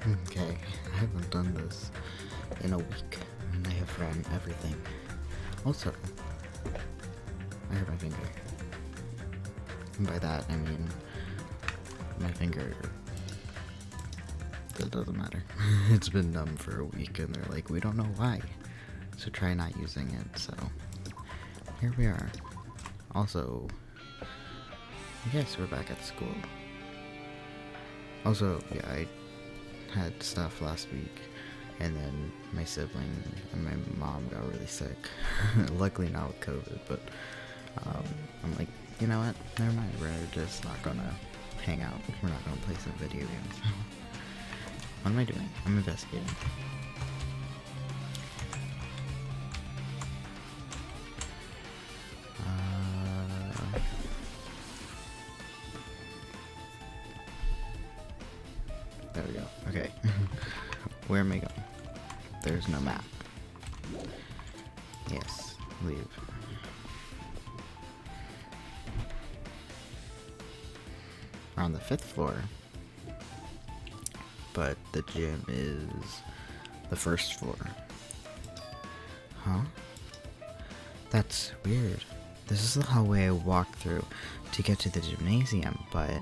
Okay, I haven't done this in a week, and I have forgotten everything. Also, I hurt my finger. And by that, I mean my finger. That doesn't matter. It's been numb for a week, and they're like, we don't know why. So try not using it, so here we are. Also, yes, we're back at school. Also, yeah, I had stuff last week, and then my sibling and my mom got really sick. Luckily not with COVID, but I'm like, you know what? Never mind. We're just not gonna hang out. We're not gonna play some video games. What am I doing? I'm investigating. There we go. Okay. Where am I going? There's no map. Yes. Leave. We're on the 5th floor. But the gym is the 1st floor. Huh? That's weird. This is the hallway I walked through to get to the gymnasium, but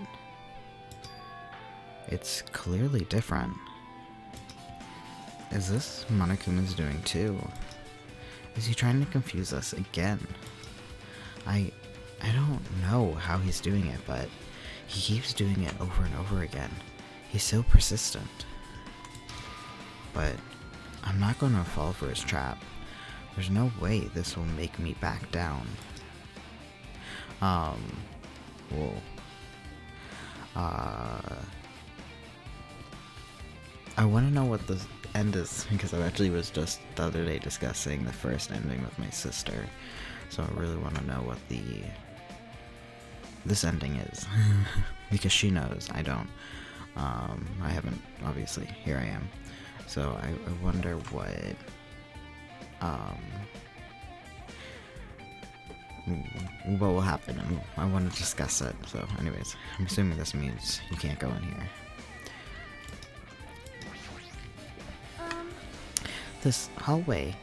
it's clearly different. Is this Monokuma's doing too? Is he trying to confuse us again? I don't know how he's doing it, but he keeps doing it over and over again. He's so persistent. But I'm not gonna fall for his trap. There's no way this will make me back down. Whoa. I want to know what the end is, because I actually was just the other day discussing the first ending with my sister. So I really want to know what this ending is. Because she knows, I don't. I haven't, obviously. Here I am. So I wonder what will happen, and I want to discuss it. So anyways, I'm assuming this means you can't go in here. This hallway,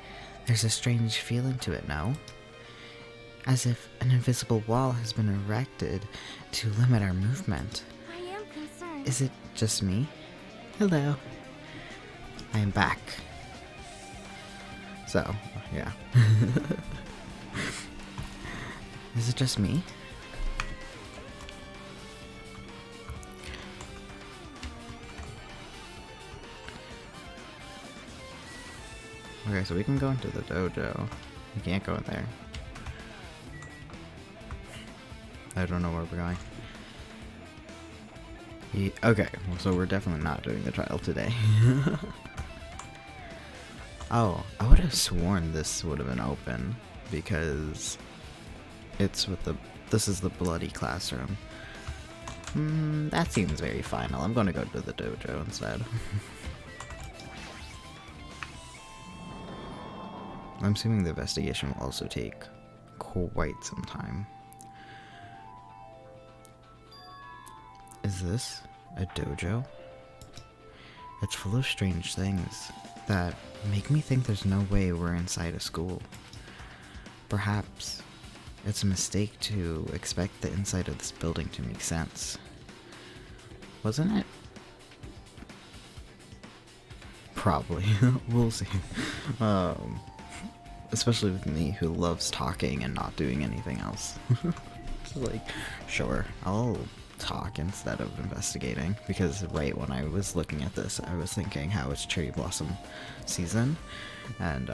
there's a strange feeling to it, no? As if an invisible wall has been erected to limit our movement. I am concerned. Is it just me? Hello. I am back. So, yeah. Is it just me? Okay, so we can go into the dojo. We can't go in there. I don't know where we're going. Okay, well, so we're definitely not doing the trial today. Oh, I would have sworn this would have been open, because it's with this is the bloody classroom. That seems very final. I'm gonna go to the dojo instead. I'm assuming the investigation will also take quite some time. Is this a dojo? It's full of strange things that make me think there's no way we're inside a school. Perhaps it's a mistake to expect the inside of this building to make sense. Wasn't it? Probably. We'll see. Especially with me, who loves talking and not doing anything else. It's like, sure, I'll talk instead of investigating, because right when I was looking at this, I was thinking how it's cherry blossom season, and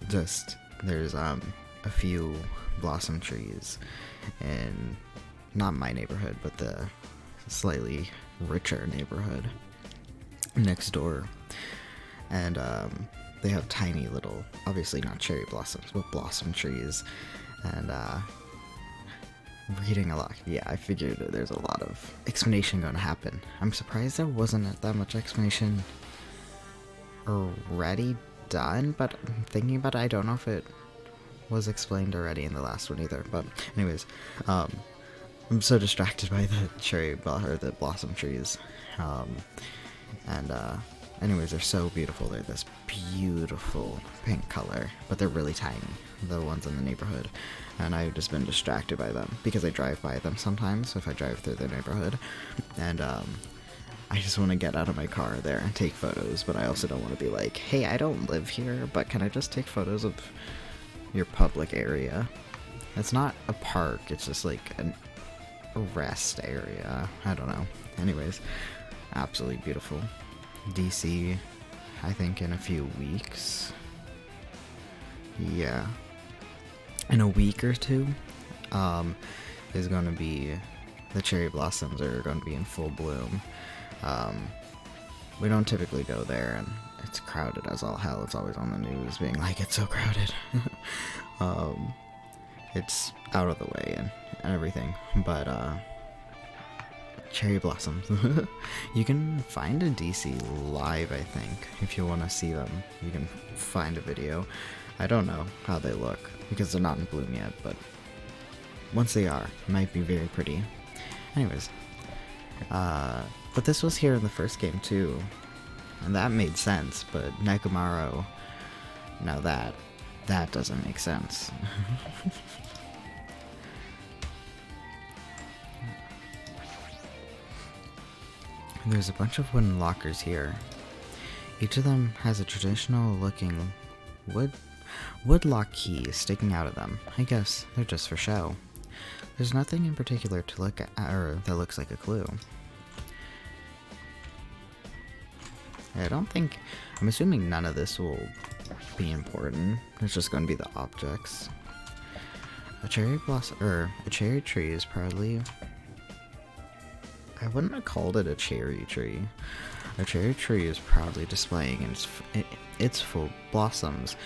just there's a few blossom trees in not my neighborhood, but the slightly richer neighborhood next door, and they have tiny little, obviously not cherry blossoms, but blossom trees, and reading a lot. Yeah, I figured there's a lot of explanation going to happen. I'm surprised there wasn't that much explanation already done, but thinking about it, I don't know if it was explained already in the last one either. But anyways, I'm so distracted by the or the blossom trees. And anyways, they're so beautiful. They're this beautiful pink color, but they're really tiny, the ones in the neighborhood. And I've just been distracted by them because I drive by them sometimes if I drive through the neighborhood. And I just want to get out of my car there and take photos, but I also don't want to be like, hey, I don't live here, but can I just take photos of your public area? It's not a park, it's just like a rest area. I don't know. Anyways, absolutely beautiful. DC, I think in a few weeks. Yeah. In a week or two, is going to be, the cherry blossoms are going to be in full bloom. We don't typically go there, and it's crowded as all hell. It's always on the news being like, it's so crowded. It's out of the way and everything, but cherry blossoms. You can find a DC live, I think, if you want to see them. You can find a video. I don't know how they look because they're not in bloom yet, but once they are, it might be very pretty. Anyways, but this was here in the first game too, and that made sense, but Nekomaru, now that doesn't make sense. There's a bunch of wooden lockers here. Each of them has a traditional looking wood lock key sticking out of them. I guess they're just for show. There's nothing in particular to look at or that looks like a clue. I'm assuming none of this will be important. It's just going to be the objects. A cherry tree is proudly... I wouldn't have called it a cherry tree. A cherry tree is proudly displaying its full blossoms.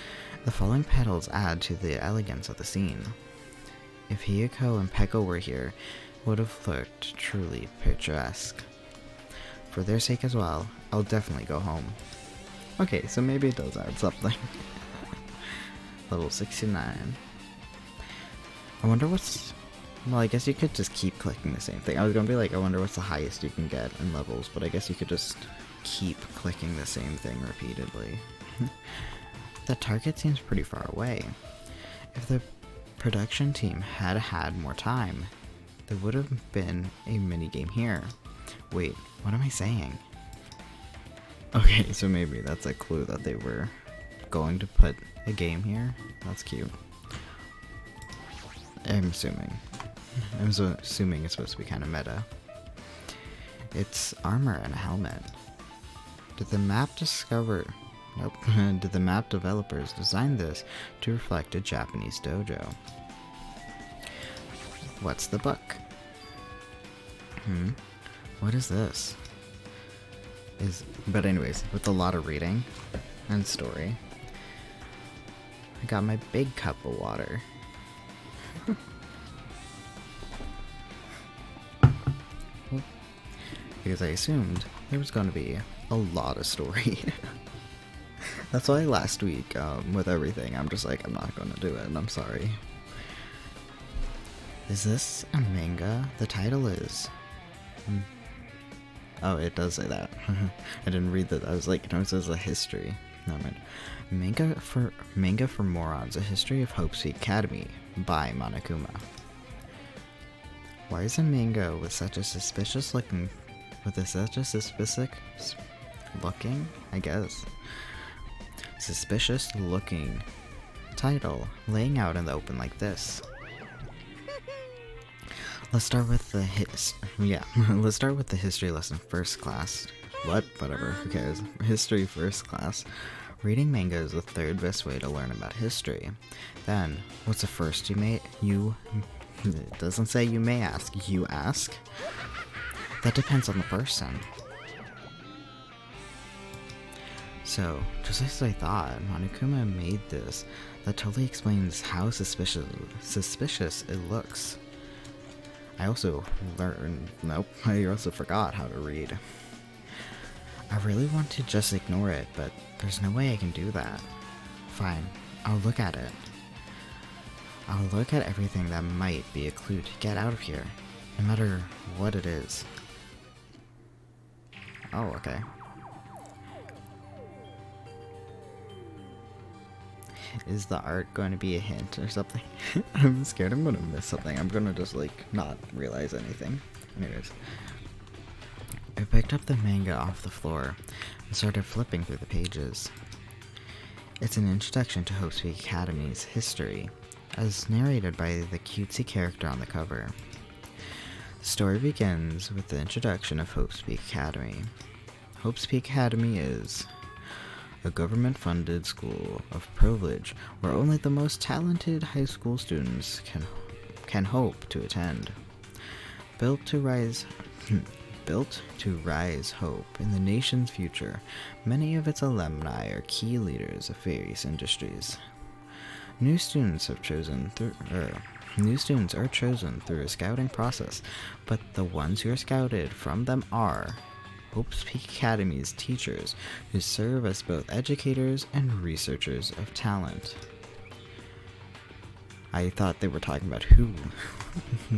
The falling petals add to the elegance of the scene. If Hiyoko and Peko were here, it would have looked truly picturesque. For their sake as well, I'll definitely go home. Okay, so maybe it does add something. Level 69. I wonder what's... Well, I guess you could just keep clicking the same thing. I was gonna be like, I wonder what's the highest you can get in levels, but I guess you could just keep clicking the same thing repeatedly. The target seems pretty far away. If the production team had had more time, there would have been a minigame here. Wait, what am I saying? Okay, so maybe that's a clue that they were going to put a game here. That's cute. I'm assuming it's supposed to be kind of meta. It's armor and a helmet. Did the map developers design this to reflect a Japanese dojo? What's the book? What is this? But anyways, with a lot of reading and story, I got my big cup of water. Because I assumed there was going to be a lot of story. That's why last week, with everything, I'm just like, I'm not going to do it, and I'm sorry. Is this a manga? The title is... Oh, it does say that. I didn't read that. I was like, no, it says a history. No, man. Manga for Morons, A History of Hope's Academy by Monokuma. Why is a manga with such a suspicious looking... I guess. Suspicious looking title laying out in the open like this? Let's start with the let's start with the history lesson first class. Whatever, who cares? History first class. Reading manga is the third best way to learn about history. Then, what's the first it doesn't say you may ask, you ask? That depends on the person. So, just as I thought, Monokuma made this. That totally explains how suspicious it looks. I also I also forgot how to read. I really want to just ignore it, but there's no way I can do that. Fine, I'll look at it. I'll look at everything that might be a clue to get out of here. no matter what it is. Oh, okay. Is the art going to be a hint or something? I'm scared I'm going to miss something. I'm going to just, like, not realize anything. Anyways. I picked up the manga off the floor and started flipping through the pages. It's an introduction to Hope's Peak Academy's history, as narrated by the cutesy character on the cover. The story begins with the introduction of Hope's Peak Academy. Hope's Peak Academy is a government-funded school of privilege where only the most talented high school students can hope to attend. Built to rise hope in the nation's future, many of its alumni are key leaders of various industries. New students are chosen through a scouting process, but the ones who are scouted from them are Hope's Peak Academy's teachers, who serve as both educators and researchers of talent. I thought they were talking about who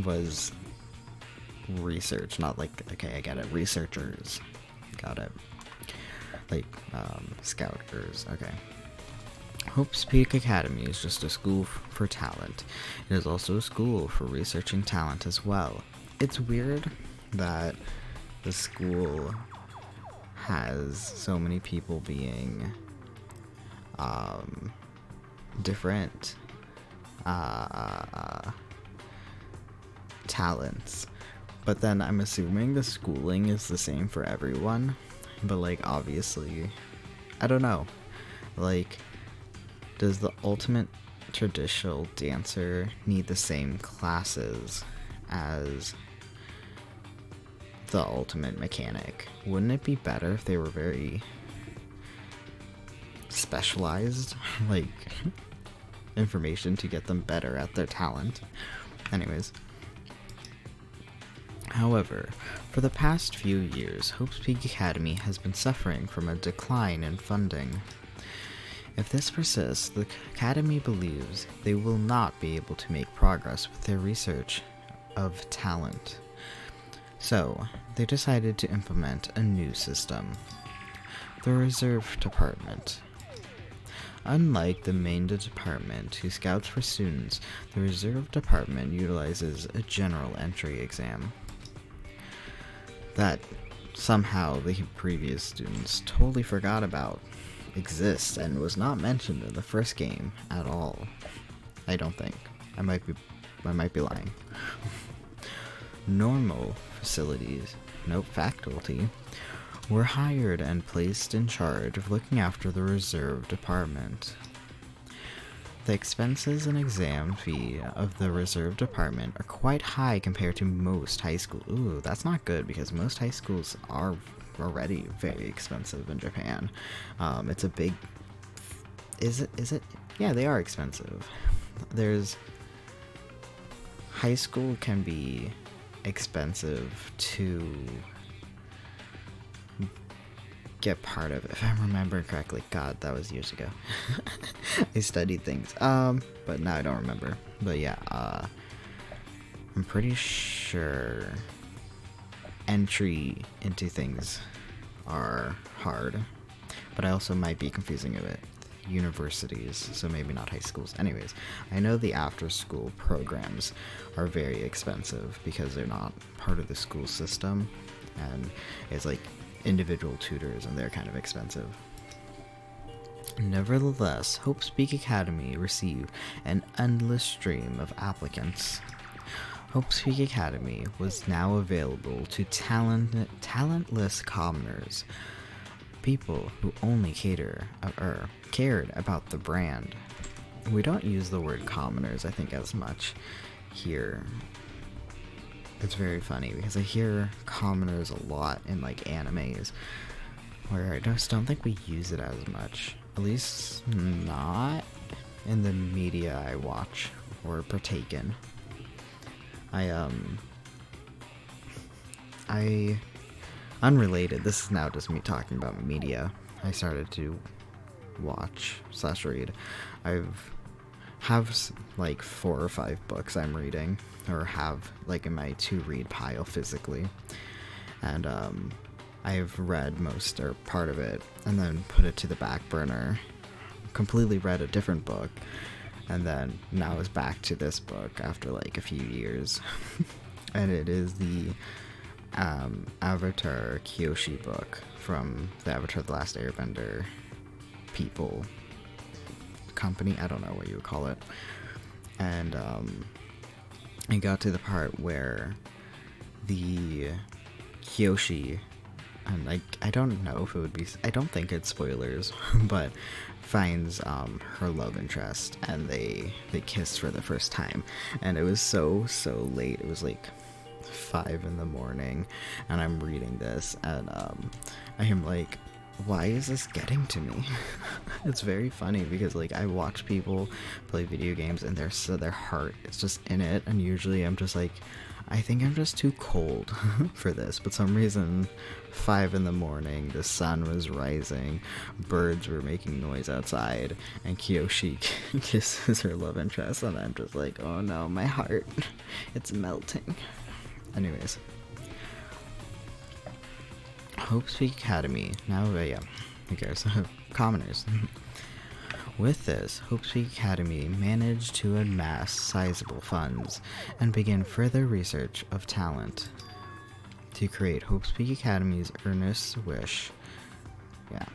was research, not like, okay, I get it, researchers. Got it. Like, scouters, okay. Hope's Peak Academy is just a school for talent. It is also a school for researching talent as well. It's weird that the school has so many people being different talents, but then I'm assuming the schooling is the same for everyone, but like obviously I don't know, like, does the ultimate traditional dancer need the same classes as the ultimate mechanic? Wouldn't it be better if they were very specialized, like, information to get them better at their talent? Anyways. However, for the past few years, Hope's Peak Academy has been suffering from a decline in funding. If this persists, the Academy believes they will not be able to make progress with their research of talent. So, they decided to implement a new system, the Reserve Department. Unlike the main department, who scouts for students, the Reserve Department utilizes a general entry exam that somehow the previous students totally forgot about exists and was not mentioned in the first game at all. I don't think. I might be lying. Normal faculty were hired and placed in charge of looking after the Reserve Department. The expenses and exam fee of the Reserve Department are quite high compared to most high schools. Ooh, that's not good, because most high schools are already very expensive in Japan. It's a big... Is it? Yeah, they are expensive. High school can be expensive to get part of, if I'm remembering correctly. God, that was years ago. I studied things, but now I don't remember. But yeah, I'm pretty sure entry into things are hard, but I also might be confusing it with universities, so maybe not high schools. Anyways, I know the after-school programs are very expensive because they're not part of the school system, and it's like individual tutors, and they're kind of expensive. Nevertheless, Hope's Peak Academy received an endless stream of applicants. Hope's Peak Academy was now available to talentless commoners, people who only cared about the brand. We don't use the word commoners, I think, as much here. It's very funny because I hear commoners a lot in like animes, where I just don't think we use it as much. At least not in the media I watch or partake in. Unrelated, this is now just me talking about media. I started to watch / read. I've have like 4 or 5 books I'm reading, or have like in my to read pile physically, and I've read most or part of it and then put it to the back burner, completely read a different book, and then now is back to this book after like a few years. And it is the Avatar Kyoshi book from the Avatar The Last Airbender people company, I don't know what you would call it. And I got to the part where the Kyoshi, and I don't know if it would be, I don't think it's spoilers, but finds her love interest, and they kiss for the first time. And it was so late. It was like 5 in the morning, and I'm reading this, and I am like, why is this getting to me? It's very funny because like I watch people play video games and their heart is just in it, and usually I'm just like, I think I'm just too cold for this. But some reason 5 in the morning, the sun was rising, birds were making noise outside, and Kyoshi kisses her love interest, and I'm just like, oh no, my heart, it's melting. Anyways, Hope's Peak Academy. Now, yeah, who cares? Commoners. With this, Hope's Peak Academy managed to amass sizable funds and begin further research of talent to create Hope's Peak Academy's earnest wish. Yeah,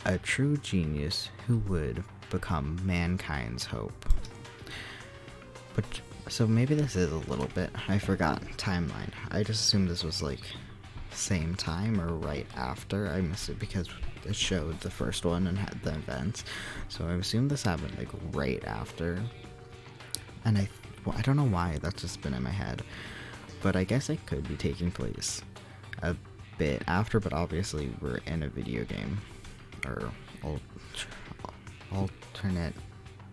a true genius who would become mankind's hope. But so maybe this is a little bit, I forgot timeline. I just assumed this was like same time or right after. I missed it because it showed the first one and had the events, so I assumed this happened like right after. And I don't know why that's just been in my head, but I guess it could be taking place a bit after, but obviously we're in a video game, or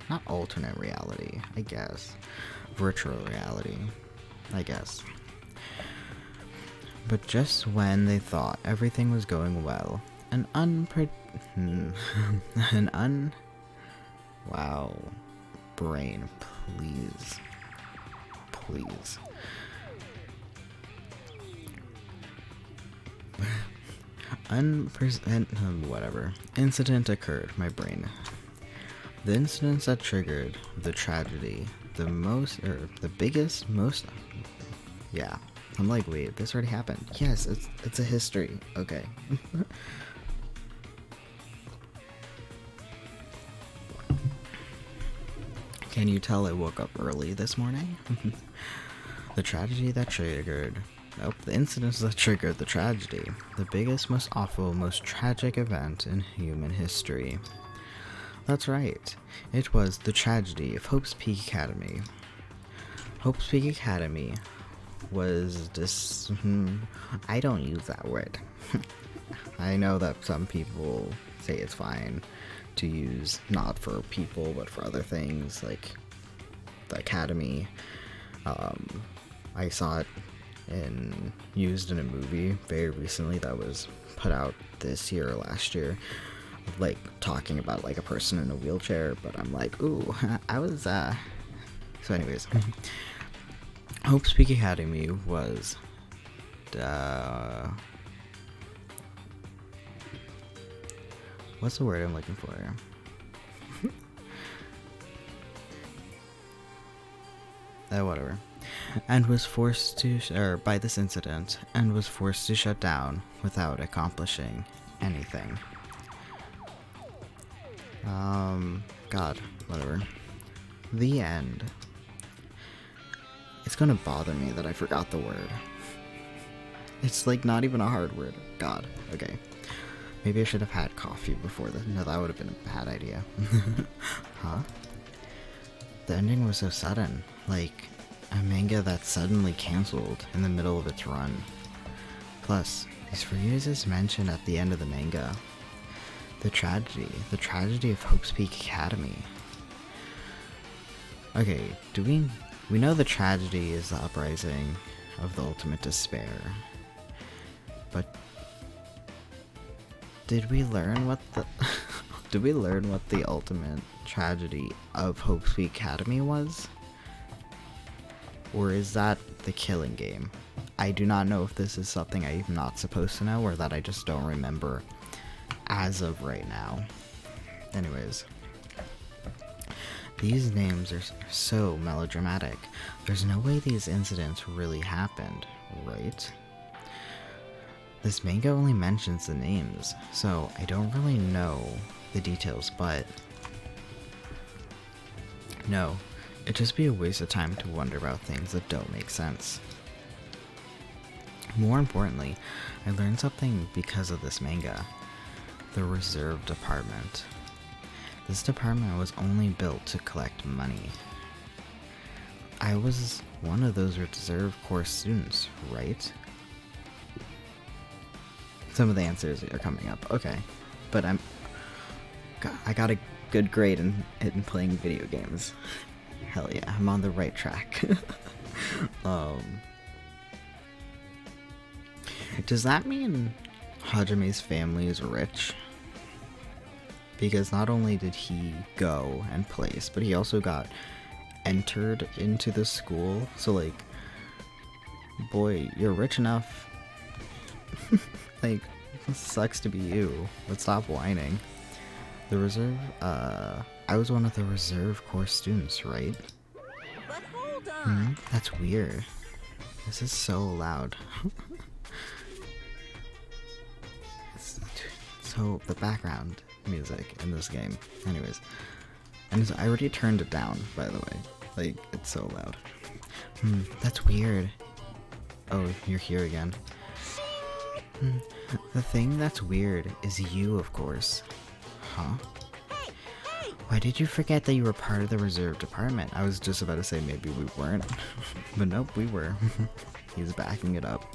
not alternate reality, I guess, virtual reality, I guess. But just when they thought everything was going well, wow, brain, please. Whatever. Incident occurred, my brain. The incidents that triggered the tragedy, yeah. I'm like, wait, this already happened. Yes, it's a history. Okay. Can you tell I woke up early this morning? The incidents that triggered the tragedy. The biggest, most awful, most tragic event in human history. That's right. It was the tragedy of Hope's Peak Academy. Hope's Peak Academy was this... I don't use that word. I know that some people say it's fine to use, not for people, but for other things, like the Academy. I saw it used in a movie very recently that was put out this year or last year, like talking about like a person in a wheelchair, but I'm like, ooh, I was so anyways, Hope's Peak Academy was what's the word I'm looking for here? Whatever. And was forced to, by this incident, and was forced to shut down without accomplishing anything. God, whatever. The end. It's gonna bother me that I forgot the word. It's like not even a hard word. God, okay. Maybe I should have had coffee before this. No, that would have been a bad idea. Huh? The ending was so sudden. Like, a manga that suddenly cancelled in the middle of its run. Plus, these phrases mentioned at the end of the manga. The tragedy of Hope's Peak Academy. Okay, we know the tragedy is the uprising of the ultimate despair. But did we learn what the ultimate tragedy of Hope's Academy was? Or is that the Killing Game? I do not know if this is something I'm not supposed to know or that I just don't remember as of right now. Anyways. These names are so melodramatic. There's no way these incidents really happened, right? This manga only mentions the names, so I don't really know the details, but no, it'd just be a waste of time to wonder about things that don't make sense. More importantly, I learned something because of this manga. The Reserve Department. This department was only built to collect money. I was one of those reserve course students, right? Some of the answers are coming up, okay. But I got a good grade in playing video games. Hell yeah, I'm on the right track. Does that mean Hajame's family is rich? Because not only did he go and place, but he also got entered into the school. So like, boy, you're rich enough. Like, sucks to be you, but stop whining. The reserve, I was one of the reserve course students, right? But hold on. That's weird. This is so loud. So, the background music in this game. Anyways. And I already turned it down, by the way. Like, it's so loud. That's weird. Oh, you're here again. The thing that's weird is you, of course. Huh? Why did you forget that you were part of the reserve department? I was just about to say maybe we weren't. But nope, we were. He's backing it up.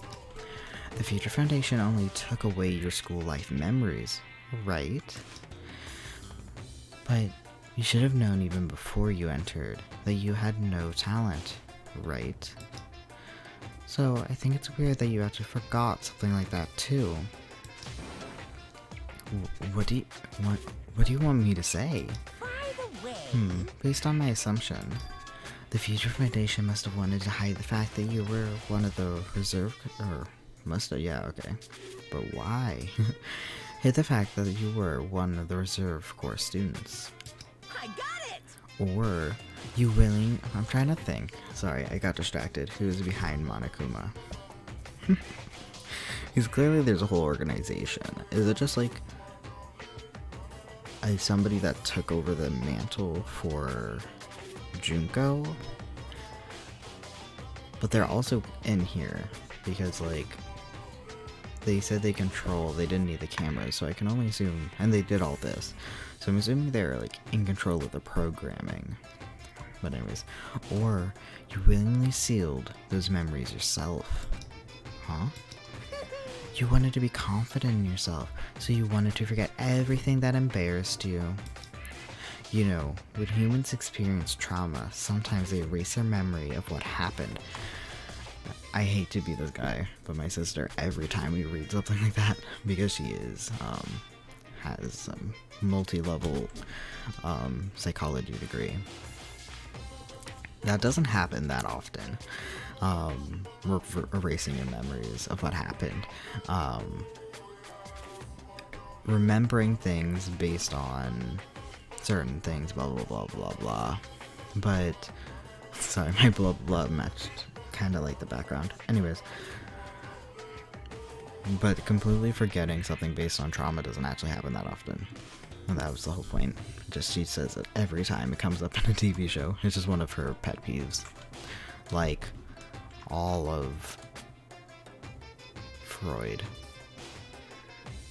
The Future Foundation only took away your school life memories, right? But you should have known even before you entered that you had no talent, right? So I think it's weird that you actually forgot something like that too. What do you want me to say? By the way, Based on my assumption, the Future Foundation must have wanted to hide the fact that you were one of the reserve, or must have, yeah, okay. But why? Hid the fact that you were one of the reserve course students. I got it. Or you willing? I'm trying to think. Sorry, I got distracted. Who's behind Monokuma? Because clearly there's a whole organization. Is it just like somebody that took over the mantle for Junko? But they're also in here because like they said they didn't need the cameras, so I can only assume, and they did all this, so I'm assuming they're like in control of the programming. But anyways, or you willingly sealed those memories yourself, huh? You wanted to be confident in yourself, so you wanted to forget everything that embarrassed you. You know, when humans experience trauma, sometimes they erase their memory of what happened. I hate to be this guy, but my sister, every time we read something like that, because she has some multi-level psychology degree, that doesn't happen that often. Erasing your memories of what happened. Remembering things based on certain things, blah blah blah blah blah. But, sorry, my blah blah matched kind of like the background. Anyways. But completely forgetting something based on trauma doesn't actually happen that often. And that was the whole point. Just she says it every time it comes up in a TV show. It's just one of her pet peeves. Like, all of Freud.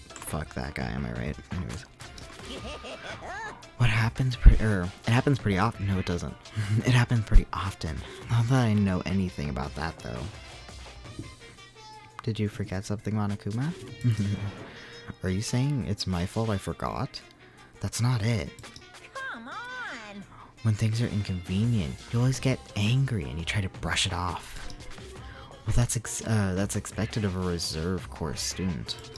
Fuck that guy, am I right? Anyways. What happens it happens pretty often. No, it doesn't. It happens pretty often. Not that I know anything about that, though. Did you forget something, Monokuma? Are you saying it's my fault I forgot? That's not it. Come on. When things are inconvenient, you always get angry and you try to brush it off. Well, that's expected of a reserve course student.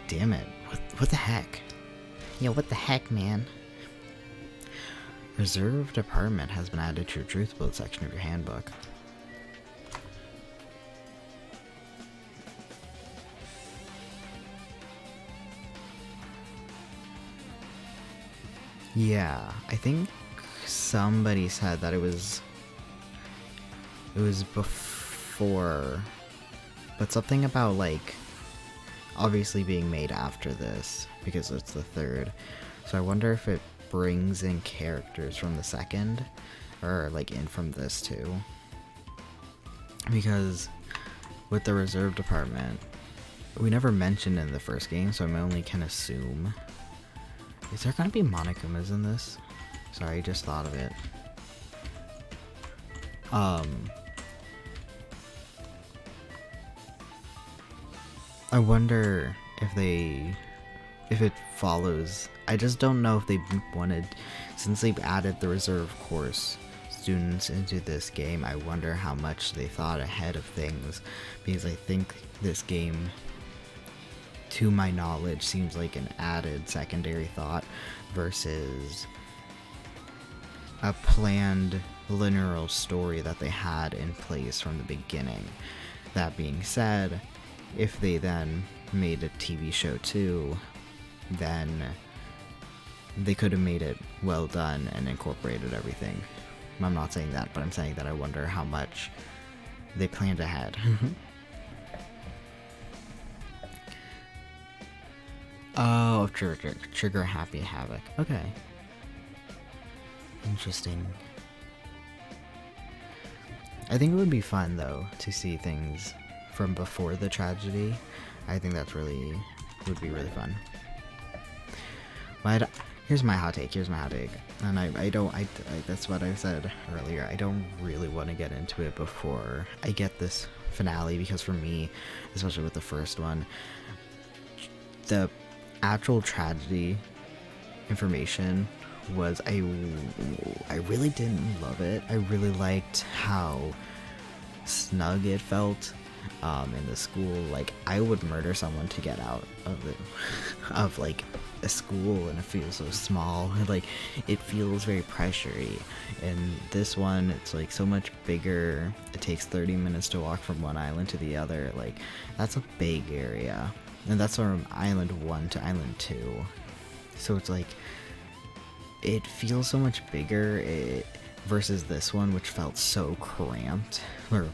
Damn it. What the heck? Yo, what the heck, man? Reserved apartment has been added to your truth build section of your handbook. Yeah, I think somebody said that it was before, but something about like obviously being made after this because it's the third. So I wonder if it brings in characters from the second or like in from this too, because with the reserve department we never mentioned in the first game, so I only can assume. Is there gonna be Monokumas in this? Sorry, I just thought of it. I wonder if it follows. I just don't know if they wanted, since they've added the reserve course students into this game, I wonder how much they thought ahead of things, because I think this game, to my knowledge, seems like an added secondary thought versus a planned linear story that they had in place from the beginning. That being said, if they then made a TV show too, then they could have made it well done and incorporated everything. I'm not saying that, but I'm saying that I wonder how much they planned ahead. Oh, trigger happy havoc. Okay. Interesting. I think it would be fun though to see things from before the tragedy. I think that's would be really fun. But here's my hot take. And I that's what I said earlier. I don't really want to get into it before I get this finale, because for me, especially with the first one, the actual tragedy information was I really didn't love it. I really liked how snug it felt in the school. Like, I would murder someone to get out of it, of like a school, and it feels so small. Like, it feels very pressury. And this one, it's like so much bigger. It takes 30 minutes to walk from one island to the other. Like, that's a big area, and that's from island 1 to island 2. So it's like, it feels so much bigger versus this one, which felt so cramped. Or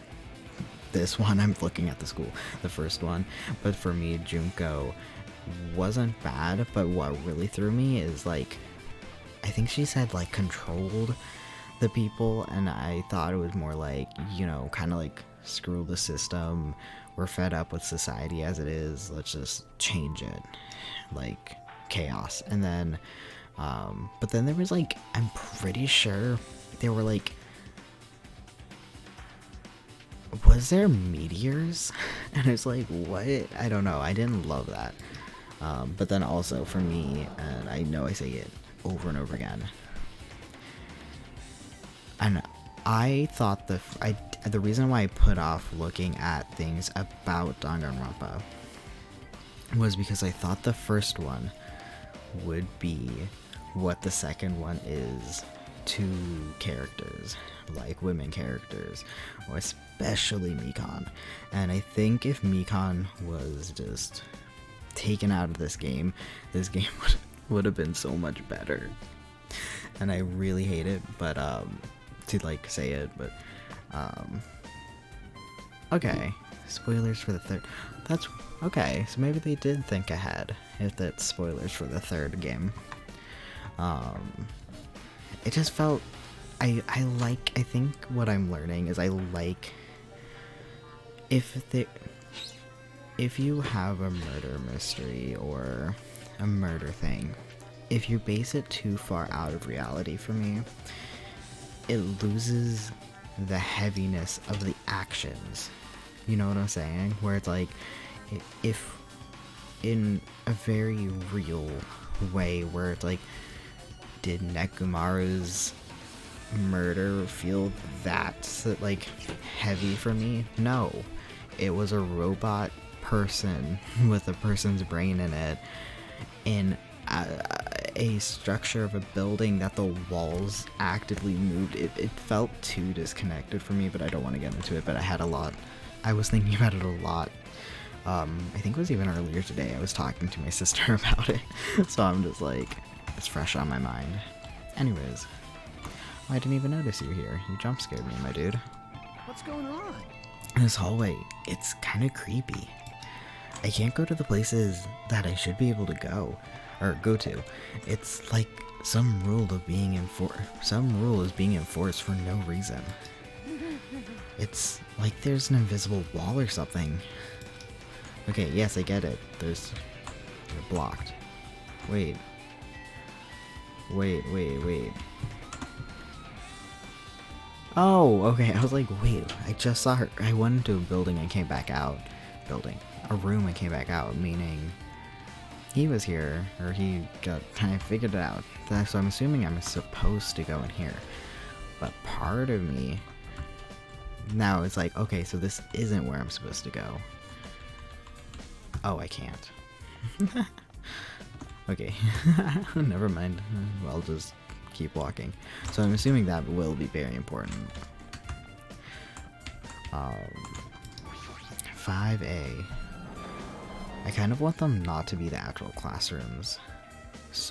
this one, I'm looking at the school, the first one. But for me, Junko wasn't bad, but what really threw me is, like, I think she said, like, controlled the people, and I thought it was more like, you know, kind of like, screw the system, we're fed up with society as it is, let's just change it. Like, chaos. And then but then there was, like, I'm pretty sure there were, like, was there meteors? And it's like, what? I don't know. I didn't love that. But then also for me, and I know I say it over and over again, and I thought the reason why I put off looking at things about Danganronpa was because I thought the first one would be what the second one is to characters, like women characters, or especially Mikan. And I think if Mikan was just taken out of this game would have been so much better. And I really hate it, but to like say it, but okay, spoilers for the third. That's okay, so maybe they did think ahead if that's spoilers for the third game. It just felt, I think what I'm learning is I like if you have a murder mystery or a murder thing, if you base it too far out of reality, for me, it loses the heaviness of the actions. You know what I'm saying? Where it's like, if in a very real way, where it's like, did Nekomaru's murder feel that, like, heavy for me? No. It was a robot person with a person's brain in it, and a structure of a building that the walls actively moved. It felt too disconnected for me, but I don't want to get into it. But I was thinking about it a lot. I think it was even earlier today. I was talking to my sister about it, so I'm just like, it's fresh on my mind. Anyways, I didn't even notice you here. You jump scared me, my dude. What's going on? This hallway, it's kind of creepy. I can't go to the places that I should be able to go to. It's like some rule is being enforced for no reason. It's like there's an invisible wall or something. Okay, yes, I get it. You're blocked. Wait. Oh, okay, I was like, wait, I just saw her. I went into a building and came back out. A room and came back out, meaning he was here, or he got kind of figured it out. So I'm assuming I'm supposed to go in here. But part of me now it's like, okay, so this isn't where I'm supposed to go. Oh, I can't. Okay, never mind. I'll just keep walking. So I'm assuming that will be very important. 5A. I kind of want them not to be the actual classrooms.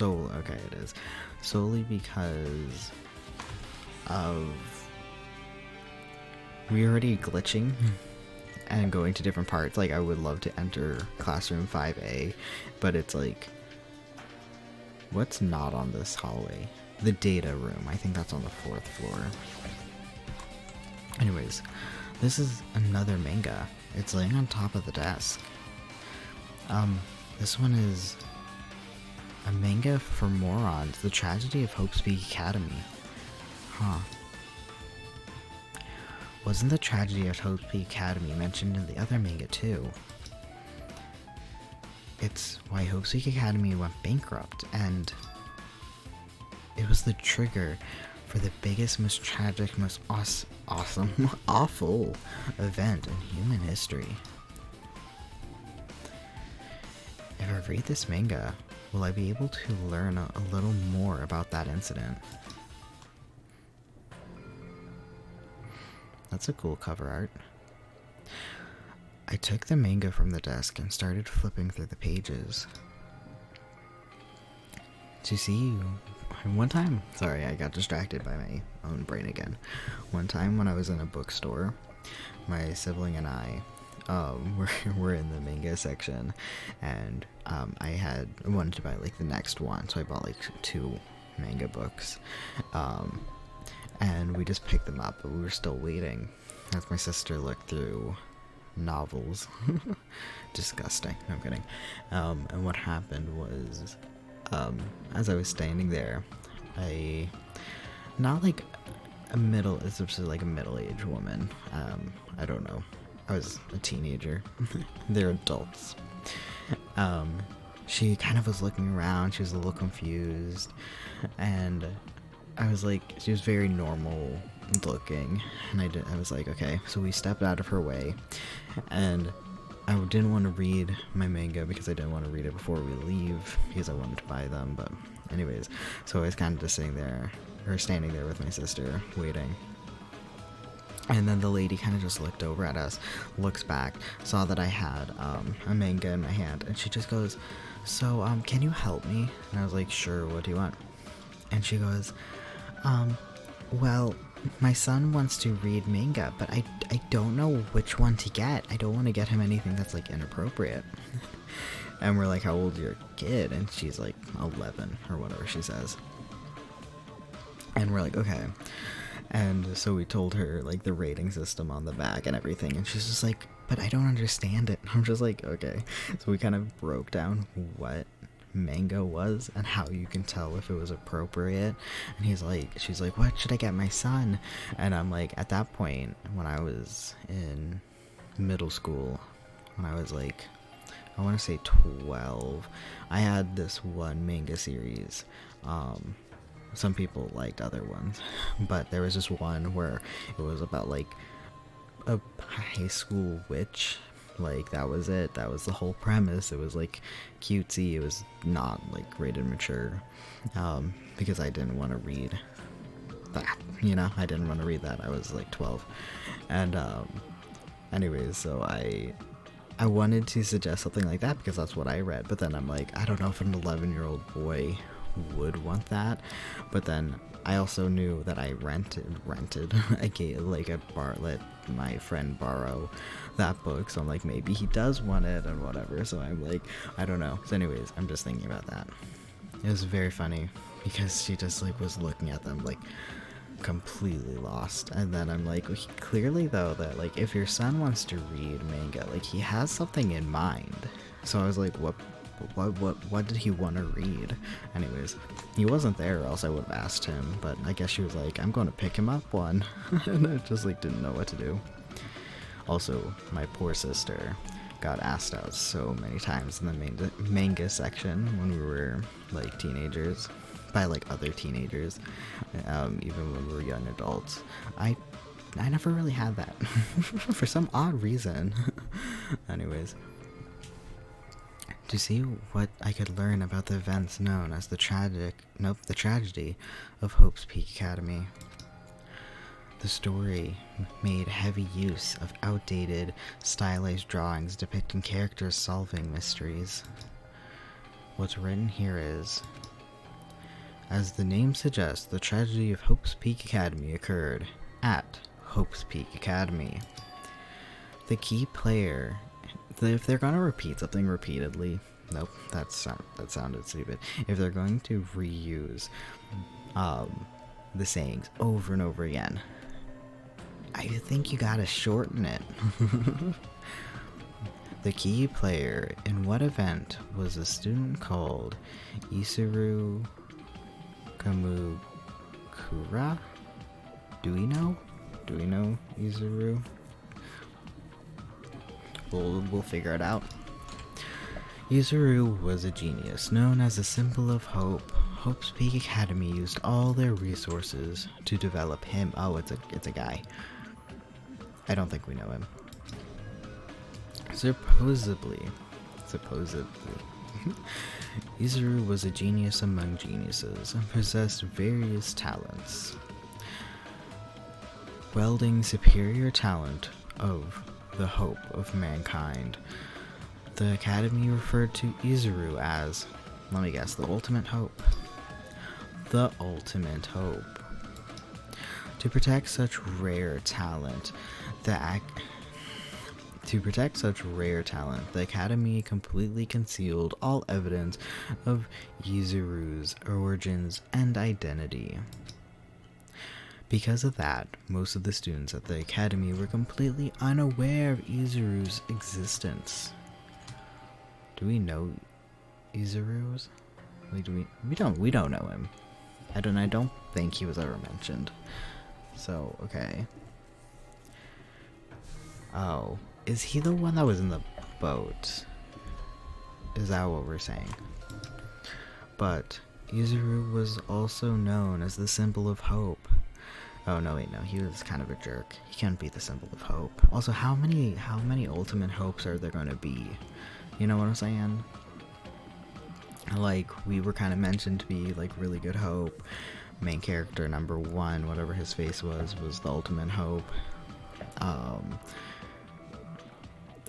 Okay, it is. Solely because of we already glitching and going to different parts. Like, I would love to enter classroom 5A, but it's like, what's not on this hallway? The data room. I think that's on the 4th floor. Anyways, this is another manga. It's laying on top of the desk. This one is a manga for morons. The Tragedy of Hope's Peak Academy. Huh. Wasn't the Tragedy of Hope's Peak Academy mentioned in the other manga too? It's why Hope's Peak Academy went bankrupt, and it was the trigger for the biggest, most tragic, most awesome, awful event in human history. If I read this manga, will I be able to learn a little more about that incident? That's a cool cover art. I took the manga from the desk and started flipping through the pages. To see one time, sorry, I got distracted by my own brain again. One time when I was in a bookstore, my sibling and I were in the manga section, and I wanted to buy like the next one, so I bought like 2 manga books, and we just picked them up, but we were still waiting as my sister looked through novels. Disgusting. No, I'm kidding. And what happened was, as I was standing there, not like it's just like a middle-aged woman. I don't know. I was a teenager. They're adults. She kind of was looking around. She was a little confused, and I was like, she was very normal looking, and I was like, okay. So we stepped out of her way, and I didn't want to read my manga because I didn't want to read it before we leave because I wanted to buy them. But anyways, so I was kind of just standing there with my sister waiting. And then the lady kind of just looked over at us, looks back, saw that I had a manga in my hand, and she just goes, so can you help me? And I was like, sure, what do you want? And she goes, well, my son wants to read manga, but I don't know which one to get. I don't want to get him anything that's like inappropriate. And we're like, how old is your kid? And she's like 11 or whatever she says. And we're like, okay. And so we told her like the rating system on the back and everything, and she's just like, but I don't understand it. I'm just like, okay. So we kind of broke down what manga was and how you can tell if it was appropriate. And she's like, what should I get my son? And I'm like, at that point, when I was in middle school, when I was like, I want to say 12, I had this one manga series. Some people liked other ones, but there was this one where it was about like a high school witch Like, that was it. That was the whole premise. It was like cutesy. It was not like rated mature, because I didn't want to read that, you know. I didn't want to read that. I was like 12. And anyways, so I wanted to suggest something like that because that's what I read, but then I'm like, I don't know if an 11-year-old boy would want that. But then I also knew that I rented let my friend borrow that book, so I'm like, maybe he does want it and whatever. So I'm like, I don't know. So anyways, I'm just thinking about that. It was very funny because she just like was looking at them like completely lost. And then I'm like, clearly though, that like if your son wants to read manga, like he has something in mind. So I was like, what did he want to read? Anyways, he wasn't there, or else I would have asked him, but I guess she was like, I'm going to pick him up one. And I just like didn't know what to do. Also, my poor sister got asked out so many times in the manga section when we were like teenagers, by like other teenagers, even when we were young adults. I never really had that for some odd reason. Anyways, to see what I could learn about the events known as the tragedy of Hope's Peak Academy. The story made heavy use of outdated, stylized drawings depicting characters solving mysteries. What's written here is, as the name suggests, the tragedy of Hope's Peak Academy occurred at Hope's Peak Academy. The key player, if they're going to repeat something repeatedly, nope, that sounded stupid. If they're going to reuse the sayings over and over again, I think you gotta shorten it. The key player in what event was a student called Isuru Kamukura? Do we know Isuru? We'll figure it out. Isuru was a genius, known as a symbol of hope. Hope's Peak Academy used all their resources to develop him. Oh, it's a guy. I don't think we know him. Supposedly, Isuru was a genius among geniuses and possessed various talents. Wielding superior talent of the hope of mankind, the Academy referred to Isuru as, let me guess, the ultimate hope. The ultimate hope. To protect such rare talent, the Academy completely concealed all evidence of Isuru's origins and identity. Because of that, most of the students at the Academy were completely unaware of Isuru's existence. Do we know Isuru's? Like, we don't know him. I don't think he was ever mentioned. So, okay. Oh, is he the one that was in the boat? Is that what we're saying? But Isuru was also known as the symbol of hope. Oh no, wait, no, he was kind of a jerk. He can't be the symbol of hope. Also, how many ultimate hopes are there going to be? You know what I'm saying? Like, we were kind of mentioned to be like really good hope. Main character number 1, whatever his face was the ultimate hope.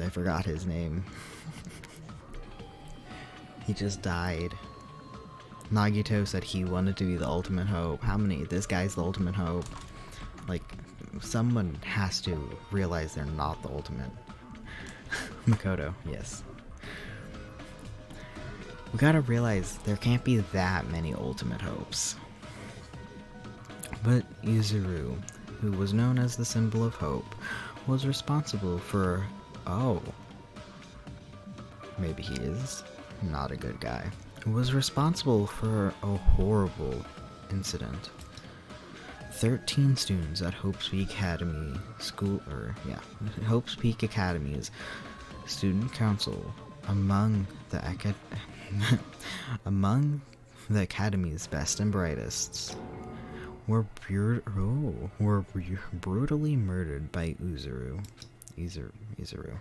I forgot his name. He just died. Nagito said he wanted to be the ultimate hope. How many? This guy's the ultimate hope. Like, someone has to realize they're not the ultimate. Makoto, yes. We gotta realize there can't be that many ultimate hopes. But Isuru, who was known as the symbol of hope, was responsible for... Oh. Maybe he is not a good guy. Was responsible for a horrible incident. 13 students at Hope's Peak Academy Hope's Peak Academy's student council, among the Academy's best and brightest, were brutally murdered by Isuru. Izuru.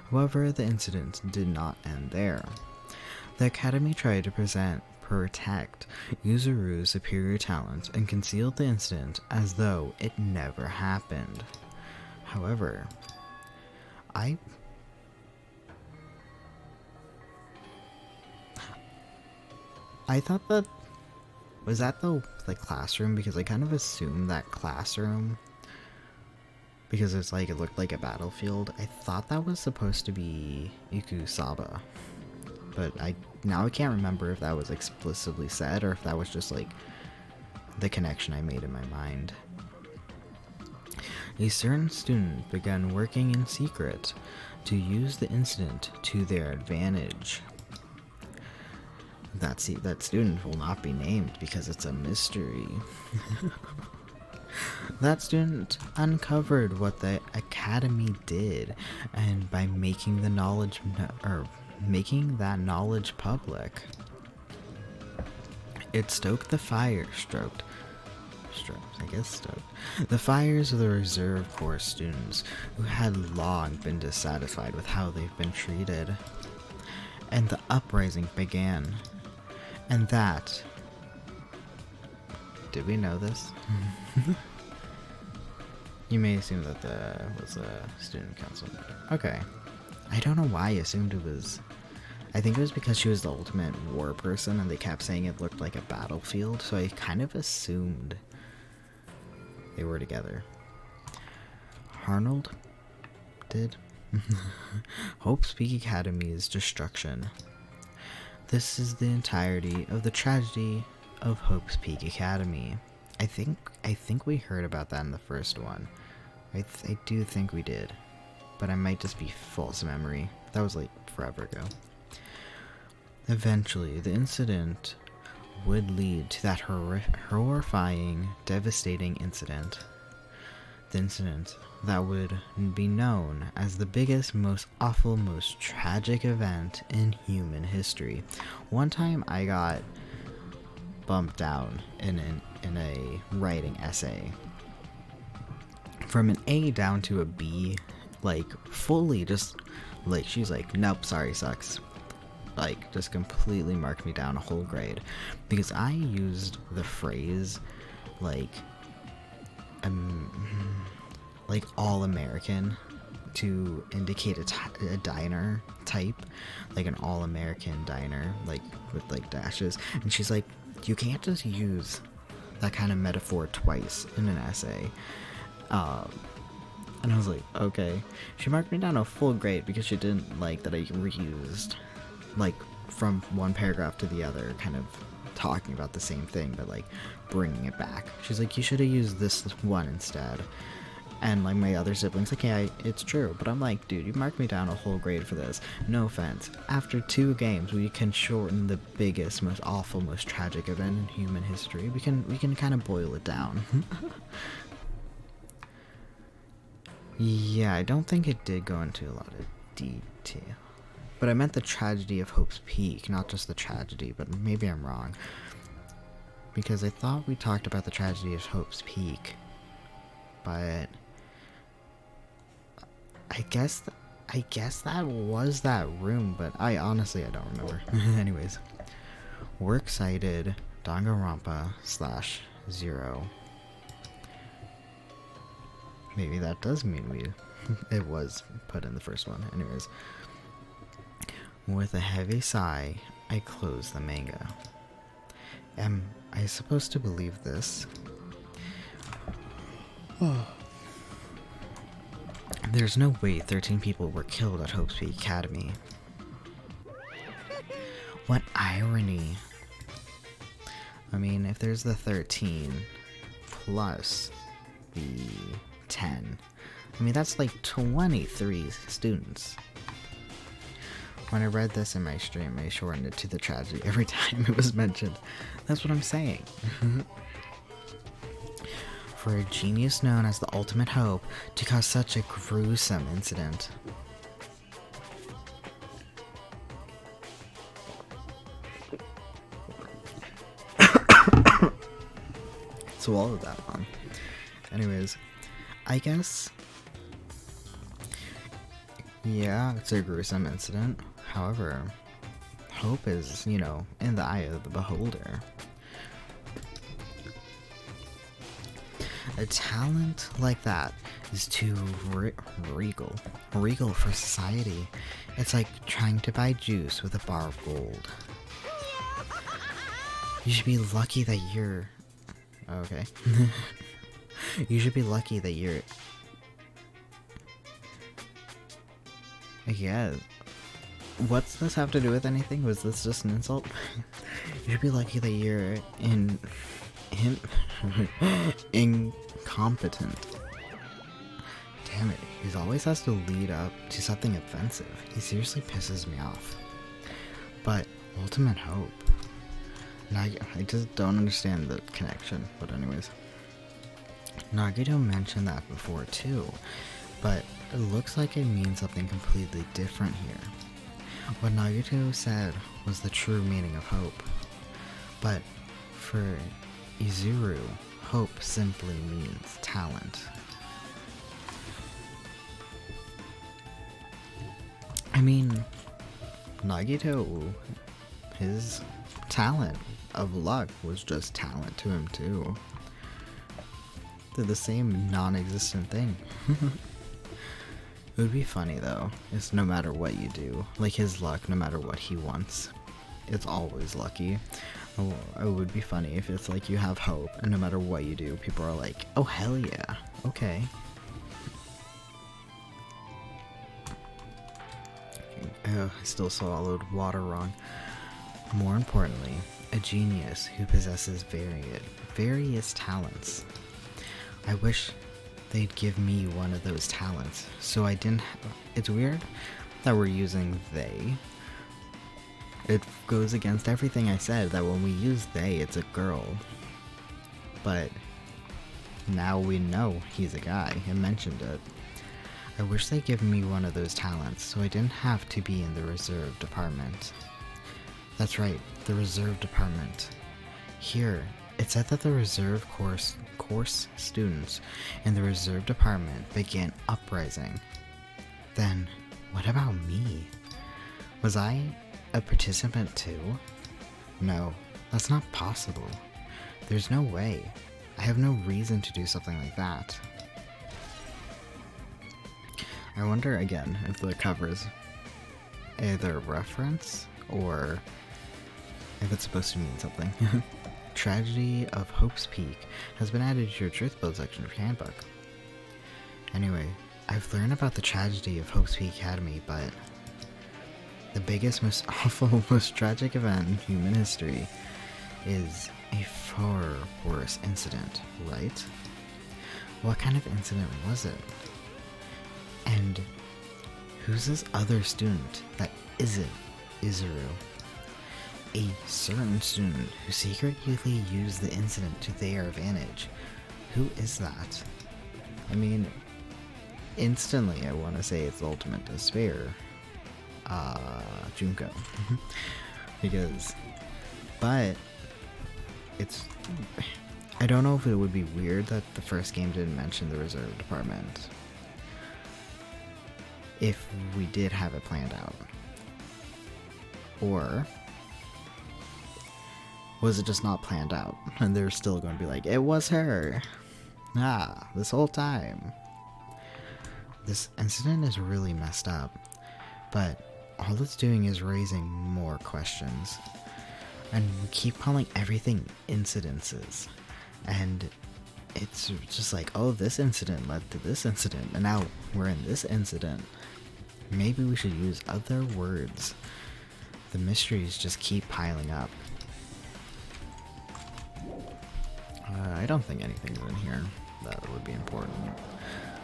However, the incident did not end there. The Academy tried to protect Yuzuru's superior talent and concealed the incident as though it never happened. However, I thought that was that the classroom, because I kind of assumed that classroom, because it's like it looked like a battlefield. I thought that was supposed to be Ikusaba, but now I can't remember if that was explicitly said or if that was just like the connection I made in my mind. A certain student began working in secret to use the incident to their advantage. That student will not be named because it's a mystery. That student uncovered what the Academy did, and by making the knowledge making that knowledge public, it stoked the fires of the reserve corps students who had long been dissatisfied with how they've been treated. And the uprising began. And that... Did we know this? You may assume that there was a student council. Okay. I don't know why I assumed it was... I think it was because she was the ultimate war person and they kept saying it looked like a battlefield, so I kind of assumed they were together. Arnold did. Hope's Peak Academy's destruction. This is the entirety of the tragedy of Hope's Peak Academy. I think we heard about that in the first one. I do think we did, but I might just be false memory. That was like forever ago. Eventually, the incident would lead to that horrifying, devastating incident. The incident that would be known as the biggest, most awful, most tragic event in human history. One time I got bumped down in a writing essay from an A down to a B, like fully just like, she's like, nope, sorry, sucks. Like, just completely marked me down a whole grade because I used the phrase like all American to indicate a diner type, like an all American diner, like with like dashes. And she's like, you can't just use that kind of metaphor twice in an essay. And I was like, okay. She marked me down a full grade because she didn't like that I reused, like, from one paragraph to the other, kind of talking about the same thing, but like bringing it back. She's like, you should have used this one instead. And like my other siblings, like, yeah, it's true. But I'm like, dude, you marked me down a whole grade for this. No offense. After 2 games, we can shorten the biggest, most awful, most tragic event in human history. We can kind of boil it down. Yeah, I don't think it did go into a lot of detail. But I meant the tragedy of Hope's Peak, not just the tragedy, but maybe I'm wrong. Because I thought we talked about the tragedy of Hope's Peak. But I guess that was that room, but I honestly don't remember. Anyways, we're excited. Danganronpa /0. Maybe that does mean it was put in the first one. Anyways, with a heavy sigh, I close the manga. Am I supposed to believe this? There's no way 13 people were killed at Hope's Peak Academy. What irony. I mean, if there's the 13 plus the 10, I mean, that's like 23 students. When I read this in my stream, I shortened it to the tragedy every time it was mentioned. That's what I'm saying. For a genius known as the ultimate hope to cause such a gruesome incident. Swallowed that one. Anyways, I guess Yeah, it's a gruesome incident. However, hope is, you know, in the eye of the beholder. A talent like that is too regal for society. It's like trying to buy juice with a bar of gold. You should be lucky that you're... Okay. You should be lucky that you're... Yeah. What's this have to do with anything? Was this just an insult? You should be lucky that you're incompetent. Damn it, he always has to lead up to something offensive. He seriously pisses me off. But ultimate hope. I just don't understand the connection. But anyways, Nagito mentioned that before too, but it looks like it means something completely different here. What Nagito said was the true meaning of hope, but for Izuru, hope simply means talent. I mean, Nagito, his talent of luck was just talent to him too. They're the same non-existent thing. It would be funny though, it's no matter what you do, like his luck, no matter what he wants, it's always lucky. Oh, it would be funny if it's like you have hope, and no matter what you do, people are like, oh hell yeah, okay. Oh, I still swallowed water wrong. More importantly, a genius who possesses various talents. I wish they'd give me one of those talents, so I didn't it's weird that we're using they. It goes against everything I said, that when we use they, it's a girl. But now we know he's a guy, I mentioned it. I wish they'd given me one of those talents, so I didn't have to be in the reserve department. That's right, the reserve department. Here, it said that the reserve course students in the reserve department began uprising. Then, what about me? Was I a participant too? No, that's not possible. There's no way. I have no reason to do something like that. I wonder again if the cover's either a reference or if it's supposed to mean something. Tragedy of Hope's Peak has been added to your truth build section of your handbook. Anyway, I've learned about the tragedy of Hope's Peak Academy, but the biggest, most awful, most tragic event in human history is a far worse incident, right? What kind of incident was it? And who's this other student that isn't Izuru? A certain student who secretly used the incident to their advantage. Who is that? I mean, instantly I want to say it's Ultimate Despair. Junko. But it's, I don't know if it would be weird that the first game didn't mention the reserve department. If we did have it planned out. Or was it just not planned out? And they're still going to be like, it was her. This whole time. This incident is really messed up. But all it's doing is raising more questions. And we keep calling everything incidences. And it's just like, oh, this incident led to this incident. And now we're in this incident. Maybe we should use other words. The mysteries just keep piling up. I don't think anything's in here that would be important.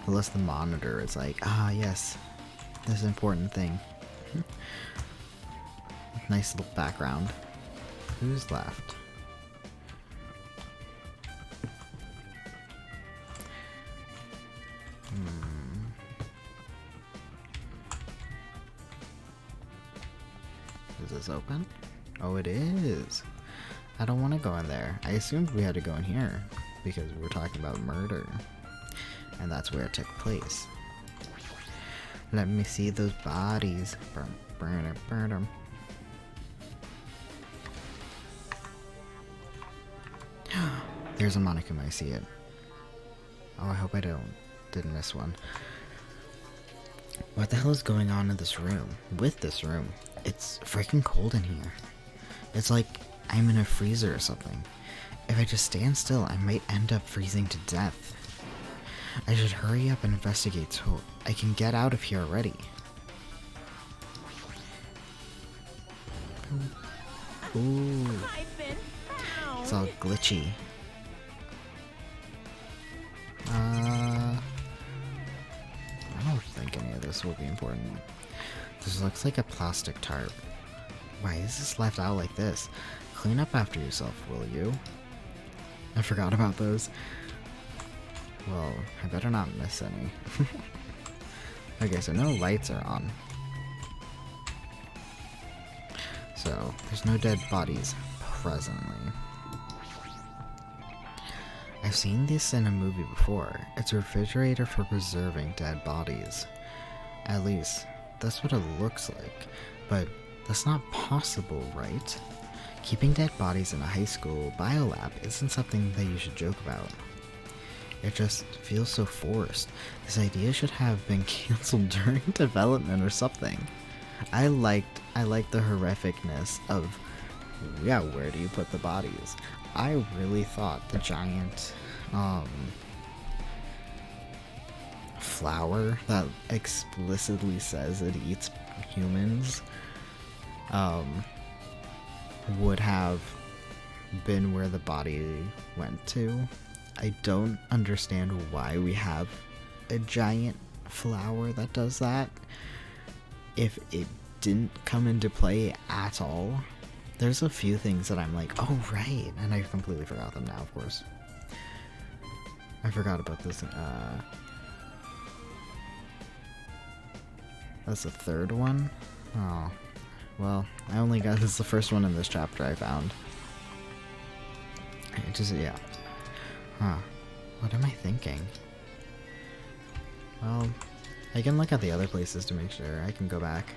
Unless the monitor is like, yes, this important thing. Nice little background. Who's left? Is this open? Oh, it is. I don't want to go in there. I assumed we had to go in here because we're talking about murder. And that's where it took place. Let me see those bodies. Burn them. There's a Monicum, I see it. Oh, I hope I didn't miss one. What the hell is going on in this room? With this room? It's freaking cold in here. It's like I'm in a freezer or something. If I just stand still, I might end up freezing to death. I should hurry up and investigate so I can get out of here already. Ooh. It's all glitchy. I don't think any of this will be important. This looks like a plastic tarp. Why is this left out like this? Clean up after yourself, will you? I forgot about those. Well, I better not miss any. Okay, so no lights are on. So, there's no dead bodies presently. I've seen this in a movie before. It's a refrigerator for preserving dead bodies. At least, that's what it looks like. But that's not possible, right? Keeping dead bodies in a high school biolab isn't something that you should joke about. It just feels so forced. This idea should have been cancelled during development or something. I liked the horrificness of, yeah, where do you put the bodies? I really thought the giant flower that explicitly says it eats humans would have been where the body went to. I don't understand why we have a giant flower that does that if it didn't come into play at all. There's a few things that I'm like, oh right, and I completely forgot them now, of course. I forgot about this, that's the third one? Oh, well, I only got, this is the first one in this chapter I found. It just, yeah. Huh, what am I thinking? Well, I can look at the other places to make sure. I can go back.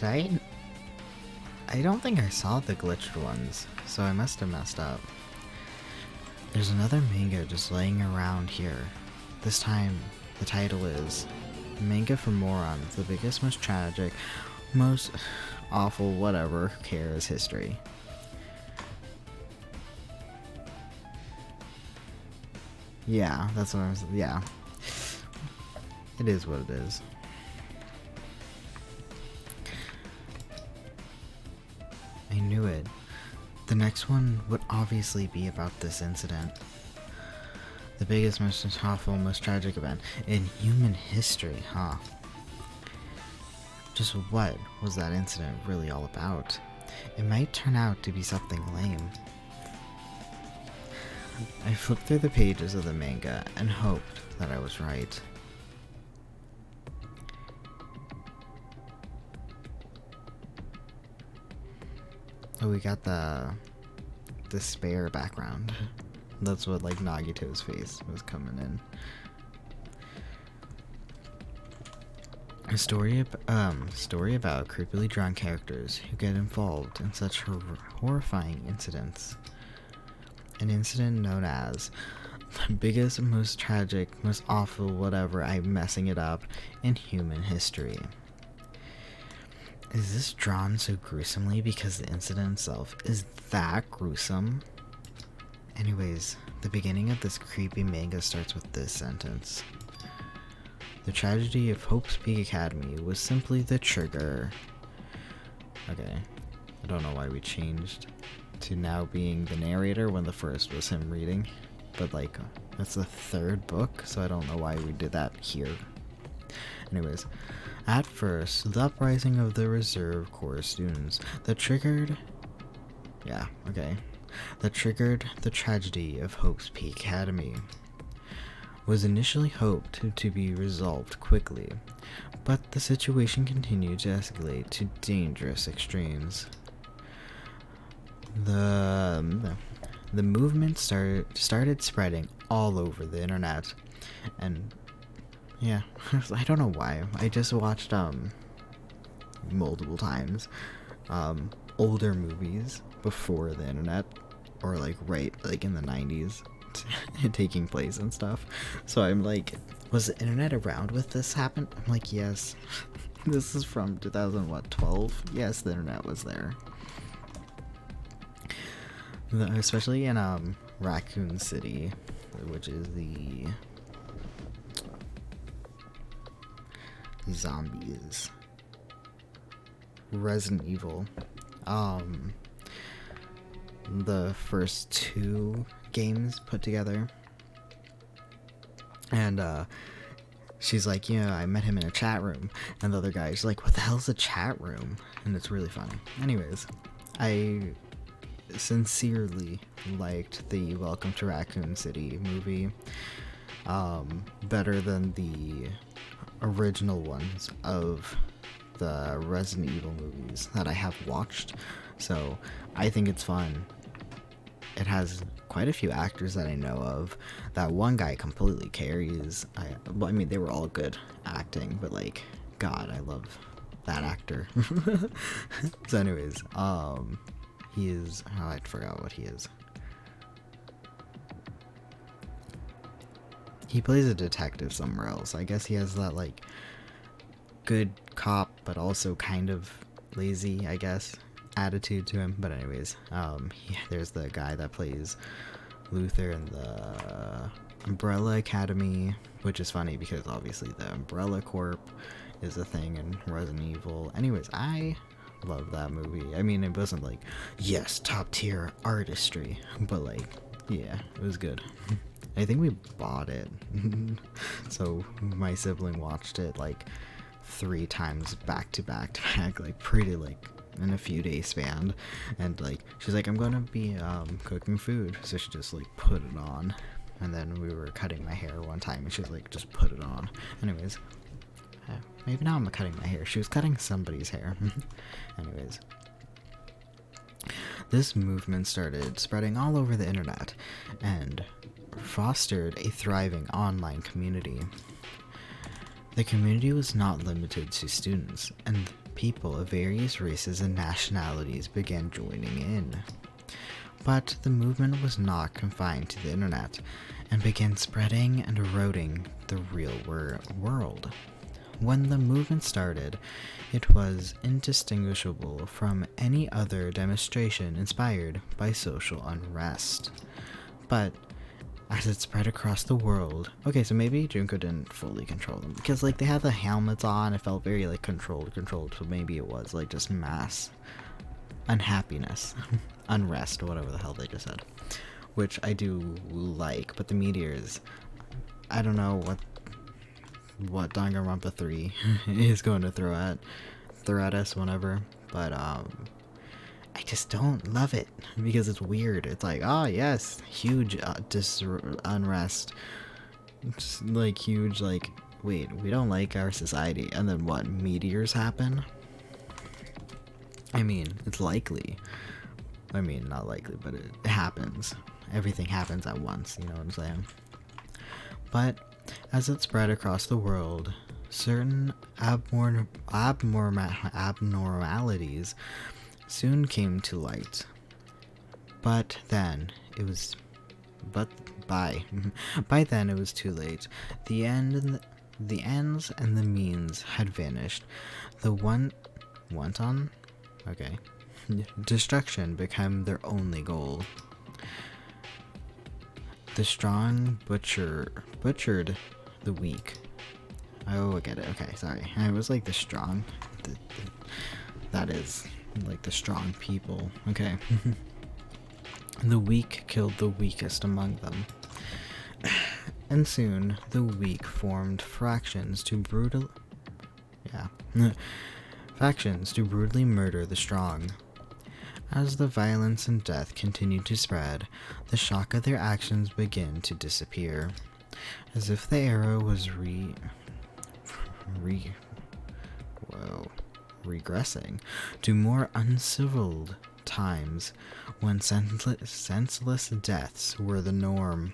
I don't think I saw the glitched ones, so I must have messed up. There's another manga just laying around here. This time, the title is Manga for Morons, the biggest, most tragic, most awful, whatever, who cares, history. Yeah, that's what I was, yeah. It is what it is. I knew it. The next one would obviously be about this incident. The biggest, most awful, most tragic event in human history, huh? Just what was that incident really all about? It might turn out to be something lame. I flipped through the pages of the manga and hoped that I was right. Oh, we got the despair background. That's what, like, Nagito's face was coming in. A story about creepily drawn characters who get involved in such horrifying incidents. An incident known as the biggest, most tragic, most awful, whatever, I'm messing it up, in human history. Is this drawn so gruesomely because the incident itself is that gruesome? Anyways, the beginning of this creepy manga starts with this sentence. The tragedy of Hope's Peak Academy was simply the trigger. Okay, I don't know why we changed to now being the narrator when the first was him reading. But like, that's the third book, so I don't know why we did that here. Anyways, at first, the uprising of the reserve corps students that triggered the tragedy of Hope's Peak Academy was initially hoped to be resolved quickly, but the situation continued to escalate to dangerous extremes. The movement started spreading all over the internet. And yeah, I don't know why. I just watched multiple times older movies before the internet, or like right like in the 90s taking place and stuff. So I'm like, was the internet around when this happened? I'm like, yes. This is from 2012. Yes, the internet was there. Especially in Raccoon City, which is the zombies. Resident Evil. The first 2 games put together. And she's like, yeah, I met him in a chat room. And the other guy's like, what the hell's a chat room? And it's really funny. Anyways, I sincerely liked the Welcome to Raccoon City movie better than the original ones of the Resident Evil movies that I have watched. So I think it's fun. It has quite a few actors that I know of. That one guy completely carries. I mean, they were all good acting, but like, God, I love that actor. So anyways, he is, oh, I forgot what he is. He plays a detective somewhere else. I guess he has that like good cop, but also kind of lazy, I guess, attitude to him. But anyways, there's the guy that plays Luther in the Umbrella Academy, which is funny because obviously the Umbrella Corp is a thing in Resident Evil. Anyways, I love that movie. I mean, it wasn't like, yes, top tier artistry, but like, yeah, it was good. I think we bought it. So my sibling watched it like 3 times back to back, like pretty like in a few days span. And like, she's like, I'm gonna be cooking food, so she just like put it on. And then we were cutting my hair one time and she was like, just put it on. Anyways, maybe now I'm cutting my hair. She was cutting somebody's hair. Anyways, this movement started spreading all over the internet and fostered a thriving online community. The community was not limited to students, and people of various races and nationalities began joining in. But the movement was not confined to the internet, and began spreading and eroding the real world. When the movement started, it was indistinguishable from any other demonstration inspired by social unrest. But as it spread across the world, okay, so maybe Junko didn't fully control them, because like they had the helmets on, it felt very like controlled, so maybe it was like just mass unhappiness, unrest, or whatever the hell they just said, which I do like. But the meteors, I don't know what Danganronpa 3 is going to throw at us whenever, but I just don't love it because it's weird. It's like, oh yes, huge unrest, just, like huge, like, wait, we don't like our society, and then what, meteors happen? I mean, it's likely. I mean, not likely, but it happens. Everything happens at once, you know what I'm saying? But as it spread across the world, certain abnormalities soon came to light. But then it was by then it was too late. The ends and the means had vanished. The wanton, okay, destruction became their only goal. The strong butchered the weak. Oh, I get it. Okay, sorry. I was like the strong. That is like the strong people. Okay. The weak killed the weakest among them. And soon the weak formed factions to brutally murder the strong. As the violence and death continued to spread, the shock of their actions began to disappear, as if the era was regressing to more uncivil times when senseless deaths were the norm.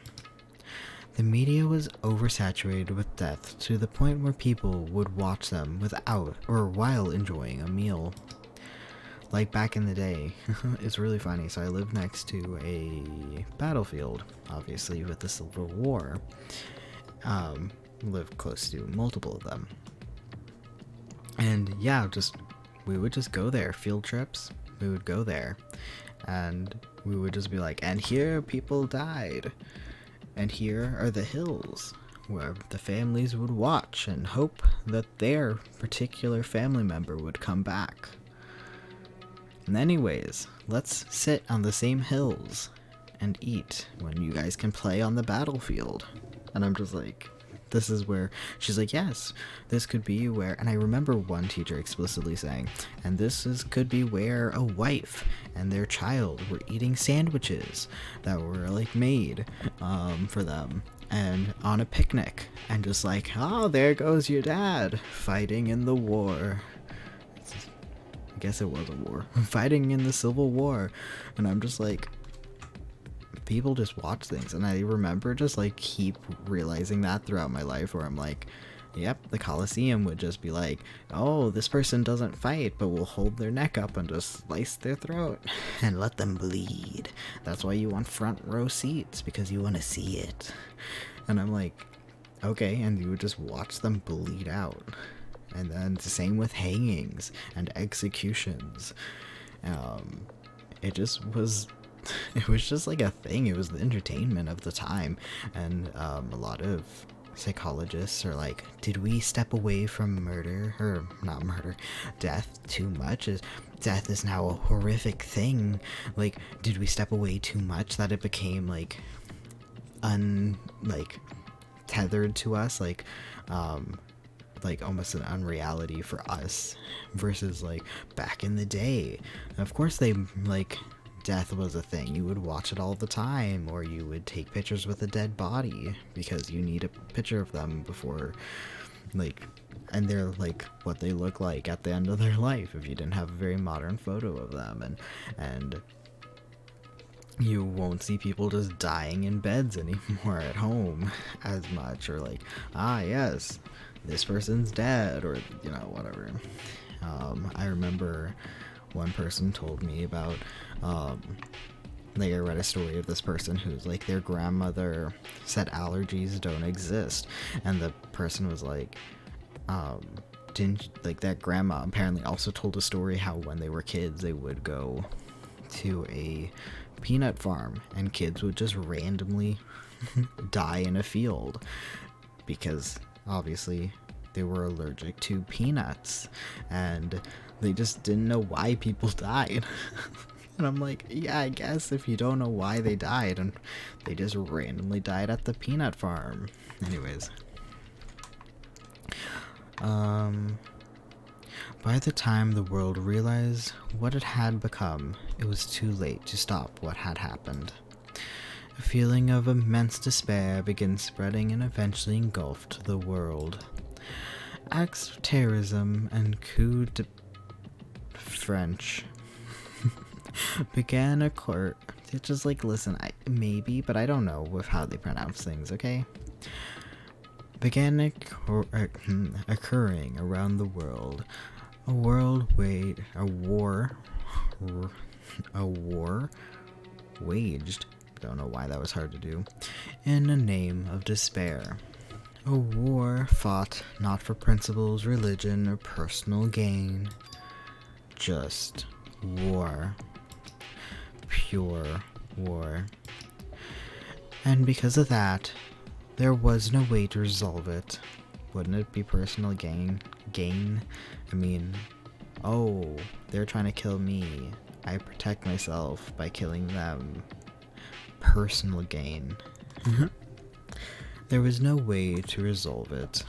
The media was oversaturated with death to the point where people would watch them without or while enjoying a meal. Like back in the day, it's really funny. So I live next to a battlefield, obviously with the Civil War. Live close to multiple of them. And yeah, we would just go there, field trips. We would go there, and we would just be like, and here people died, and here are the hills where the families would watch and hope that their particular family member would come back. And anyways, let's sit on the same hills and eat when you guys can play on the battlefield. And I'm just like, this is where, she's like, yes, this could be where, and I remember one teacher explicitly saying, and could be where a wife and their child were eating sandwiches that were like made for them and on a picnic, and just like, oh, there goes your dad fighting in the war. I guess it was a war. Fighting in the Civil War. And I'm just like, people just watch things, and I remember just like keep realizing that throughout my life, where I'm like, yep, the Coliseum would just be like, oh, this person doesn't fight, but we'll hold their neck up and just slice their throat and let them bleed. That's why you want front row seats, because you want to see it. And I'm like, okay, and you would just watch them bleed out. And then the same with hangings and executions. It was just like a thing. It was the entertainment of the time. And a lot of psychologists are like, did we step away from death too much? Death is now a horrific thing. Like, did we step away too much that it became like tethered to us, like almost an unreality for us, versus like back in the day. And of course death was a thing. You would watch it all the time, or you would take pictures with a dead body because you need a picture of them before, and they're like what they look like at the end of their life if you didn't have a very modern photo of them. And you won't see people just dying in beds anymore at home as much, or like, yes, this person's dead, or whatever. I remember one person told me about I read a story of this person who's like, their grandmother said allergies don't exist, and the person was like, that grandma apparently also told a story how when they were kids they would go to a peanut farm and kids would just randomly die in a field because obviously they were allergic to peanuts, and they just didn't know why people died. And I'm like, yeah, I guess if you don't know why they died, and they just randomly died at the peanut farm. Anyways, by the time the world realized what it had become, it was too late to stop what had happened. A feeling of immense despair began spreading and eventually engulfed the world. Acts of terrorism and coup de French began occur. Just like, listen, maybe, but I don't know with how they pronounce things, okay? Began occurring around the world. A war waged, don't know why that was hard to do, in the name of despair. A war fought not for principles, religion, or personal gain. Just war. Pure war. And because of that, there was no way to resolve it. Wouldn't it be personal gain? I mean, oh, they're trying to kill me. I protect myself by killing them. Personal gain. There was no way to resolve it.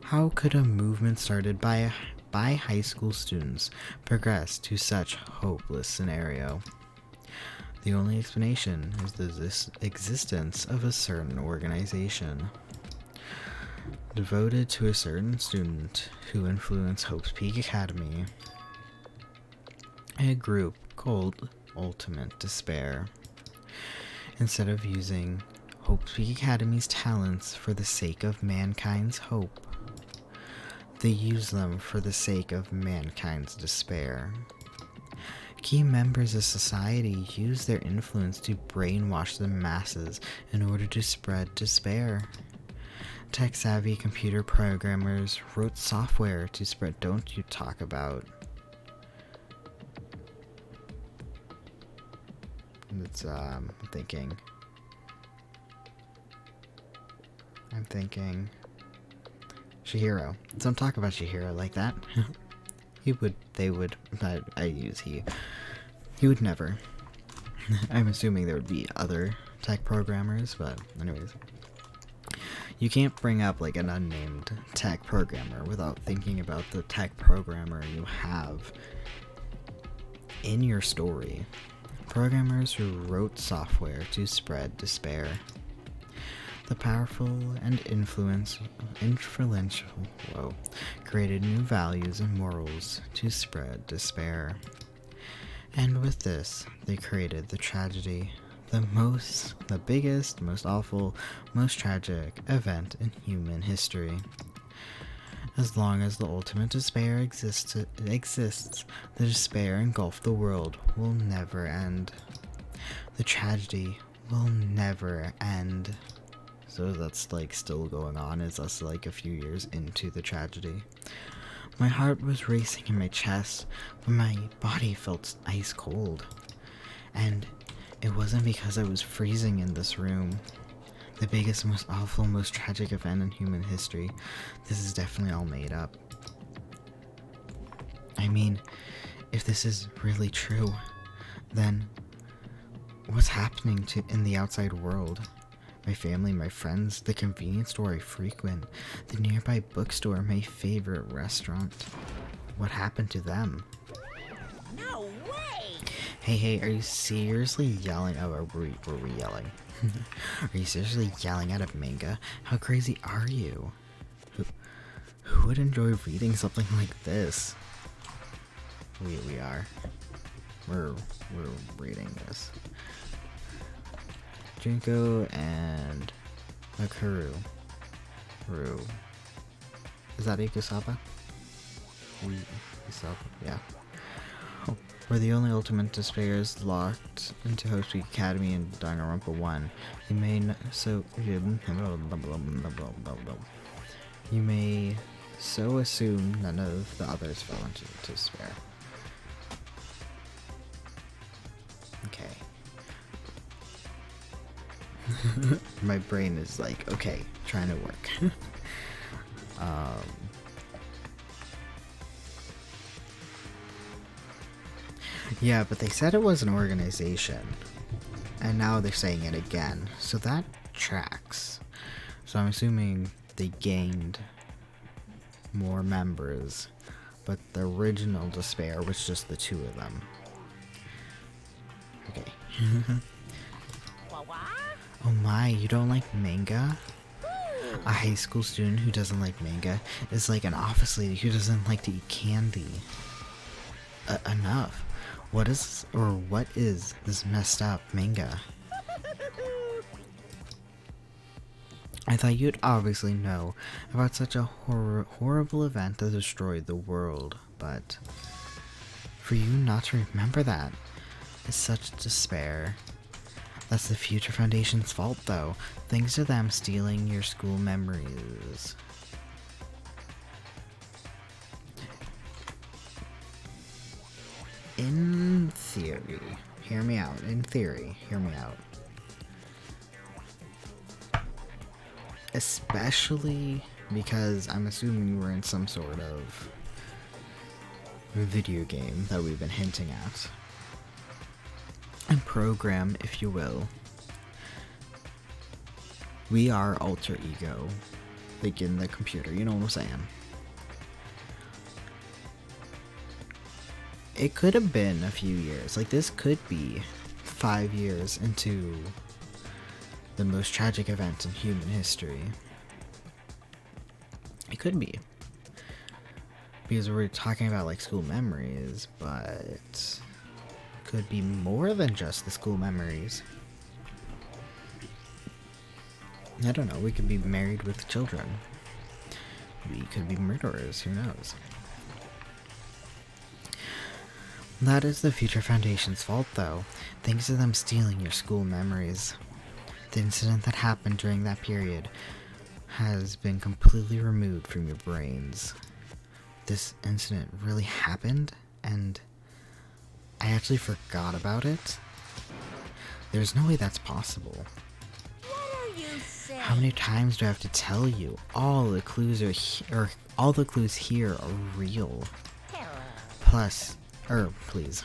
How could a movement started by high school students progress to such hopeless scenario? The only explanation is the existence of a certain organization devoted to a certain student who influenced Hope's Peak Academy, a group called Ultimate Despair. Instead of using Hope Peak Academy's talents for the sake of mankind's hope. They use them for the sake of mankind's despair. Key members of society use their influence to brainwash the masses in order to spread despair. Tech-savvy computer programmers wrote software to spread "don't you talk about." It's, I'm thinking. Chihiro. Don't talk about Chihiro like that. They would, I use he. He would never. I'm assuming there would be other tech programmers, but anyways. You can't bring up like an unnamed tech programmer without thinking about the tech programmer you have in your story. Programmers who wrote software to spread despair. The powerful and influential created new values and morals to spread despair. And with this, they created the tragedy, the biggest, most awful, most tragic event in human history. As long as the ultimate despair exists, the despair engulfed the world will never end. The tragedy will never end. So that's like still going on. It's us like a few years into the tragedy. My heart was racing in my chest, but my body felt ice cold. And it wasn't because I was freezing in this room. The biggest, most awful, most tragic event in human history. This is definitely all made up. I mean, if this is really true, then what's happening in the outside world? My family, my friends, the convenience store I frequent, the nearby bookstore, my favorite restaurant. What happened to them? No way! Hey, are you seriously yelling? Oh, were we yelling? Are you seriously yelling at a manga? How crazy are you? Who would enjoy reading something like this? We are. We're reading this. Junko and Nakuru. Is that Ikusaba? Ikusaba, yeah. We're the only ultimate despairs locked into Hope Peak Academy in Danganronpa 1. You may so assume none of the others fell into despair. Okay. My brain is like, okay, trying to work. Yeah, but they said it was an organization, and now they're saying it again, so that tracks. So I'm assuming they gained more members, but the original Despair was just the two of them. Okay. Oh my, you don't like manga? A high school student who doesn't like manga is like an office lady who doesn't like to eat candy. Enough. What is this messed up manga? I thought you'd obviously know about such a horrible event that destroyed the world, but for you not to remember that is such despair. That's the Future Foundation's fault, though, thanks to them stealing your school memories. In theory, hear me out. Especially because I'm assuming you were in some sort of video game that we've been hinting at. And program, if you will. We are alter ego, like in the computer, you know what I'm saying? It could have been a few years. Like, this could be 5 years into the most tragic event in human history. It could be. Because we're talking about, like, school memories, but it could be more than just the school memories. I don't know, we could be married with children. We could be murderers, who knows? That is the Future Foundation's fault, though, thanks to them stealing your school memories. The incident that happened during that period has been completely removed from your brains. This incident really happened, and I actually forgot about it. There's no way that's possible. What are you saying? How many times do I have to tell you? All the clues are all the clues here are real. Plus, please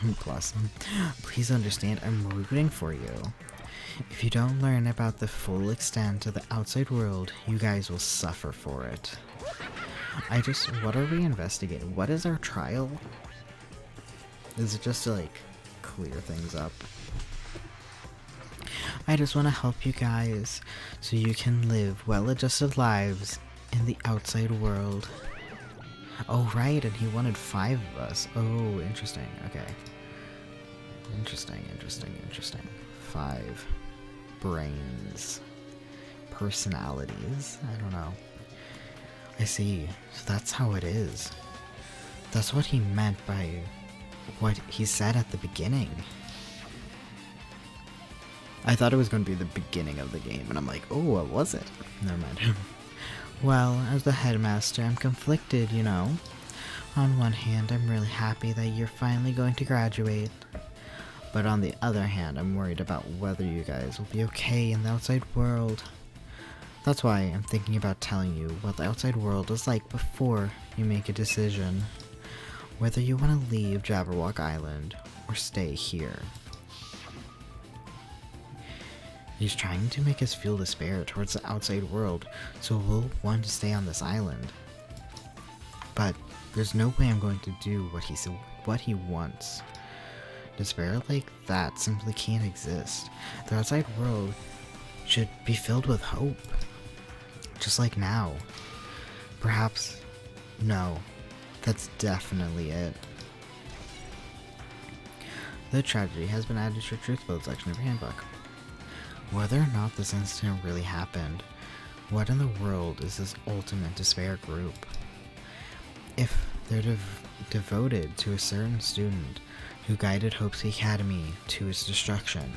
understand, I'm rooting for you. If you don't learn about the full extent of the outside world, you guys will suffer for it. What are we investigating? What is our trial? Is it just to, like, clear things up? I just want to help you guys so you can live well-adjusted lives in the outside world. Oh, right, and he wanted 5 of us. Oh, interesting. Okay. Interesting. 5 brains. Personalities. I don't know. I see. So that's how it is. That's what he meant by what he said at the beginning. I thought it was going to be the beginning of the game, and I'm like, oh, what was it? Never mind. Well, as the headmaster, I'm conflicted, you know. On one hand, I'm really happy that you're finally going to graduate. But on the other hand, I'm worried about whether you guys will be okay in the outside world. That's why I'm thinking about telling you what the outside world is like before you make a decision. Whether you want to leave Jabberwock Island or stay here. He's trying to make us feel despair towards the outside world, so we'll want to stay on this island. But there's no way I'm going to do what he wants. Despair like that simply can't exist. The outside world should be filled with hope. Just like now. Perhaps, no, that's definitely it. The tragedy has been added to your truth vote section of your handbook. Whether or not this incident really happened, what in the world is this ultimate despair group? If they're devoted to a certain student who guided Hope's Academy to its destruction,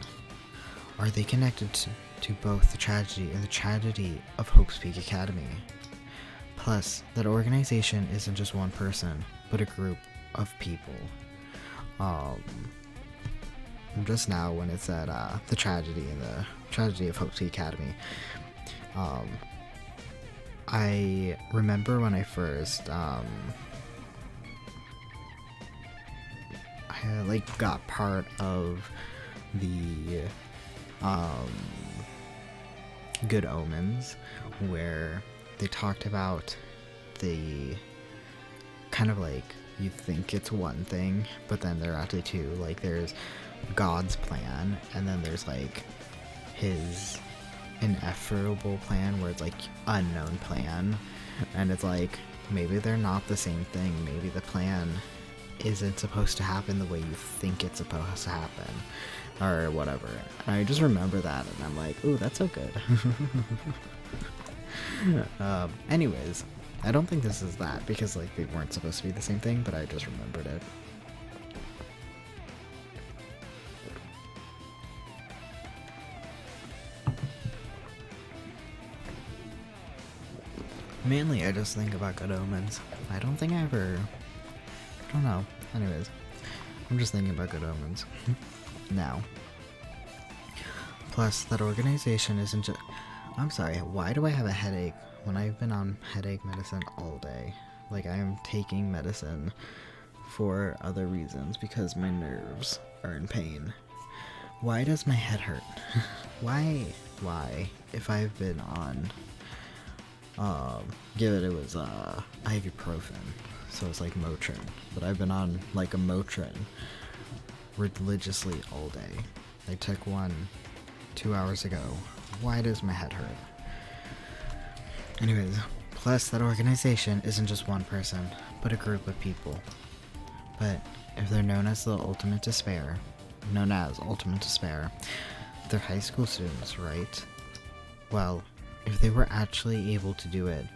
are they connected to both the tragedy and the tragedy of Hope's Peak Academy? Plus, that organization isn't just one person, but a group of people. Just now when it said the tragedy and the tragedy of Hope's Academy, I remember when I first I got part of the Good Omens, where they talked about the kind of like you think it's one thing, but then there are actually two. Like there's God's plan, and then there's like his ineffable plan, where it's like unknown plan, and it's like maybe they're not the same thing. Maybe the plan isn't supposed to happen the way you think it's supposed to happen, or whatever. And I just remember that, and I'm like, ooh, that's so good. Anyways, I don't think this is that, because like they weren't supposed to be the same thing, but I just remembered it. Mainly, I just think about Good Omens. I don't think I ever... I don't know. Anyways, I'm just thinking about Good Omens. Now. Plus, that organization isn't just... I'm sorry, why do I have a headache when I've been on headache medicine all day? Like, I am taking medicine for other reasons, because my nerves are in pain. Why does my head hurt? Why? If I've been on... it was ibuprofen, so it's like Motrin, but I've been on like a Motrin religiously all day. I took one 2 hours ago. Why does my head hurt? Anyways, plus that organization isn't just one person, but a group of people. But if they're known as Ultimate Despair, they're high school students, right? Well, if they were actually able to do it,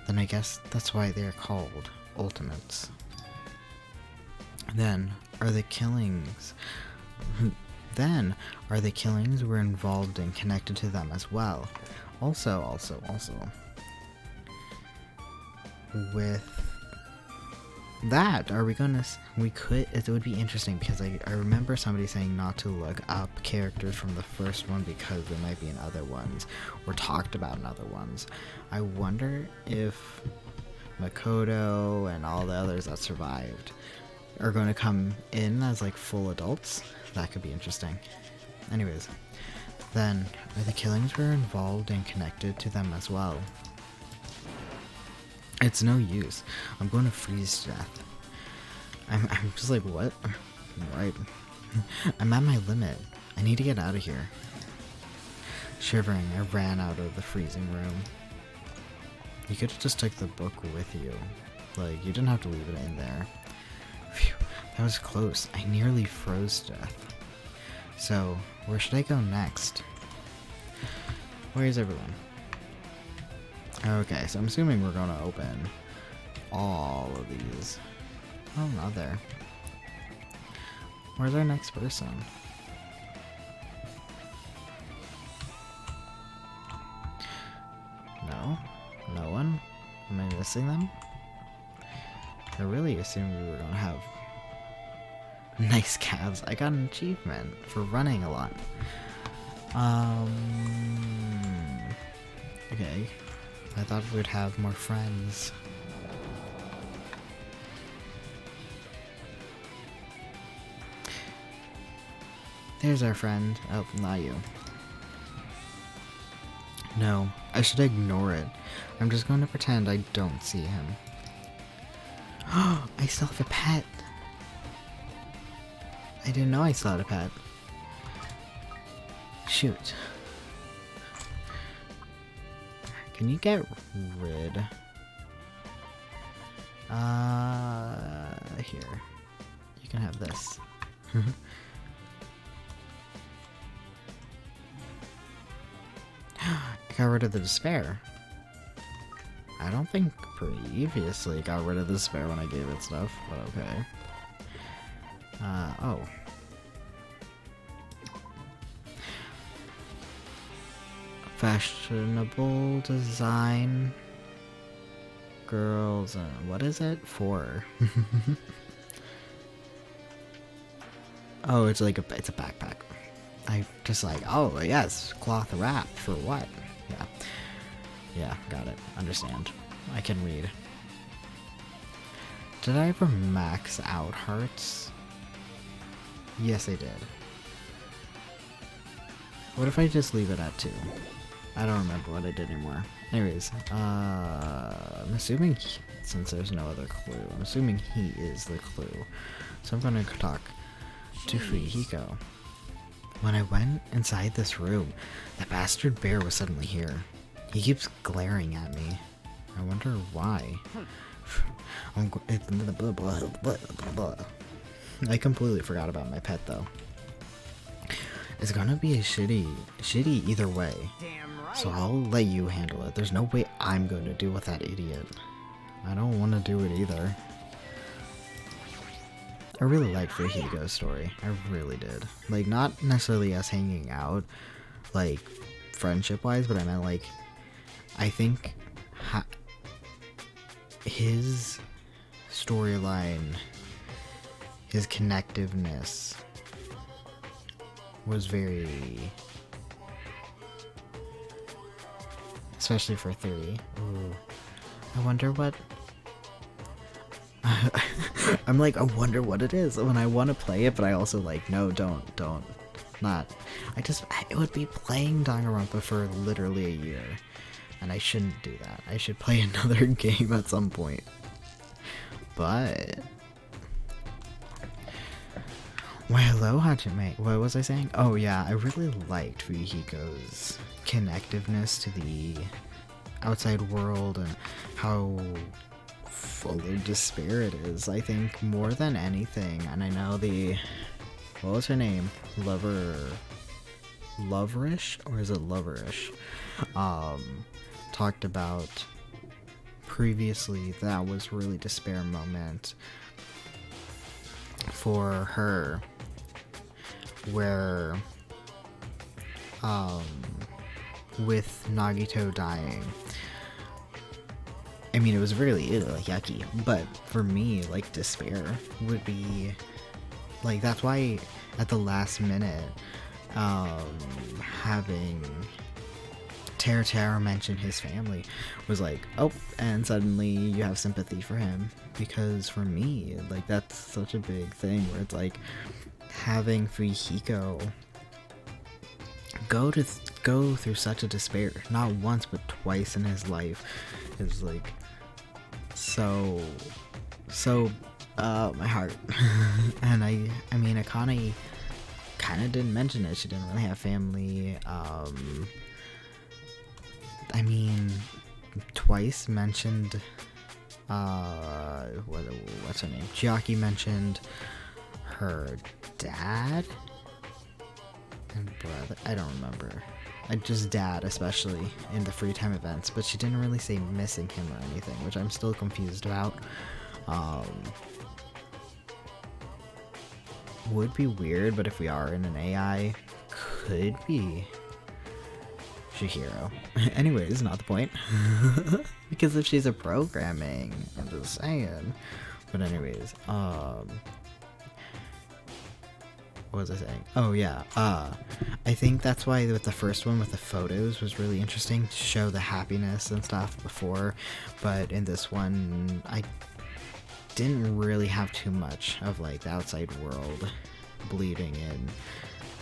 then I guess that's why they're called ultimates. Then, are the killings were involved and connected to them as well? Also, with that, are we gonna, it would be interesting because I remember somebody saying not to look up characters from the first one because they might be in other ones, or talked about in other ones. I wonder if Makoto and all the others that survived are going to come in as like full adults. That could be interesting. Anyways, then, are the killings were involved and connected to them as well? It's no use. I'm going to freeze to death. I'm just like, what? Right. I'm at my limit. I need to get out of here. Shivering, I ran out of the freezing room. You could have just took the book with you. Like, you didn't have to leave it in there. Phew, that was close. I nearly froze to death. So, where should I go next? Where's everyone? Okay, so I'm assuming we're gonna open all of these. Oh, not there. Where's our next person? No? No one? Am I missing them? I really assumed we were gonna have nice calves. I got an achievement for running a lot. Okay. I thought we'd have more friends. There's our friend. Oh, not you. No, I should ignore it. I'm just going to pretend I don't see him. I still have a pet. I didn't know I still had a pet. Shoot. Can you get rid? Here. You can have this. I got rid of the despair. I don't think previously it got rid of the despair when I gave it stuff, but okay. Oh. Fashionable design. Girls, what is it for? Oh, it's like it's a backpack. I just like, oh yes, cloth wrap for what? Yeah. Yeah, got it. Understand. I can read. Did I ever max out hearts? Yes, I did. What if I just leave it at 2? I don't remember what I did anymore. Anyways, I'm assuming, since there's no other clue, I'm assuming he is the clue. So I'm gonna talk to Fuyuhiko. When I went inside this room, that bastard bear was suddenly here. He keeps glaring at me. I wonder why. I completely forgot about my pet though. It's gonna be a shitty either way. So I'll let you handle it. There's no way I'm going to deal with that idiot. I don't want to do it either. I really liked Fuyuhiko's story. I really did. Like, not necessarily us hanging out, like, friendship-wise, but I meant, like, I think his storyline, his connectiveness was very... especially for 3. Ooh. I wonder what... I'm like, I wonder what it is when I want to play it, but I also like, no, don't. Not. I would be playing Danganronpa for literally a year, and I shouldn't do that. I should play another game at some point. But... well, hello, Hajime. What was I saying? Oh yeah, I really liked Fuyuhiko's connectiveness to the outside world and how full of despair it is. I think more than anything, and I know what was her name? Loverish? Or is it Loverish? talked about previously, that was really despair moment for her, where with Nagito dying, I mean, it was really yucky, but for me, like, despair would be like, that's why at the last minute, having Taro mention his family was like, oh, and suddenly you have sympathy for him. Because for me, like, that's such a big thing where it's like having Fuyuhiko go through such a despair, not once but twice in his life, is like so my heart. And I mean, Akane kind of didn't mention it. She didn't really have family. I mean, twice mentioned, what's her name? Chiaki mentioned her dad and brother. I don't remember. Just dad, especially in the free time events, but she didn't really say missing him or anything, which I'm still confused about. Would be weird, but if we are in an AI, could be Chihiro. Anyways, not the point. Because if she's a programming, I'm just saying. But anyways, what was I saying? Oh yeah, I think that's why with the first one with the photos was really interesting to show the happiness and stuff before, but in this one, I didn't really have too much of like the outside world bleeding in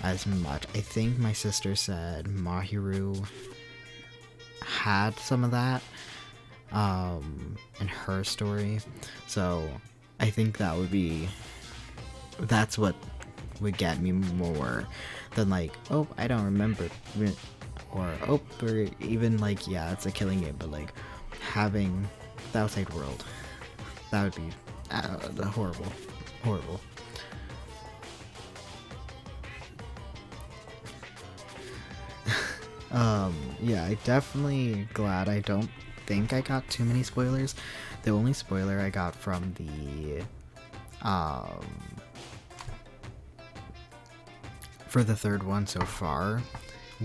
as much. I think my sister said Mahiru had some of that in her story, so I think that's what would get me more than like, oh, I don't remember, or even like, yeah, it's a killing game, but like having the outside world, that would be horrible. Yeah, I definitely glad I don't think I got too many spoilers. The only spoiler I got from the for the third one so far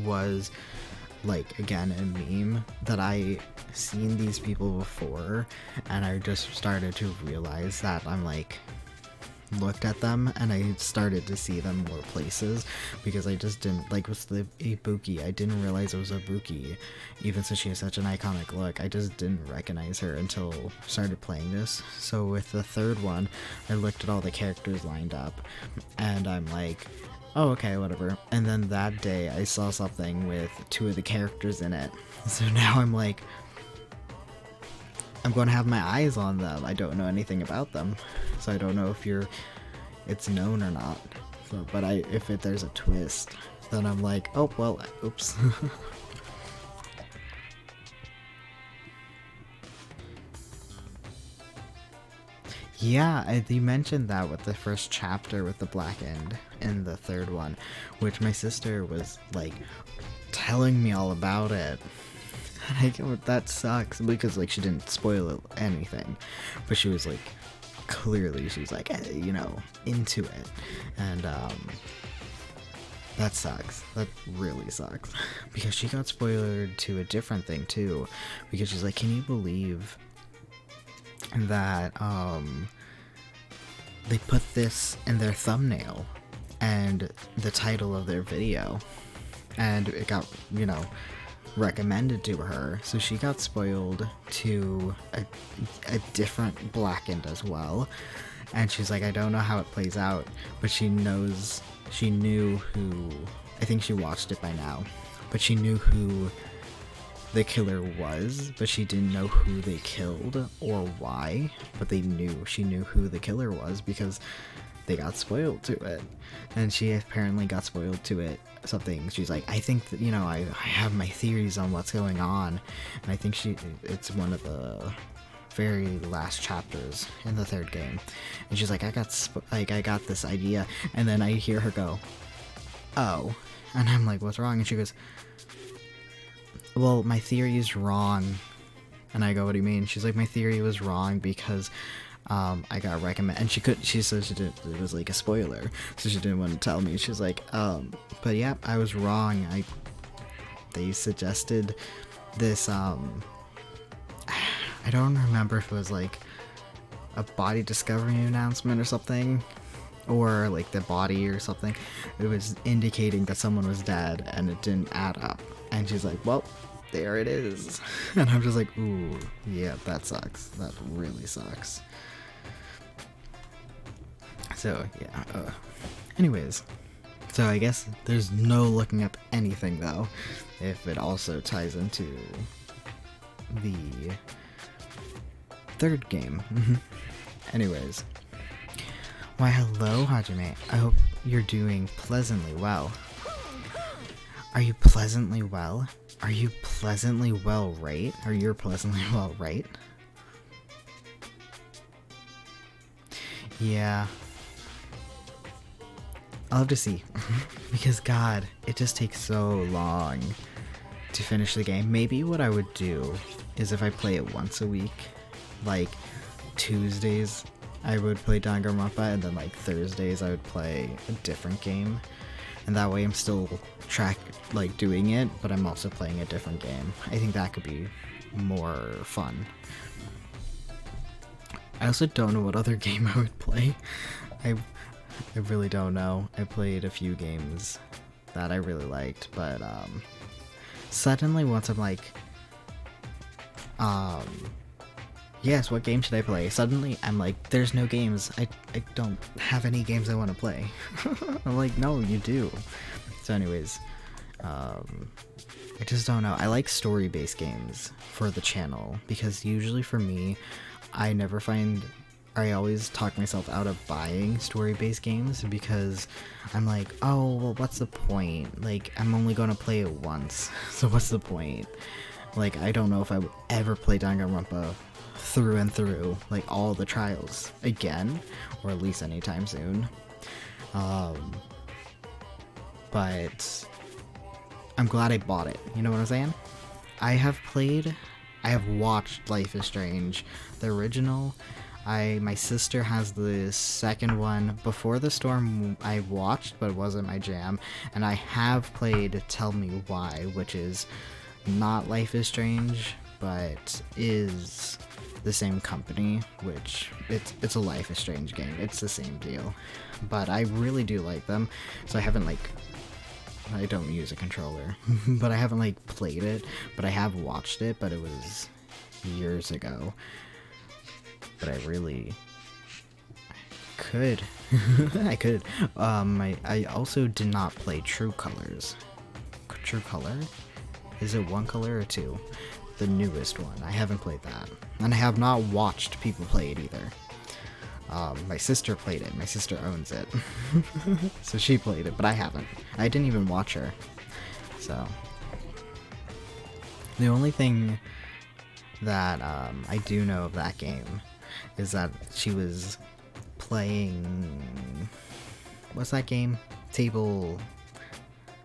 was like, again, a meme that I seen these people before, and I just started to realize that I'm like looked at them and I started to see them more places, because I just didn't like with the Ibuki, I didn't realize it was Ibuki, even though she has such an iconic look. I just didn't recognize her until I started playing this. So with the third one, I looked at all the characters lined up and I'm like, oh, okay, whatever. And then that day I saw something with two of the characters in it, so now I'm like, I'm going to have my eyes on them. I don't know anything about them, so I don't know if it's known or not. So, but if there's a twist, then I'm like, oh, well, oops. Yeah, you mentioned that with the first chapter with the black end in the third one, which my sister was like telling me all about it. And that sucks, because like she didn't spoil anything, but she was like, clearly she's like, you know, into it, and that sucks. That really sucks, because she got spoiled to a different thing too, because she's like, can you believe that they put this in their thumbnail and the title of their video, and it got, you know, recommended to her, so she got spoiled to a different blackened as well, and she's like, I don't know how it plays out, but she knew who, I think she watched it by now, but she knew who the killer was, but she didn't know who they killed or why, but she knew who the killer was because they got spoiled to it. And she apparently got spoiled to it something, she's like, I think that, you know, I have my theories on what's going on, and I think it's one of the very last chapters in the third game, and she's like, I got this idea, and then I hear her go, oh, and I'm like, what's wrong? And she goes, well, my theory is wrong. And I go, what do you mean? She's like, my theory was wrong because I got recommended, and she said she did, it was like a spoiler, so she didn't want to tell me. She's like, but yeah, I was wrong. They suggested this, I don't remember if it was like a body discovery announcement or something, or like the body or something. It was indicating that someone was dead, and it didn't add up. And she's like, well, there it is. And I'm just like, ooh, yeah, that sucks. That really sucks. So, yeah. Anyways, so I guess there's no looking up anything, though, if it also ties into the third game. Anyways. Why, hello, Hajime. I hope you're doing pleasantly well. Are you pleasantly well? Are you pleasantly well, right? Or you're pleasantly well, right? Yeah. I'll have to see. Because, God, it just takes so long to finish the game. Maybe what I would do is if I play it once a week, like Tuesdays, I would play Danganronpa, and then like Thursdays I would play a different game. And that way I'm still doing it, but I'm also playing a different game. I think that could be more fun. I also don't know what other game I would play. I really don't know. I played a few games that I really liked, but suddenly once I'm like, yes, what game should I play? Suddenly I'm like, there's no games. I don't have any games I want to play. I'm like, no, you do. So anyways, I just don't know. I like story-based games for the channel, because usually for me, I always talk myself out of buying story-based games, because I'm like, oh, well, what's the point? Like, I'm only going to play it once, so what's the point? Like, I don't know if I would ever play Danganronpa through and through, like all the trials again, or at least anytime soon. But I'm glad I bought it. You know what I'm saying? I have watched Life is Strange, the original. My sister has the second one. Before the Storm I watched, but it wasn't my jam. And I have played Tell Me Why, which is not Life is Strange, but is the same company, which it's a Life is Strange game. It's the same deal. But I really do like them. So I don't use a controller, but I haven't played it, but I have watched it, but it was years ago. But I really could. I could. I also did not play True Colors. True Color? Is it one color or two? The newest one. I haven't played that. And I have not watched people play it either. My sister played it. My sister owns it. So she played it, but I haven't. I didn't even watch her. So the only thing that I do know of that game is that she was playing, what's that game? Table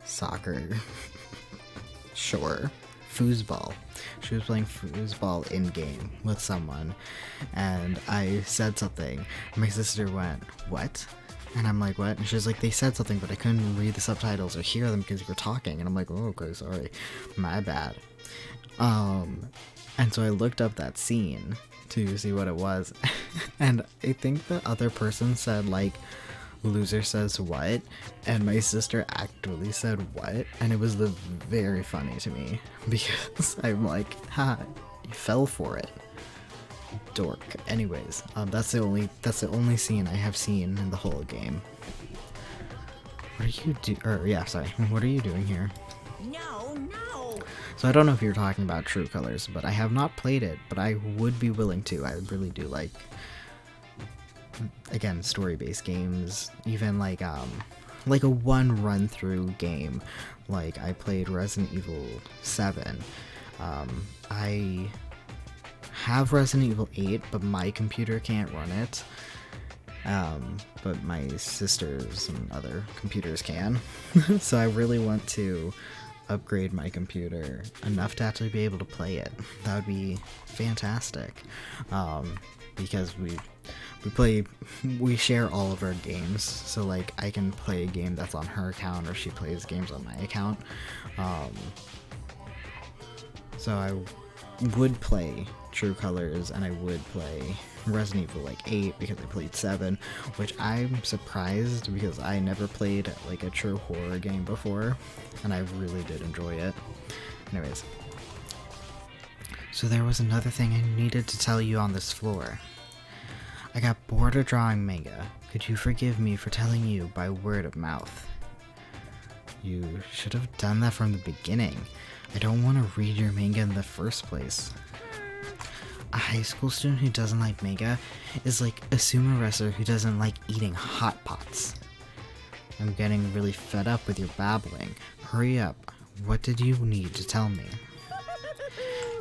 soccer. Sure. Foosball. She was playing foosball in-game with someone, and I said something. My sister went, what? And I'm like, what? And she was like, they said something, but I couldn't read the subtitles or hear them because you were talking. And I'm like, oh, okay, sorry. My bad. And so I looked up that scene to see what it was. And I think the other person said, loser says what? And my sister actually said what? And it was very funny to me, because I'm like, ha, you fell for it. Dork. Anyways, that's the only scene I have seen in the whole game. What are you what are you doing here? No. So I don't know if you're talking about True Colors, but I have not played it, but I would be willing to. I really do like, again, story-based games, even like a one run-through game. Like, I played Resident Evil 7. I have Resident Evil 8, but my computer can't run it. But my sister's and other computers can. So I really want to upgrade my computer enough to actually be able to play it. That would be fantastic. Because we share all of our games, so like I can play a game that's on her account or she plays games on my account. So I would play True Colors and I would play Resident Evil like 8 because I played 7, which I'm surprised because I never played like a true horror game before and I really did enjoy it. Anyways, so there was another thing I needed to tell you on this floor. I got bored of drawing manga. Could you forgive me for telling you by word of mouth? You should have done that from the beginning. I don't want to read your manga in the first place. A high school student who doesn't like manga is like a sumo wrestler who doesn't like eating hot pots. I'm getting really fed up with your babbling. Hurry up. What did you need to tell me?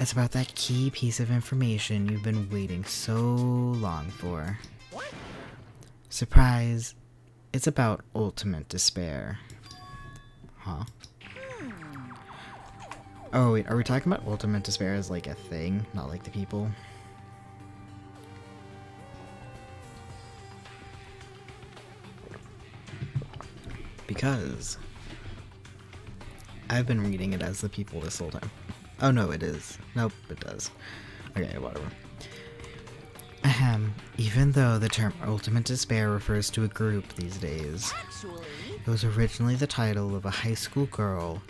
It's about that key piece of information you've been waiting so long for. Surprise! It's about ultimate despair. Huh? Oh wait, are we talking about ultimate despair as like a thing, not like the people? Because I've been reading it as the people this whole time. Oh no, it is. Nope, it does. Okay, whatever. Ahem, even though the term ultimate despair refers to a group these days, it was originally the title of a high school girl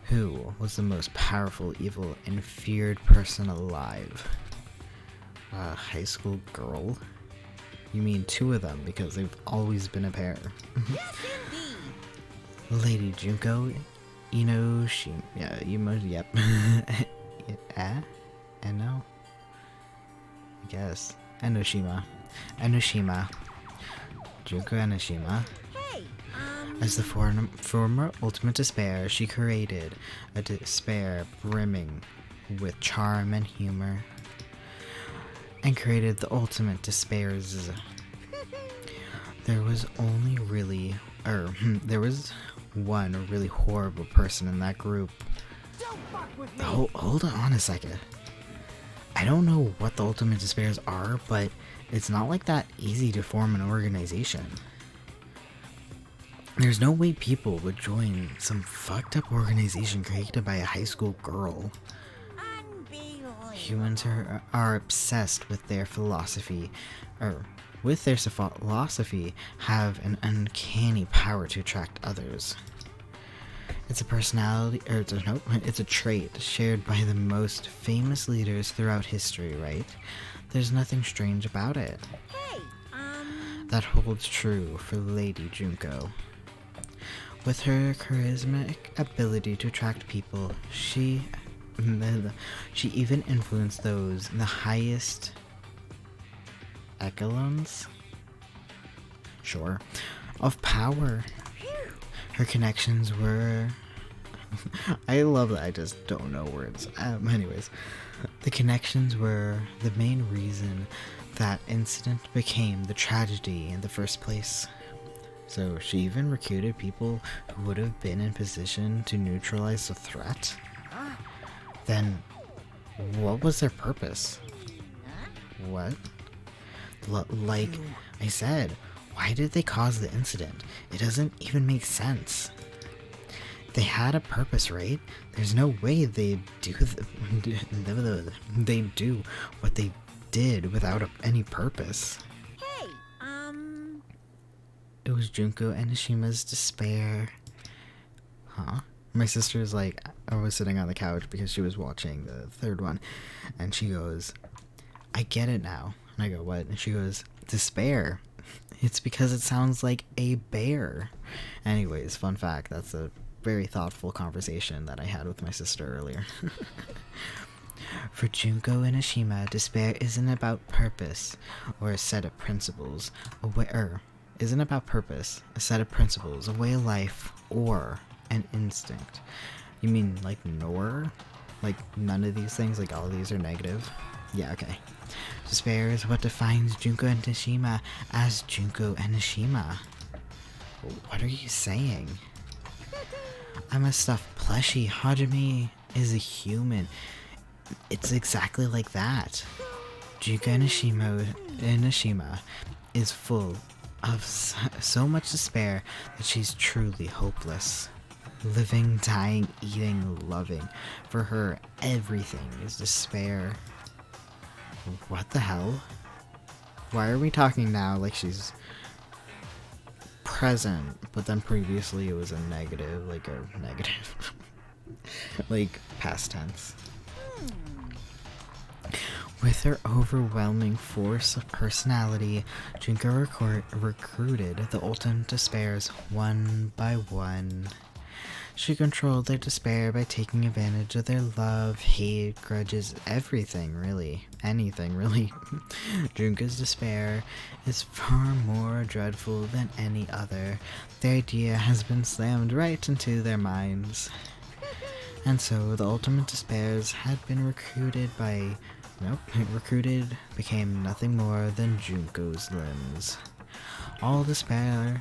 who was the most powerful, evil, and feared person alive. A high school girl? You mean two of them because they've always been a pair. Lady Junko, Inoshima, yep. Eno? I guess. Enoshima. Junko Enoshima. As the former ultimate despair, she created a despair brimming with charm and humor, and created the ultimate despairs. There was one really horrible person in that group. Hold on a second. I don't know what the ultimate despairs are, but it's not like that easy to form an organization. There's no way people would join some fucked up organization created by a high school girl. Humans are obsessed with their philosophy, have an uncanny power to attract others. It's a personality, it's a trait shared by the most famous leaders throughout history, right? There's nothing strange about it. That holds true for Lady Junko. With her charismatic ability to attract people, she even influenced those in the highest echelons? Sure. Of power. Her connections were... I love that I just don't know words. Anyways, the connections were the main reason that incident became the tragedy in the first place. So she even recruited people who would have been in position to neutralize the threat? Then, what was their purpose? What? Like I said, why did they cause the incident? It doesn't even make sense. They had a purpose, right? There's no way they do what they did without any purpose. It was Junko Enoshima's despair. Huh? My sister's like, I was sitting on the couch because she was watching the third one, and she goes, I get it now. And I go, what? And she goes, despair. It's because it sounds like a bear. Anyways, fun fact, that's a very thoughtful conversation that I had with my sister earlier. For Junko Enoshima, despair isn't about purpose or a set of principles, a way of life, or an instinct. You mean like nor? Like none of these things, like all of these are negative? Yeah, okay. Despair is what defines Junko Enoshima as Junko Enoshima. What are you saying? I must stop plushie. Hajime is a human. It's exactly like that. Junko Enoshima is full of so much despair that she's truly hopeless. Living, dying, eating, loving. For her, everything is despair. What the hell? Why are we talking now like she's present, but then previously it was a negative, like a negative, like past tense. With her overwhelming force of personality, Junko recruited the ultimate despairs one by one. She controlled their despair by taking advantage of their love, hate, grudges, everything really. Anything really. Junko's despair is far more dreadful than any other. The idea has been slammed right into their minds. And so the ultimate despairs had been recruited became nothing more than Junko's limbs. All despair,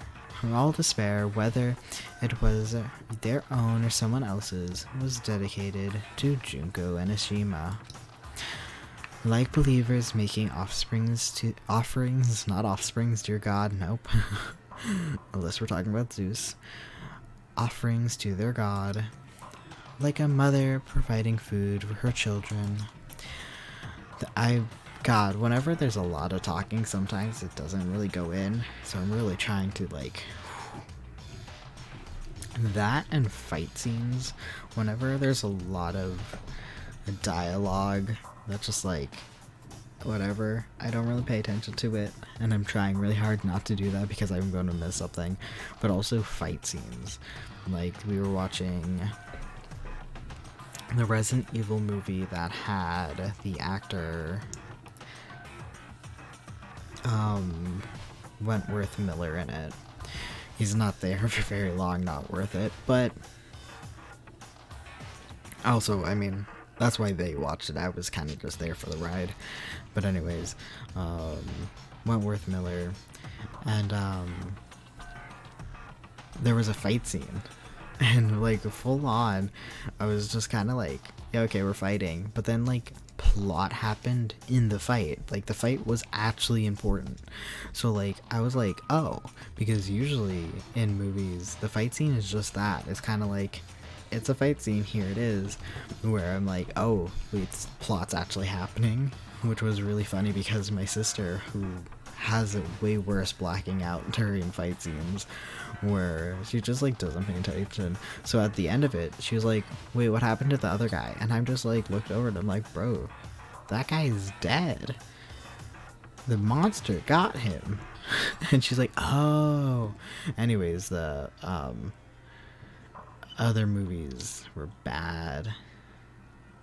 whether it was their own or someone else's, was dedicated to Junko Enoshima. Like believers making not offsprings, dear God, nope. Unless we're talking about Zeus. Offerings to their god. Like a mother providing food for her children. God, whenever there's a lot of talking, sometimes it doesn't really go in, so I'm really trying to, like, that and fight scenes, whenever there's a lot of dialogue, that's just, like, whatever, I don't really pay attention to it, and I'm trying really hard not to do that because I'm going to miss something, but also fight scenes, like, we were watching the Resident Evil movie that had the actor Wentworth Miller in it. He's not there for very long, not worth it, but also, I mean, that's why they watched it. I was kind of just there for the ride. But anyways, Wentworth Miller, and there was a fight scene. And, like, full on, I was just kind of like, yeah, okay, we're fighting. But then, like, plot happened in the fight. Like, the fight was actually important. So, like, I was like, oh, because usually in movies, the fight scene is just that. It's kind of like, it's a fight scene, here it is. Where I'm like, oh, wait, plot's actually happening. Which was really funny because my sister, who has it way worse blacking out during fight scenes, where she just, like, doesn't pay attention. So at the end of it, she was like, wait, what happened to the other guy? And I'm just like, looked over and I'm like, bro, that guy is dead. The monster got him. And she's like, oh. Anyways, the other movies were bad.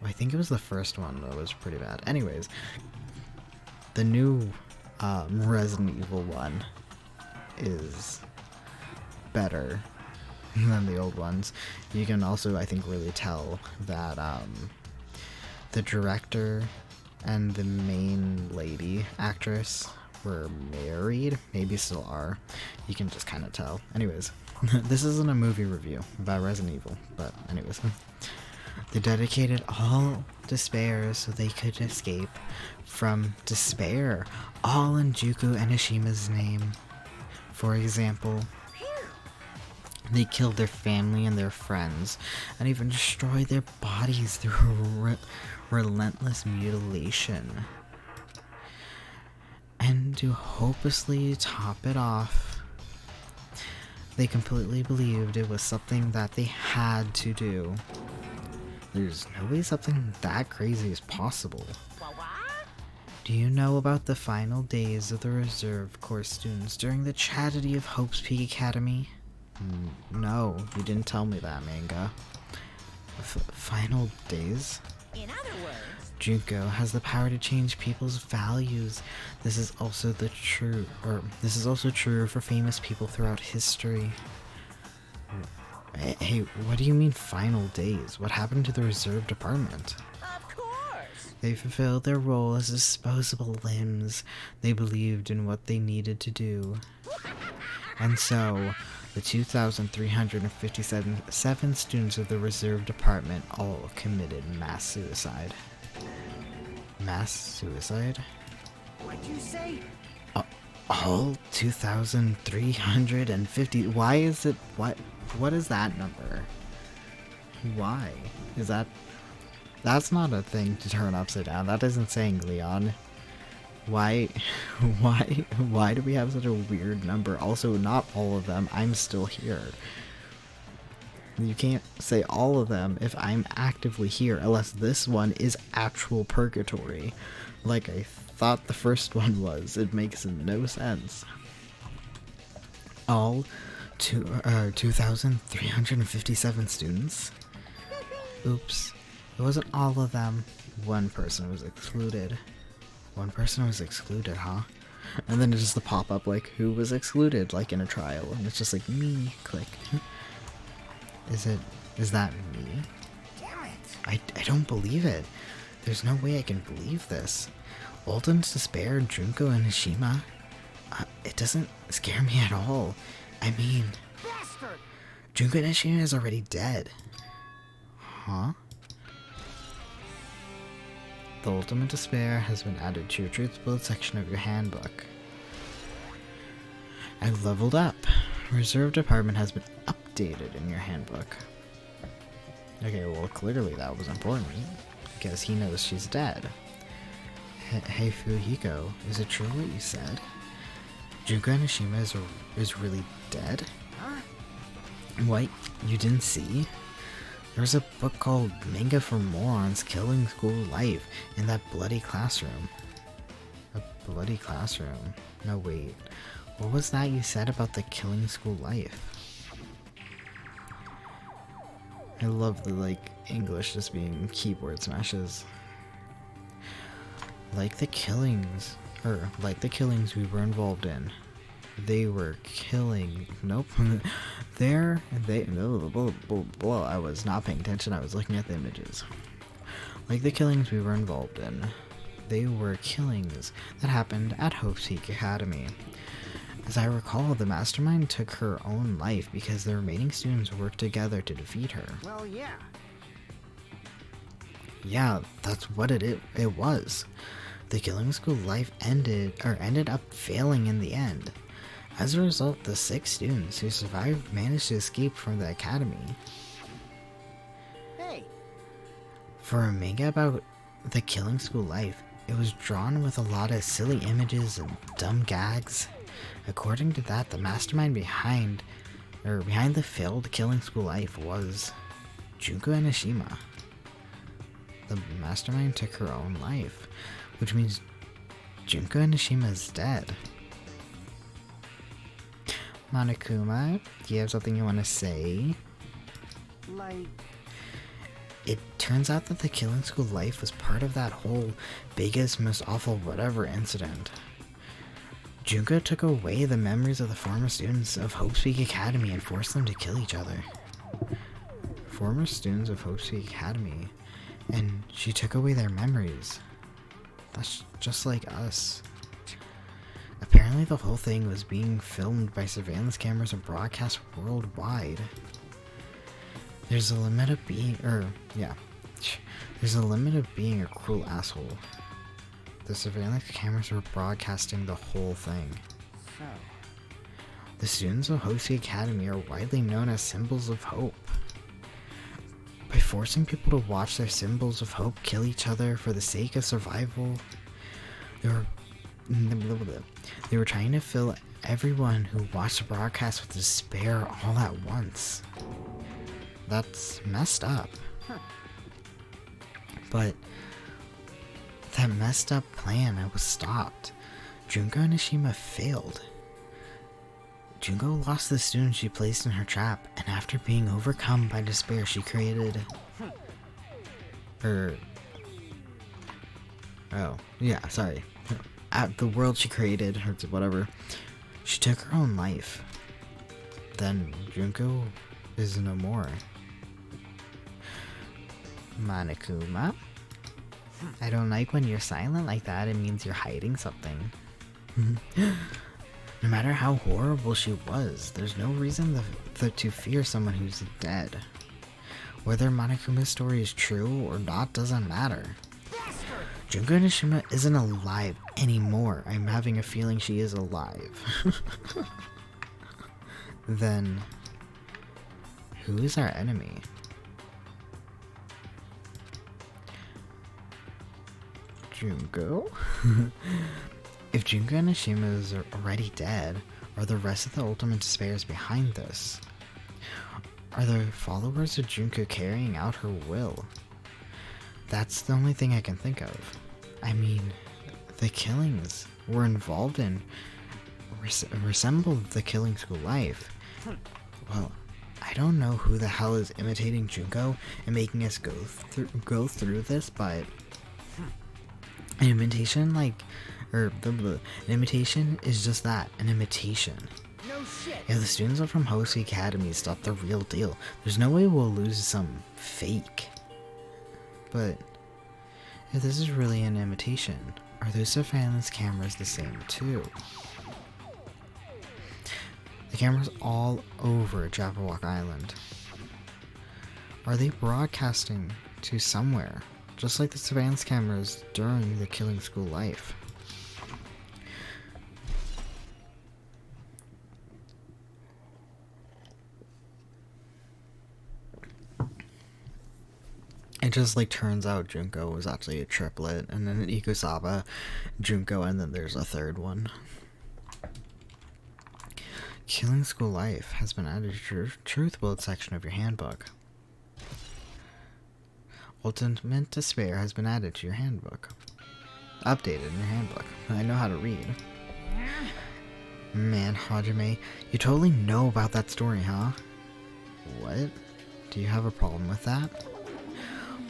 I think it was the first one that was pretty bad. Anyways, the new Resident Evil 1 is better than the old ones. You can also, I think, really tell that the director and the main lady actress were married, maybe still are. You can just kind of tell. Anyways, this isn't a movie review about Resident Evil, but anyways. They dedicated all despair so they could escape from despair, all in Junko Enoshima's name. For example, they killed their family and their friends, and even destroyed their bodies through relentless mutilation. And to hopelessly top it off, they completely believed it was something that they had to do. There's no way something that crazy is possible. Do you know about the final days of the reserve course students during the tragedy of Hope's Peak Academy? No, you didn't tell me that, manga. Final days? In other words, Junko has the power to change people's values. This is also true for famous people throughout history. Hey, what do you mean final days? What happened to the reserve department? of course. They fulfilled their role as disposable limbs. They believed in what they needed to do. And so, The 2,357 students of the reserve department all committed mass suicide. Mass suicide? What'd you say? All 2,350. Why is it? What is that number? Why is that? That's not a thing to turn upside down. That isn't saying Leon. Why do we have such a weird number? Also, not all of them. I'm still here. You can't say all of them if I'm actively here, unless this one is actual purgatory, like I thought the first one was. It makes no sense. All 2,357 students? Oops. It wasn't all of them. One person was excluded. One person was excluded, huh? And then it's just the pop-up, like, who was excluded, like in a trial, and it's just like, me, click. Is that me? Damn it. I don't believe it. There's no way I can believe this. Ultim's Despair, Junko, and Hishima? It doesn't scare me at all. I mean, Bastard. Junko and Hishima is already dead. Huh? The Ultimate Despair has been added to your Truth Build section of your handbook. I leveled up. Reserve Department has been updated in your handbook. Okay, well clearly that was important, because he knows she's dead. Hey Fuhiko, is it true what you said? Junko Nishima is really dead? Huh? What? You didn't see? There's a book called Manga for Morons Killing School Life in that bloody classroom. A bloody classroom? No, wait. What was that you said about the killing school life? I love the, like, English just being keyboard smashes. Like the killings we were involved in. They were killing. Nope. I was not paying attention. I was looking at the images. Like the killings we were involved in. They were killings that happened at Hope's Peak Academy. As I recall, the mastermind took her own life because the remaining students worked together to defeat her. Well, yeah. Yeah, that's what it was. The killing school life ended up failing in the end. As a result, the 6 students who survived managed to escape from the academy. Hey. For a manga about the killing school life, it was drawn with a lot of silly images and dumb gags. According to that, the mastermind behind the failed killing school life was Junko Nishima. The mastermind took her own life, which means Junko Nishima is dead. Monokuma, do you have something you want to say? Like, It turns out that the killing school life was part of that whole biggest, most awful whatever incident. Junko took away the memories of the former students of Hope's Peak Academy and forced them to kill each other. Former students of Hope's Peak Academy, and she took away their memories. That's just like us. Apparently the whole thing was being filmed by surveillance cameras and broadcast worldwide. There's a limit of being a cruel asshole. The surveillance cameras were broadcasting the whole thing. so. The students of Hope's Peak Academy are widely known as symbols of hope. By forcing people to watch their symbols of hope kill each other for the sake of survival, they were trying to fill everyone who watched the broadcast with despair all at once. That's messed up. But that messed up plan was stopped. Junko Nishima failed. Junko lost the student she placed in her trap, and after being overcome by despair, she created the world she created, or whatever. She took her own life. Then Junko is no more. Monokuma? I don't like when you're silent like that. It means you're hiding something. No matter how horrible she was, there's no reason to fear someone who's dead. Whether Monokuma's story is true or not doesn't matter. Junko Nishima isn't alive anymore. I'm having a feeling she is alive. Then, who is our enemy? Junko? If Junko Nishima is already dead, are the rest of the Ultimate Despairs behind this? Are the followers of Junko carrying out her will? That's the only thing I can think of. I mean, the killings we're involved in resembled the killing school life. Well, I don't know who the hell is imitating Junko and making us go through this, but an imitation an imitation is just that, an imitation. No shit. If the students from Hoshi Academy stop the real deal, there's no way we'll lose some fake. But if this is really an imitation, are those surveillance cameras the same too? The cameras all over Jabberwock Island. Are they broadcasting to somewhere, just like the surveillance cameras during the killing school life? It just turns out Junko was actually a triplet, and then Ikusaba, Junko, and then there's a third one. Killing School Life has been added to your Truth Build section of your handbook. Ultimate Despair has been added to your handbook. Updated in your handbook. I know how to read. Man, Hajime, you totally know about that story, huh? What? Do you have a problem with that?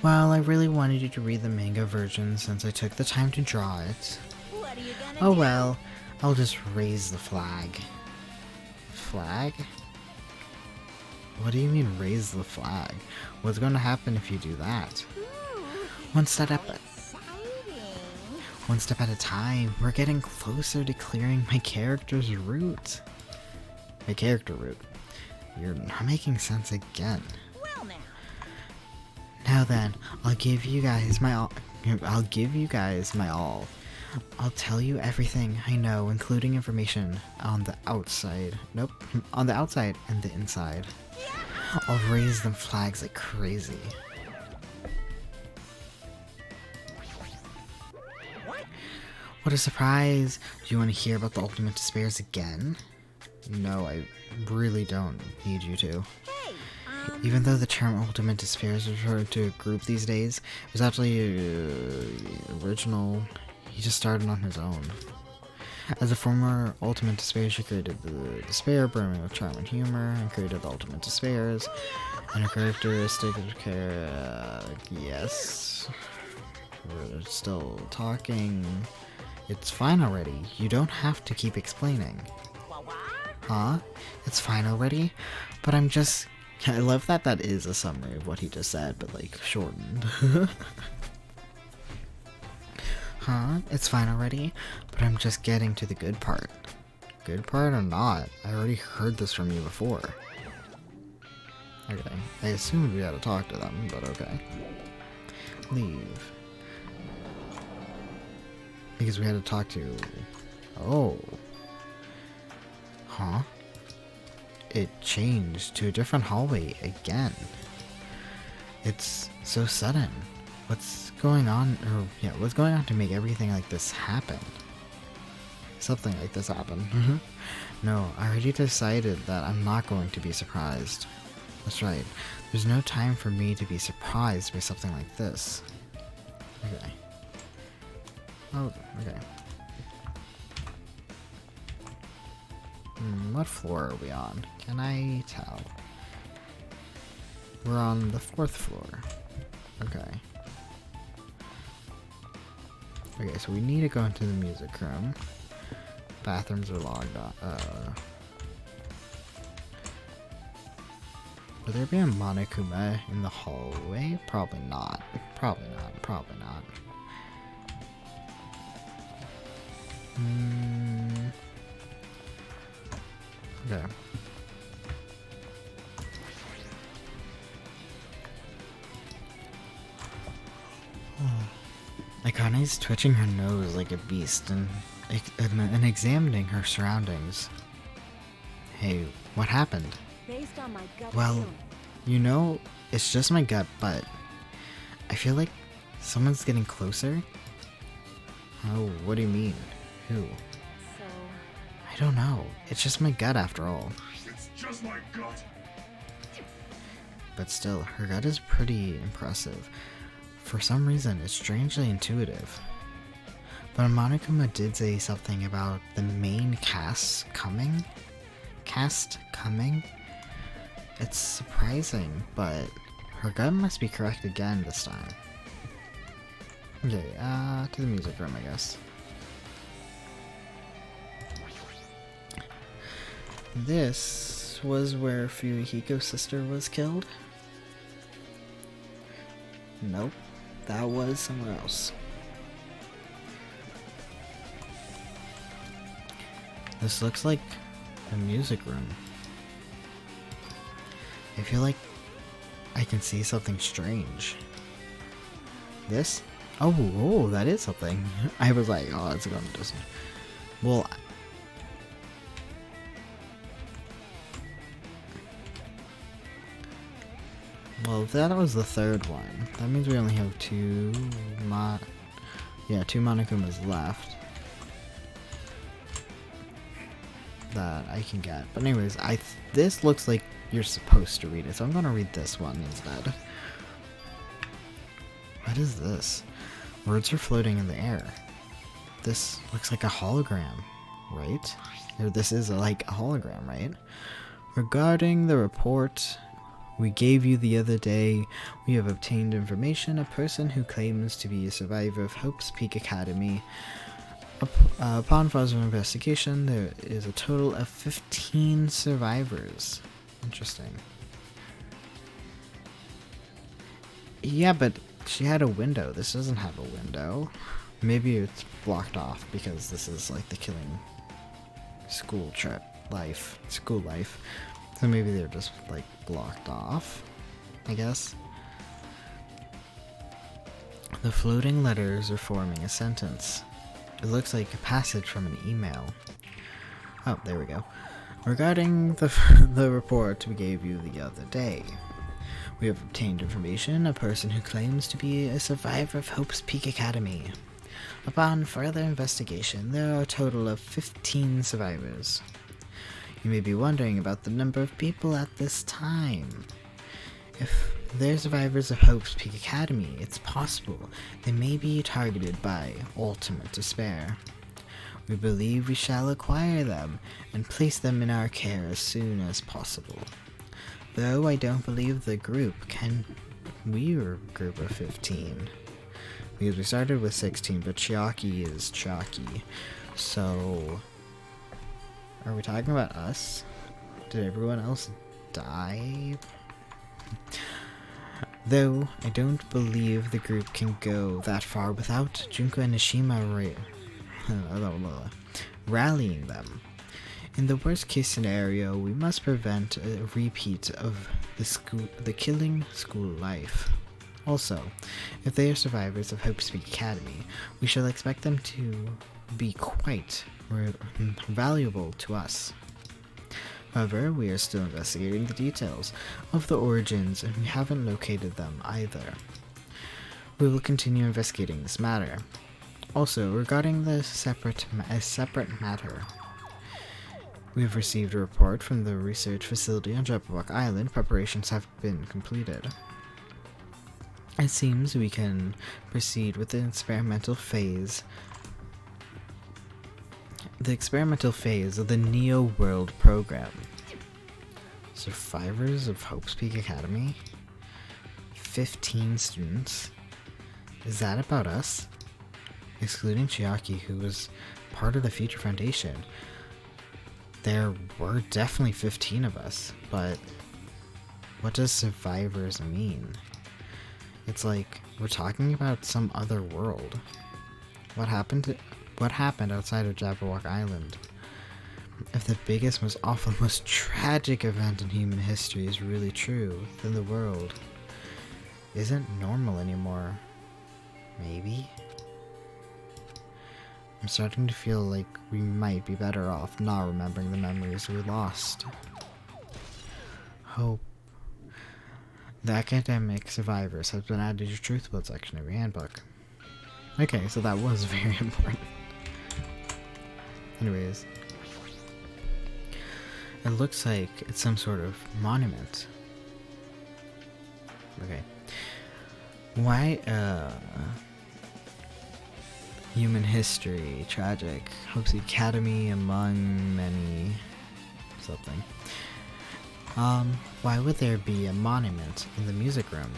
Well, I really wanted you to read the manga version since I took the time to draw it. What are you gonna Oh do? well, I'll just raise the flag. Flag? What do you mean raise the flag? What's going to happen if you do that? One step at a time. We're getting closer to clearing my character's route. My character route. You're not making sense again. Well now. Now then, I'll give you guys my all. I'll tell you everything I know, including information on the outside. Nope, on the outside and the inside. I'll raise them flags like crazy. What a surprise! Do you want to hear about the Ultimate Despairs again? No, I really don't need you to. Hey, Even though the term Ultimate Despair is referred to a group these days, it was actually original. He just started on his own. As a former Ultimate Despair, she created the Despair, brimming with charm and humor, and created the Ultimate Despairs. And her characteristic of yes. We're still talking. It's fine already. You don't have to keep explaining. Huh? It's fine already? But I'm just... I love that that is a summary of what he just said, but shortened. Huh? It's fine already? But I'm just getting to the good part. Good part or not? I already heard this from you before. Okay. I assumed we had to talk to them, but okay. Leave. Because we had to talk to... Oh. Huh? It changed to a different hallway again. It's so sudden. What's going on, what's going on to make everything like this happen? Something like this happen. No, I already decided that I'm not going to be surprised. That's right. There's no time for me to be surprised by something like this. Okay. Oh, okay. What floor are we on? Can I tell? We're on the 4th floor. Okay. Okay, so we need to go into the music room. Bathrooms are logged on. Would there be a Monokuma in the hallway? Probably not. Probably not. Probably not. Okay. Akane's twitching her nose like a beast and examining her surroundings. Hey, what happened? Based on my gut Well, feeling. you know, it's just my gut, but I feel like someone's getting closer. Oh, what do you mean? Who? So, I don't know. It's just my gut after all. It's just my gut. But still, her gut is pretty impressive. For some reason, it's strangely intuitive. But Monokuma did say something about the main cast coming. It's surprising, but her gut must be correct again this time. Okay, to the music room, I guess. This was where Fuyuhiko's sister was killed? Nope, that was somewhere else. This looks like a music room. I feel like I can see something strange. This? Oh, that is something. I was like, oh, it's going to do something. Well, if that was the third one, that means we only have two Monokumas left that I can get. But anyways, this looks like you're supposed to read it, so I'm gonna read this one instead. What is this? Words are floating in the air. This looks like a hologram, right? Or this is like a hologram, right? Regarding the report we gave you the other day, we have obtained information. A person who claims to be a survivor of Hope's Peak Academy. Upon further investigation, there is a total of 15 survivors. Interesting. Yeah, but she had a window. This doesn't have a window. Maybe it's blocked off because this is like the killing school life. So maybe they're just like blocked off, I guess. The floating letters are forming a sentence. It looks like a passage from an email. Oh, there we go. Regarding the report we gave you the other day, we have obtained information. A person who claims to be a survivor of Hope's Peak Academy. Upon further investigation, there are a total of 15 survivors. You may be wondering about the number of people at this time. If they're survivors of Hope's Peak Academy, it's possible they may be targeted by ultimate despair. We believe we shall acquire them and place them in our care as soon as possible. Though I don't believe the group we're a group of 15. Because we started with 16, but Chiaki is Chiaki. So, are we talking about us? Did everyone else die? Though I don't believe the group can go that far without Junko and Nishima rallying them. In the worst case scenario, we must prevent a repeat of the killing school life. Also, if they are survivors of Hope's Peak Academy, we shall expect them to be quite valuable to us. However, we are still investigating the details of the origins and we haven't located them either. We will continue investigating this matter. Also, regarding the separate matter, we have received a report from the research facility on Jabberwock Island. Preparations have been completed. It seems we can proceed with the experimental phase. The experimental phase of the Neo World program. Survivors of Hope's Peak Academy? 15 students? Is that about us? Excluding Chiaki, who was part of the Future Foundation. There were definitely 15 of us, but what does survivors mean? It's like we're talking about some other world. What happened outside of Jabberwock Island? if the biggest, most awful, most tragic event in human history is really true, then the world isn't normal anymore. Maybe? I'm starting to feel like we might be better off not remembering the memories we lost. Hope. The academic survivors has been added to your truthful section of your handbook. Okay, so that was very important. Anyways. It looks like it's some sort of monument. Okay. Why, human history, tragic, hopes the academy among many, something. Why would there be a monument in the music room?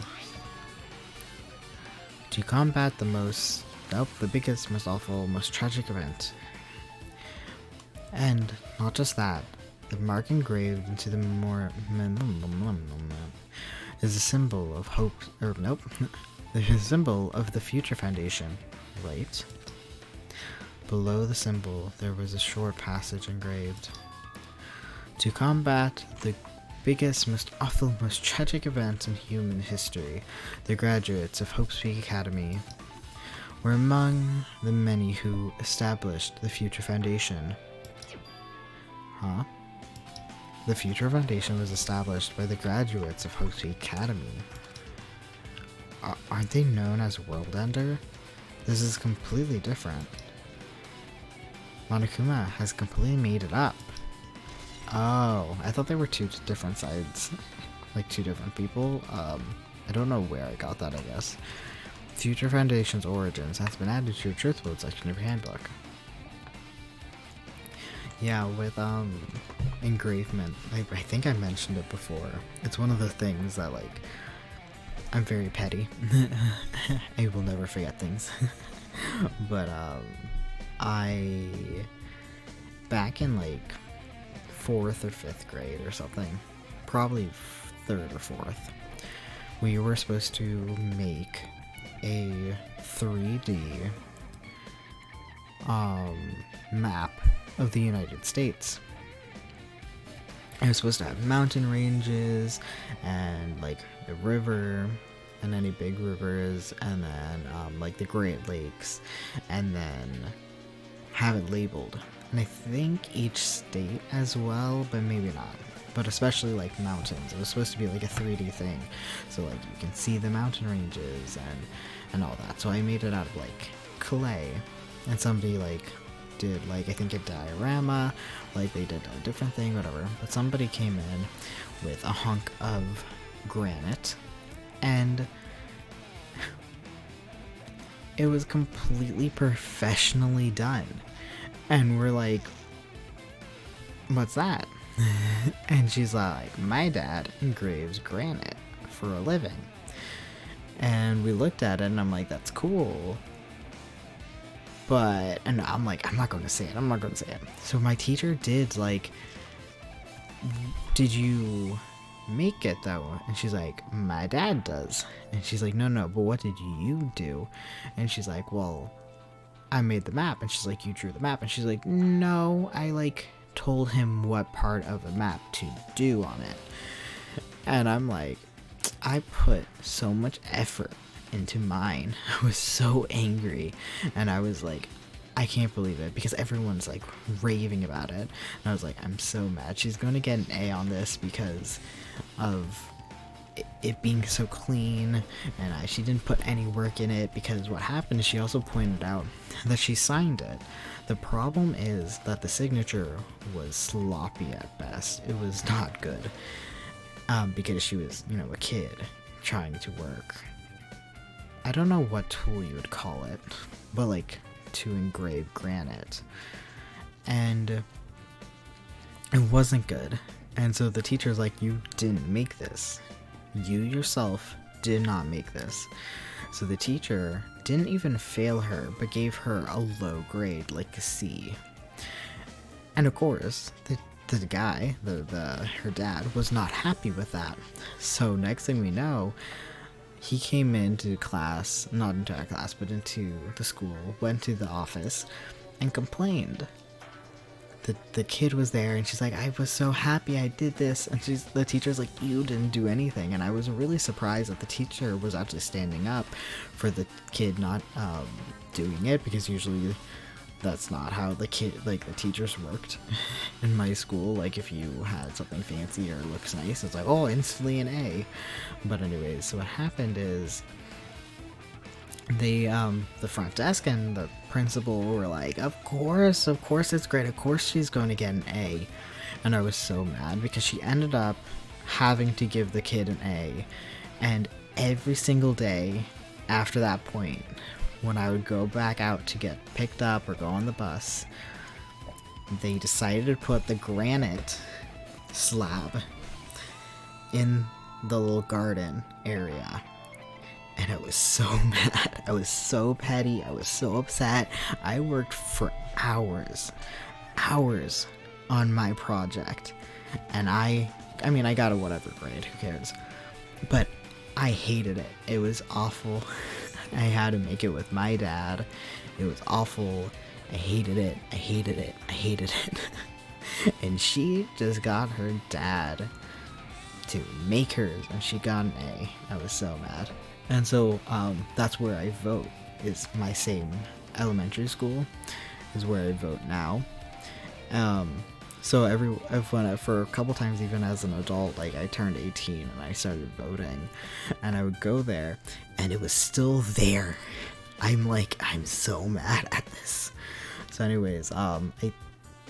To combat the biggest, most awful, most tragic event. And not just that, the mark engraved into the is a symbol of hope, the symbol of the Future Foundation, right? Below the symbol, there was a short passage engraved. To combat the biggest, most awful, most tragic event in human history, the graduates of Hope Peak Academy were among the many who established the Future Foundation. Huh? The Future Foundation was established by the graduates of Hope Peak Academy. Aren't they known as World Ender? This is completely different. Monokuma has completely made it up. Oh, I thought they were two different sides. Like two different people. I don't know where I got that, I guess. Future Foundation's origins has been added to your truthful section of your handbook. Yeah, with engravement, I think I mentioned it before. It's one of the things that, like, I'm very petty. I will never forget things. But I back in like 4th or 5th grade or something, probably 3rd or 4th, we were supposed to make a 3D map of the United States. It was supposed to have mountain ranges and like a river and any big rivers, and then like the Great Lakes, and then have it labeled. And I think each state as well, but maybe not. But especially like mountains. It was supposed to be like a 3D thing, so like you can see the mountain ranges and all that. So I made it out of like clay, and somebody like did like I think a diorama, like they did a different thing, whatever. But somebody came in with a hunk of granite, and it was completely professionally done. And we're like, what's that? And she's like, my dad engraves granite for a living. And we looked at it and I'm like, that's cool. But, and I'm like, I'm not going to say it. So my teacher did like, did you make it though? And she's like, my dad does. And she's like, no, but what did you do? And she's like, well, I made the map. And she's like, you drew the map. And she's like, no, I like told him what part of the map to do on it. And I'm like, I put so much effort into mine. I was so angry, and I was like, I can't believe it, because everyone's like raving about it, and I was like, I'm so mad. She's going to get an A on this because of it being so clean, and she didn't put any work in it, because what happened is she also pointed out that she signed it. The problem is that the signature was sloppy at best. It was not good, because she was, you know, a kid trying to work. I don't know what tool you would call it, but like to engrave granite, and it wasn't good. And so the teacher's like, you didn't make this. You yourself did not make this. So the teacher didn't even fail her, but gave her a low grade, like a C. And of course, the guy, her dad, was not happy with that. So next thing we know, he came into class, not into our class, but into the school, went to the office, and complained. the kid was there, and she's like, I was so happy I did this, and the teacher's like, you didn't do anything. And I was really surprised that the teacher was actually standing up for the kid not doing it, because usually that's not how the teachers worked in my school. Like, if you had something fancy or looks nice, it's like, oh, instantly an A. But anyways, so what happened is they the front desk and the principal were like, of course it's great, of course she's going to get an A. And I was so mad because she ended up having to give the kid an A, and every single day after that point, when I would go back out to get picked up or go on the bus, they decided to put the granite slab in the little garden area. And I was so mad. I was so petty. I was so upset. I worked for hours on my project. And I mean, I got a whatever grade, who cares? But I hated it. It was awful. I had to make it with my dad. It was awful. I hated it. I hated it. I hated it. And she just got her dad to make hers, and she got an A. I was so mad. And so that's where I vote, is my same elementary school is where I vote now. So for a couple times, even as an adult, like, I turned 18 and I started voting, and I would go there and it was still there. I'm so mad at this. So anyways, I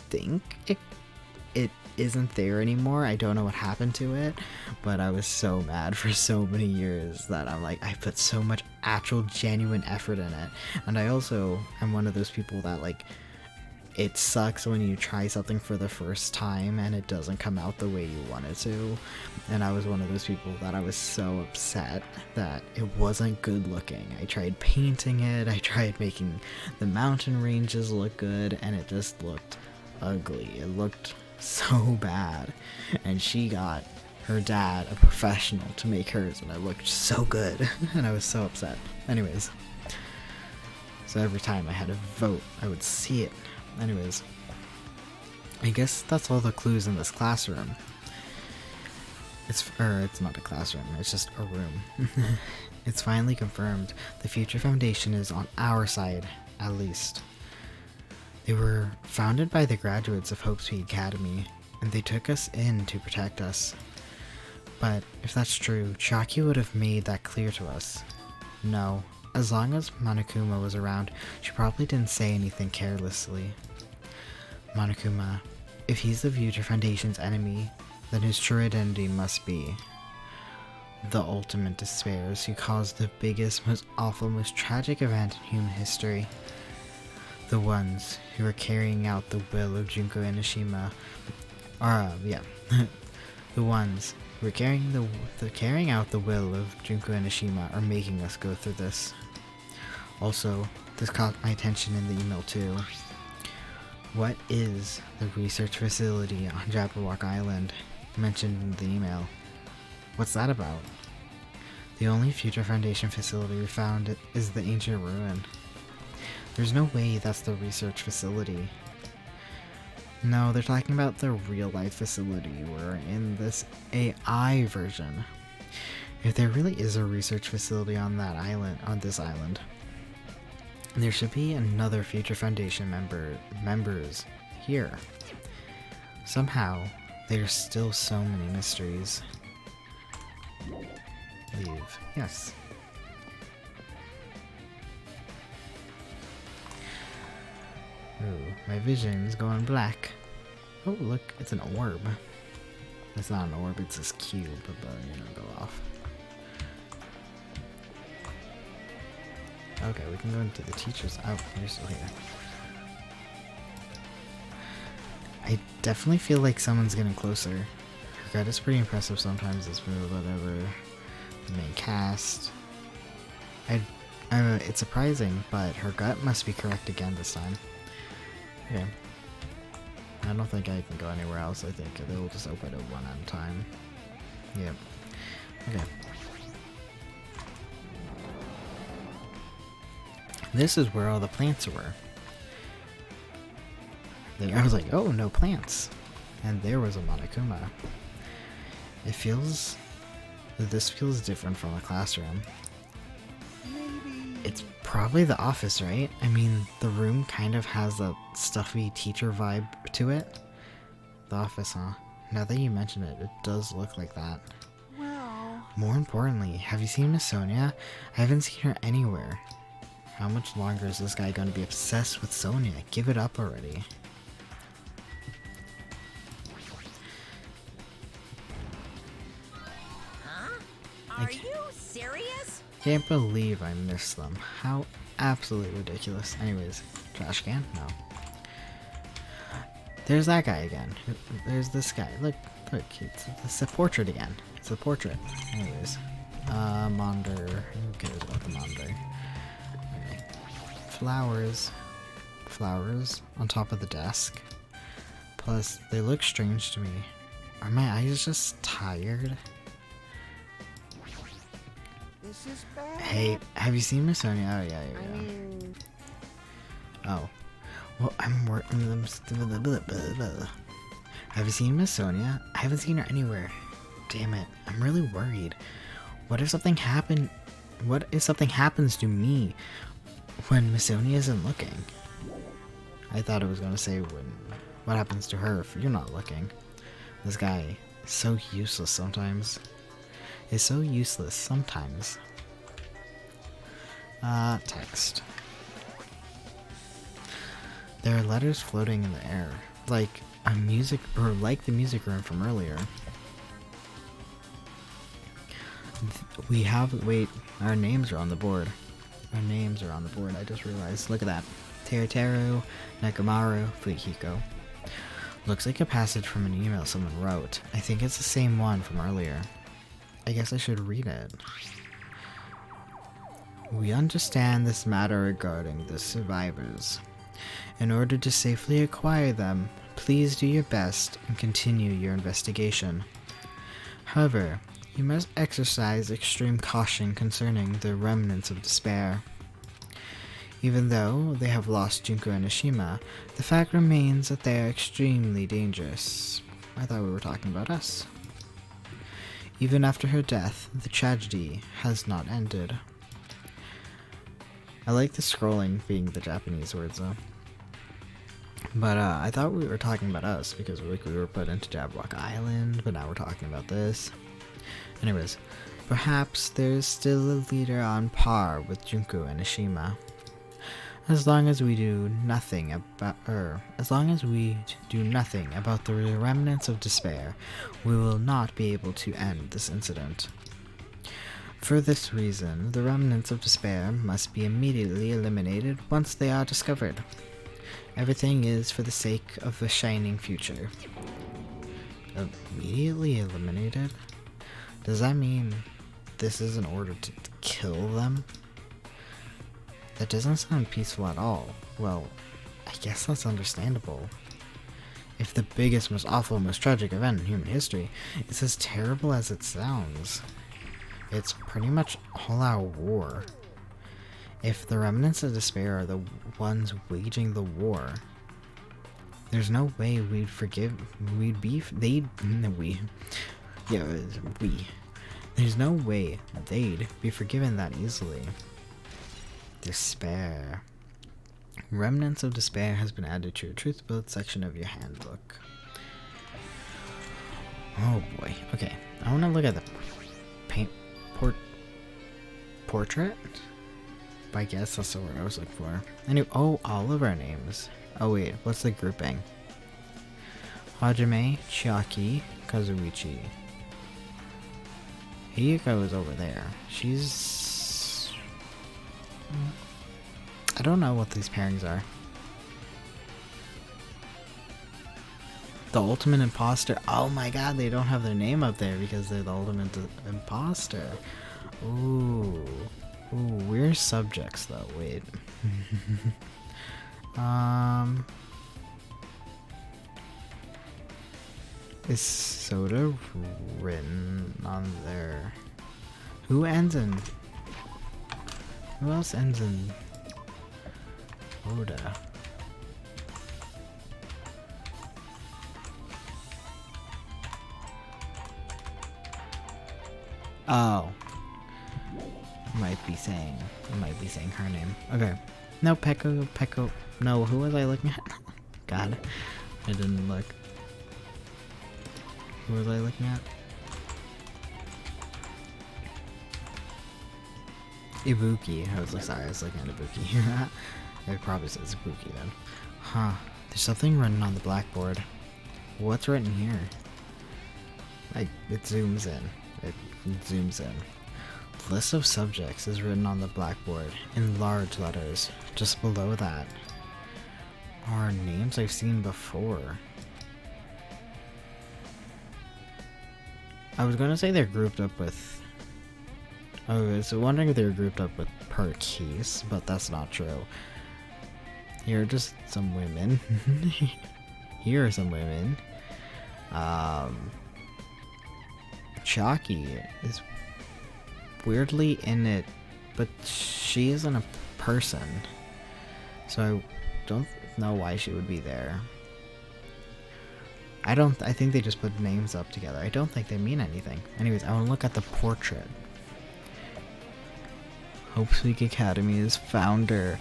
think it isn't there anymore. I don't know what happened to it, but I was so mad for so many years that I'm like, I put so much actual genuine effort in it. And I also am one of those people that, like, it sucks when you try something for the first time and it doesn't come out the way you want it to. And I was one of those people that I was so upset that it wasn't good looking. I tried painting it, I tried making the mountain ranges look good, and it just looked ugly. It looked so bad. And she got her dad, a professional, to make hers, and it looked so good. And I was so upset. Anyways, so every time I had to vote, I would see it. Anyways, I guess that's all the clues in this classroom. It's not a classroom, it's just a room. It's finally confirmed. The Future Foundation is on our side, at least. They were founded by the graduates of Hope Sweet Academy, and they took us in to protect us. But if that's true, Chaki would have made that clear to us. No. As long as Monokuma was around, she probably didn't say anything carelessly. Monokuma, if he's the Future Foundation's enemy, then his true identity must be the ultimate despairs who caused the biggest, most awful, most tragic event in human history. The ones who are carrying out the will of Junko Enoshima the ones who are carrying out the will of Junko Enoshima are making us go through this. Also, this caught my attention in the email too. What is the research facility on Jabberwock Island mentioned in the email? What's that about? The only Future Foundation facility we found is the ancient ruin. There's no way that's the research facility. No, they're talking about the real-life facility we're in this AI version. If there really is a research facility on this island, there should be another Future Foundation members here. Somehow, there's still so many mysteries. Leave. Yes. Ooh, my vision's going black. Oh, look, it's an orb. It's not an orb, it's this cube, but go off. Okay, we can go into the teacher's. Oh, you're still here. I definitely feel like someone's getting closer. Her gut is pretty impressive sometimes, this move, whatever. The main cast. It's surprising, but her gut must be correct again this time. Okay. I don't think I can go anywhere else. I think they'll just open it one at a time. Yep. Okay. This is where all the plants were. there. I was like, oh, no plants. And there was a Monokuma. This feels different from a classroom. It's probably the office, right? I mean, the room kind of has a stuffy teacher vibe to it. The office, huh? Now that you mention it, it does look like that. Well, More importantly, have you seen Miss Sonia? I haven't seen her anywhere. How much longer is this guy going to be obsessed with Sonia? Give it up already. Are you serious? Can't believe I missed them. How absolutely ridiculous. Anyways, trash can? No. There's that guy again. There's this guy. Look, it's a portrait again. It's a portrait. Anyways. Monder. Who cares about the Monder? Okay. Flowers. Flowers on top of the desk. Plus, they look strange to me. Are my eyes just tired? this is bad. Hey, have you seen Miss Sonia? Oh, yeah, I yeah. mean, Oh. Well, I'm working. Have you seen Miss Sonia? I haven't seen her anywhere. Damn it. I'm really worried. What if something happened? What if something happens to me when Miss Sonia isn't looking? I thought it was going to say what happens to her if you're not looking. This guy is so useless sometimes. Is so useless sometimes. Text. There are letters floating in the air, like the music room from earlier. Wait, our names are on the board. Our names are on the board, I just realized. Look at that. Teruteru, Nekomaru, Fuihiko. Looks like a passage from an email someone wrote. I think it's the same one from earlier. I guess I should read it. We understand this matter regarding the survivors. In order to safely acquire them, please do your best and continue your investigation. However, you must exercise extreme caution concerning the remnants of despair. Even though they have lost Junko and Ishima, the fact remains that they are extremely dangerous. I thought we were talking about us. Even after her death, the tragedy has not ended. I like the scrolling being the Japanese words though. But I thought we were talking about us because we were put into Jabberwock Island, but now we're talking about this. Anyways, perhaps there's still a leader on par with Junko and Ishima. As long as we do nothing about the remnants of despair, we will not be able to end this incident. For this reason, the remnants of despair must be immediately eliminated once they are discovered. Everything is for the sake of a shining future. Immediately eliminated? Does that mean this is in order to kill them? That doesn't sound peaceful at all. Well, I guess that's understandable. If the biggest, most awful, most tragic event in human history is as terrible as it sounds, it's pretty much all-out war. If the remnants of despair are the ones waging the war, there's no way we. There's no way they'd be forgiven that easily. Despair. Remnants of despair has been added to your truth build section of your handbook. Oh boy. Okay, I want to look at the portrait. I guess that's the word I was looking for. Anyway, oh, all of our names. Oh wait, what's the grouping? Hajime, Chiaki, Kazuichi. Hiyuko is over there. She's... I don't know what these pairings are. The ultimate imposter. Oh my god, they don't have their name up there because they're the ultimate imposter. Ooh. Ooh, we're subjects though. Wait. Is Soda written on there? Who ends in... Who else ends in... Oda? Oh. Might be saying her name. Okay. No, Pecco. No, who was I looking at? God. I didn't look. Who was I looking at? Ibuki. I was looking at Ibuki. It probably says Ibuki then. Huh. There's something written on the blackboard. What's written here? It zooms in. It zooms in. The list of subjects is written on the blackboard in large letters. Just below that are names I've seen before. I was gonna say they're grouped up with... I was wondering if they were grouped up with per case, but that's not true. Here are just some women. Here are some women. Chalky is weirdly in it, but she isn't a person. So I don't know why she would be there. I think they just put names up together. I don't think they mean anything. Anyways, I want to look at the portrait. Hope Speak Academy's founder,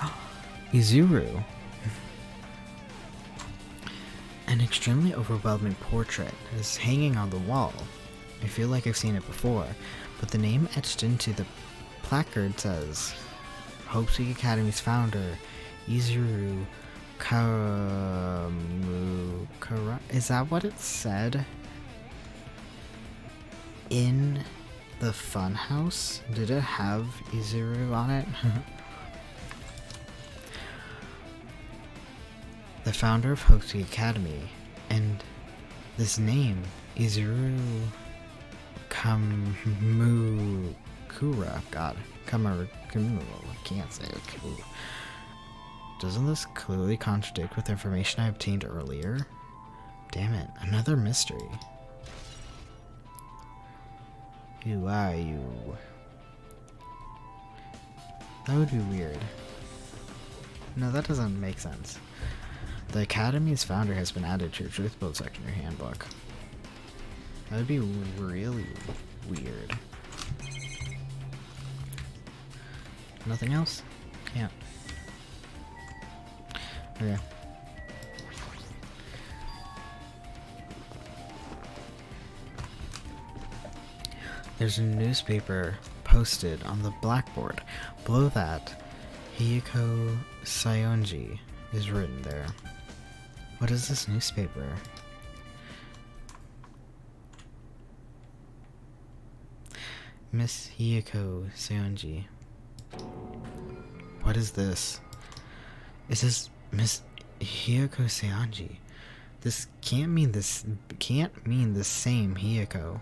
Izuru. An extremely overwhelming portrait is hanging on the wall. I feel like I've seen it before, but the name etched into the placard says, Hope Speak Academy's founder, Izuru Kamukara. Is that what it said? In the funhouse? Did it have Izuru on it? The founder of Hope Speak Academy, and this name, Izuru Kamukura. God, Kamukura. I can't say it. Ooh. Doesn't this clearly contradict with information I obtained earlier? Damn it, another mystery. Who are you? That would be weird. No, that doesn't make sense. The Academy's founder has been added to your Truth Build section of your handbook. That would be really weird. Nothing else? Yeah. Okay. There's a newspaper posted on the blackboard. Below that, Hiyoko Sayonji is written there. What is this newspaper? Miss Hiyoko Sayonji. What is this? Is this Miss Hiyoko Sayonji? This can't mean the same Hiyoko,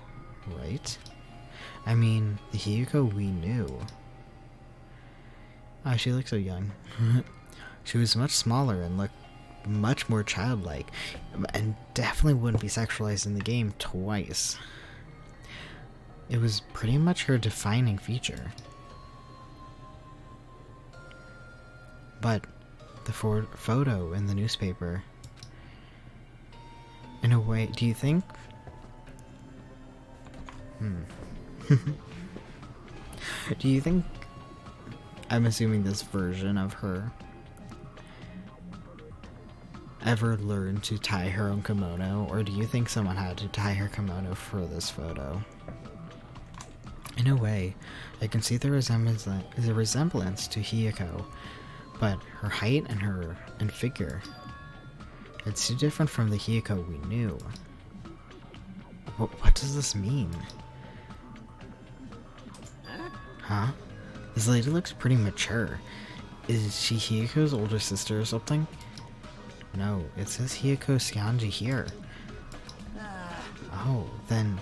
right? I mean, the Hiyoko we knew. Oh, she looks so young. She was much smaller and looked much more childlike, and definitely wouldn't be sexualized in the game twice. It was pretty much her defining feature. But the photo in the newspaper, in a way, do you think... Do you think... I'm assuming this version of her ever learned to tie her own kimono, or do you think someone had to tie her kimono for this photo? In a way, I can see the resemblance to Hiyoko, but her height and figure, it's too different from the Hiyoko we knew. What does this mean? Huh? This lady looks pretty mature. Is she Hiyoko's older sister or something? No, it says Hiyoko Sayonji here. Oh, then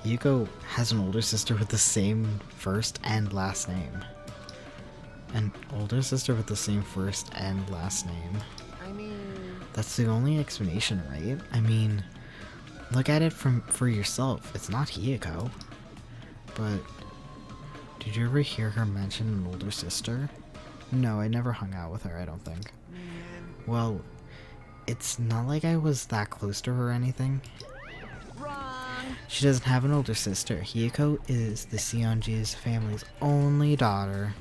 Hiyoko has an older sister with the same first and last name. An older sister with the same first and last name. I mean... That's the only explanation, right? I mean, look at it for yourself. It's not Hiyoko. But, did you ever hear her mention an older sister? No, I never hung out with her, I don't think. Well, it's not like I was that close to her or anything. Wrong. She doesn't have an older sister. Hiyoko is the Seonji's family's only daughter.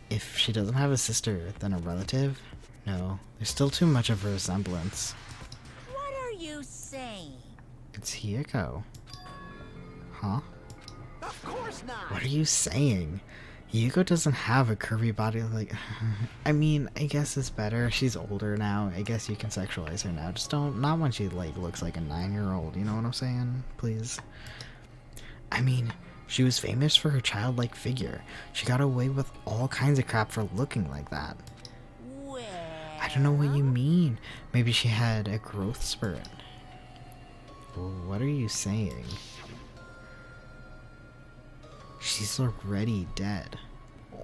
If she doesn't have a sister, then a relative? No, there's still too much of a resemblance. What are you saying? It's Hiyoko. Huh? Of course not. What are you saying? Hiyoko doesn't have a curvy body like... I mean, I guess it's better. She's older now. I guess you can sexualize her now. Just don't... Not when she, like, looks like a 9-year-old. You know what I'm saying? Please. I mean, she was famous for her childlike figure. She got away with all kinds of crap for looking like that. Well, I don't know what you mean. Maybe she had a growth spurt. Well, what are you saying? She's already dead.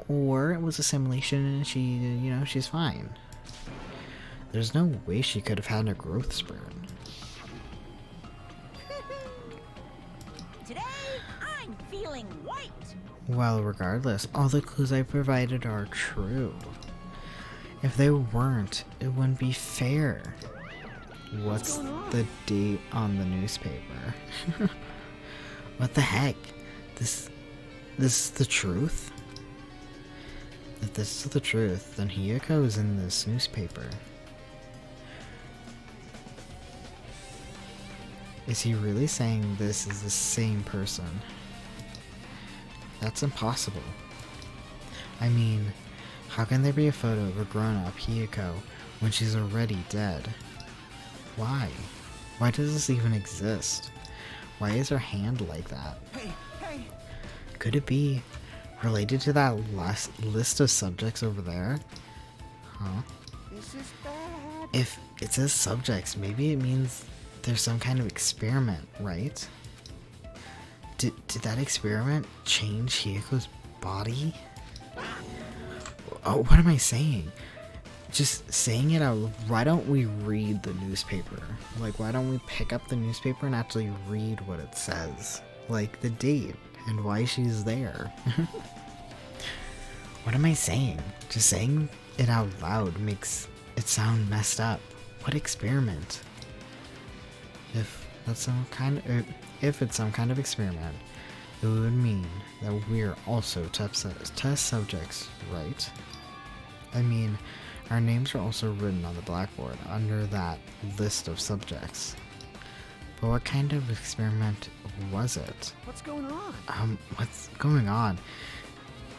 Or it was a simulation and she, you know, she's fine. There's no way she could have had a growth spurt. today I'm feeling white. Well, regardless, all the clues I provided are true. If they weren't, it wouldn't be fair. What's the date on the newspaper? What the heck? This is the truth? If this is the truth, then Hiyoko is in this newspaper. Is he really saying this is the same person? That's impossible. I mean, how can there be a photo of a grown-up Hiyoko when she's already dead? Why? Why does this even exist? Why is her hand like that? Hey, hey. Could it be related to that list of subjects over there? Huh? This is bad. If it says subjects, maybe it means there's some kind of experiment, right? Did that experiment change Hiyoko's body? Oh, what am I saying? Just saying it out. Why don't we read the newspaper? Like, why don't we pick up the newspaper and actually read what it says? Like, the date and why she's there. What am I saying? Just saying it out loud makes it sound messed up. What experiment? If it's some kind of experiment, it would mean that we're also test subjects, right? I mean, our names are also written on the blackboard under that list of subjects. But what kind of experiment was it? What's going on? What's going on?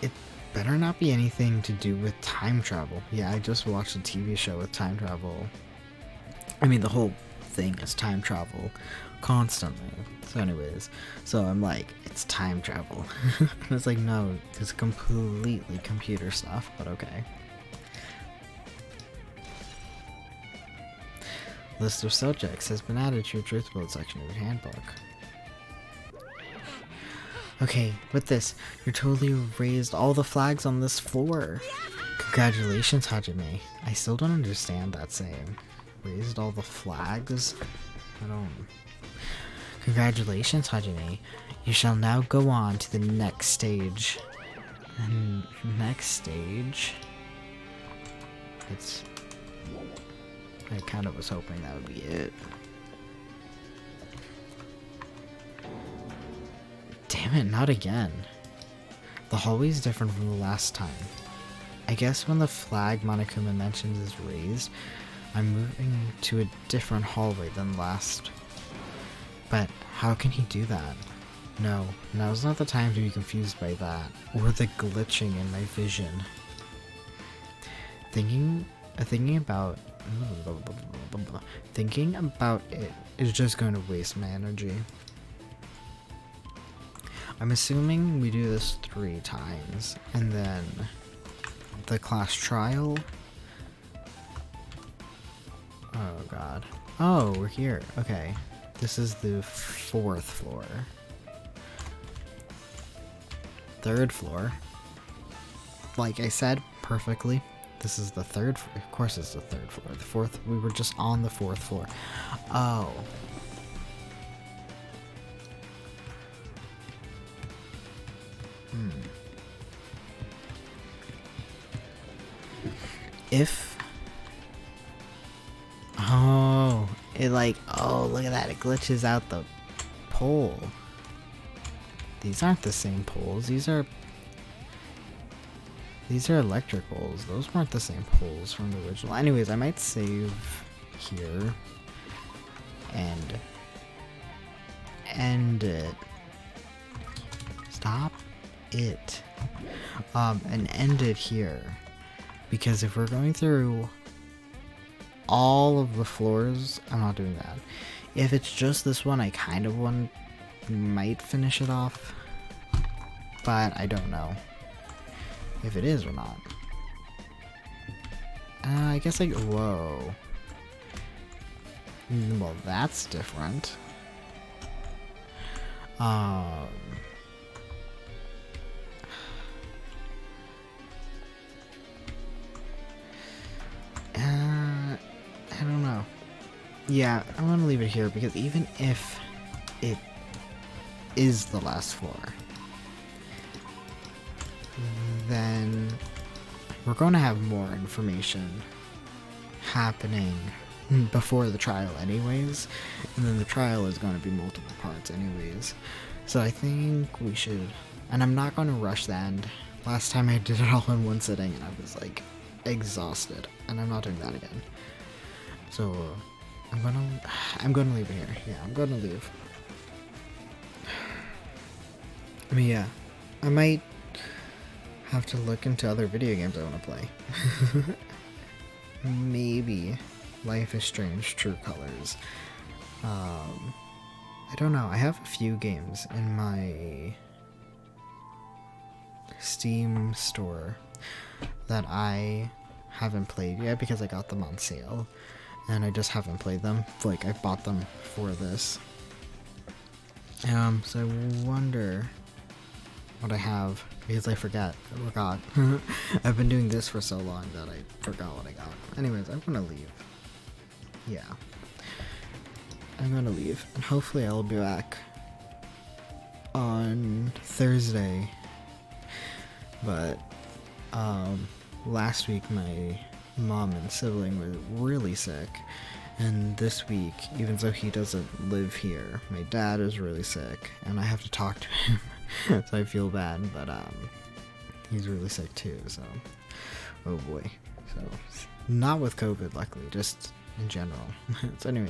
It better not be anything to do with time travel. Yeah, I just watched a TV show with time travel. I mean, the whole thing is time travel constantly. So anyways, so I'm like, it's time travel. It's like, no, it's completely computer stuff, but okay. List of subjects has been added to your truth bullet section of your handbook. Okay, with this, you totally raised all the flags on this floor. Congratulations, Hajime. I still don't understand that saying. Raised all the flags? I don't... Congratulations, Hajime. You shall now go on to the next stage. And next stage? It's... I kind of was hoping that would be it. Damn it, not again. The hallway's different from the last time. I guess when the flag Monokuma mentions is raised, I'm moving to a different hallway than last. But how can he do that? No, now's not the time to be confused by that, or the glitching in my vision. Thinking about it is just going to waste my energy. I'm assuming we do this 3 times, and then the class trial. Oh god. Oh, we're here. Okay. This is the 4th floor. 3rd floor. Like I said, perfectly. This is the 3rd floor. Of course it's the 3rd floor. The 4th, we were just on the 4th floor. Oh. It like, oh, look at that. It glitches out the pole. These aren't the same poles. These are electric poles. Those weren't the same poles from the original. Anyways, I might save here and end it. Stop it. And end it here. Because if we're going through all of the floors, I'm not doing that. If it's just this one, I kind of might finish it off. But I don't know if it is or not. I guess like, whoa. Well, that's different. I don't know. Yeah, I'm gonna leave it here because even if it is the last floor, then we're going to have more information happening before the trial anyways, and then the trial is going to be multiple parts anyways. So I think we should, and I'm not going to rush the end. Last time I did it all in one sitting and I was like exhausted, and I'm not doing that again. So I'm gonna leave it here. Yeah, I'm gonna leave. I mean, yeah, I might have to look into other video games I want to play. Maybe Life is Strange True Colors. I don't know. I have a few games in my Steam store that I haven't played yet because I got them on sale, and I just haven't played them. Like, I bought them for this. So I wonder what I have, because I forgot. I've been doing this for so long that I forgot what I got. Anyways, I'm gonna leave. Yeah. I'm gonna leave, and hopefully I'll be back on Thursday. But, last week my mom and sibling were really sick, and this week, even though he doesn't live here, my dad is really sick, and I have to talk to him, so I feel bad, but, he's really sick too, so, oh boy. So, not with COVID, luckily, just in general. So anyways,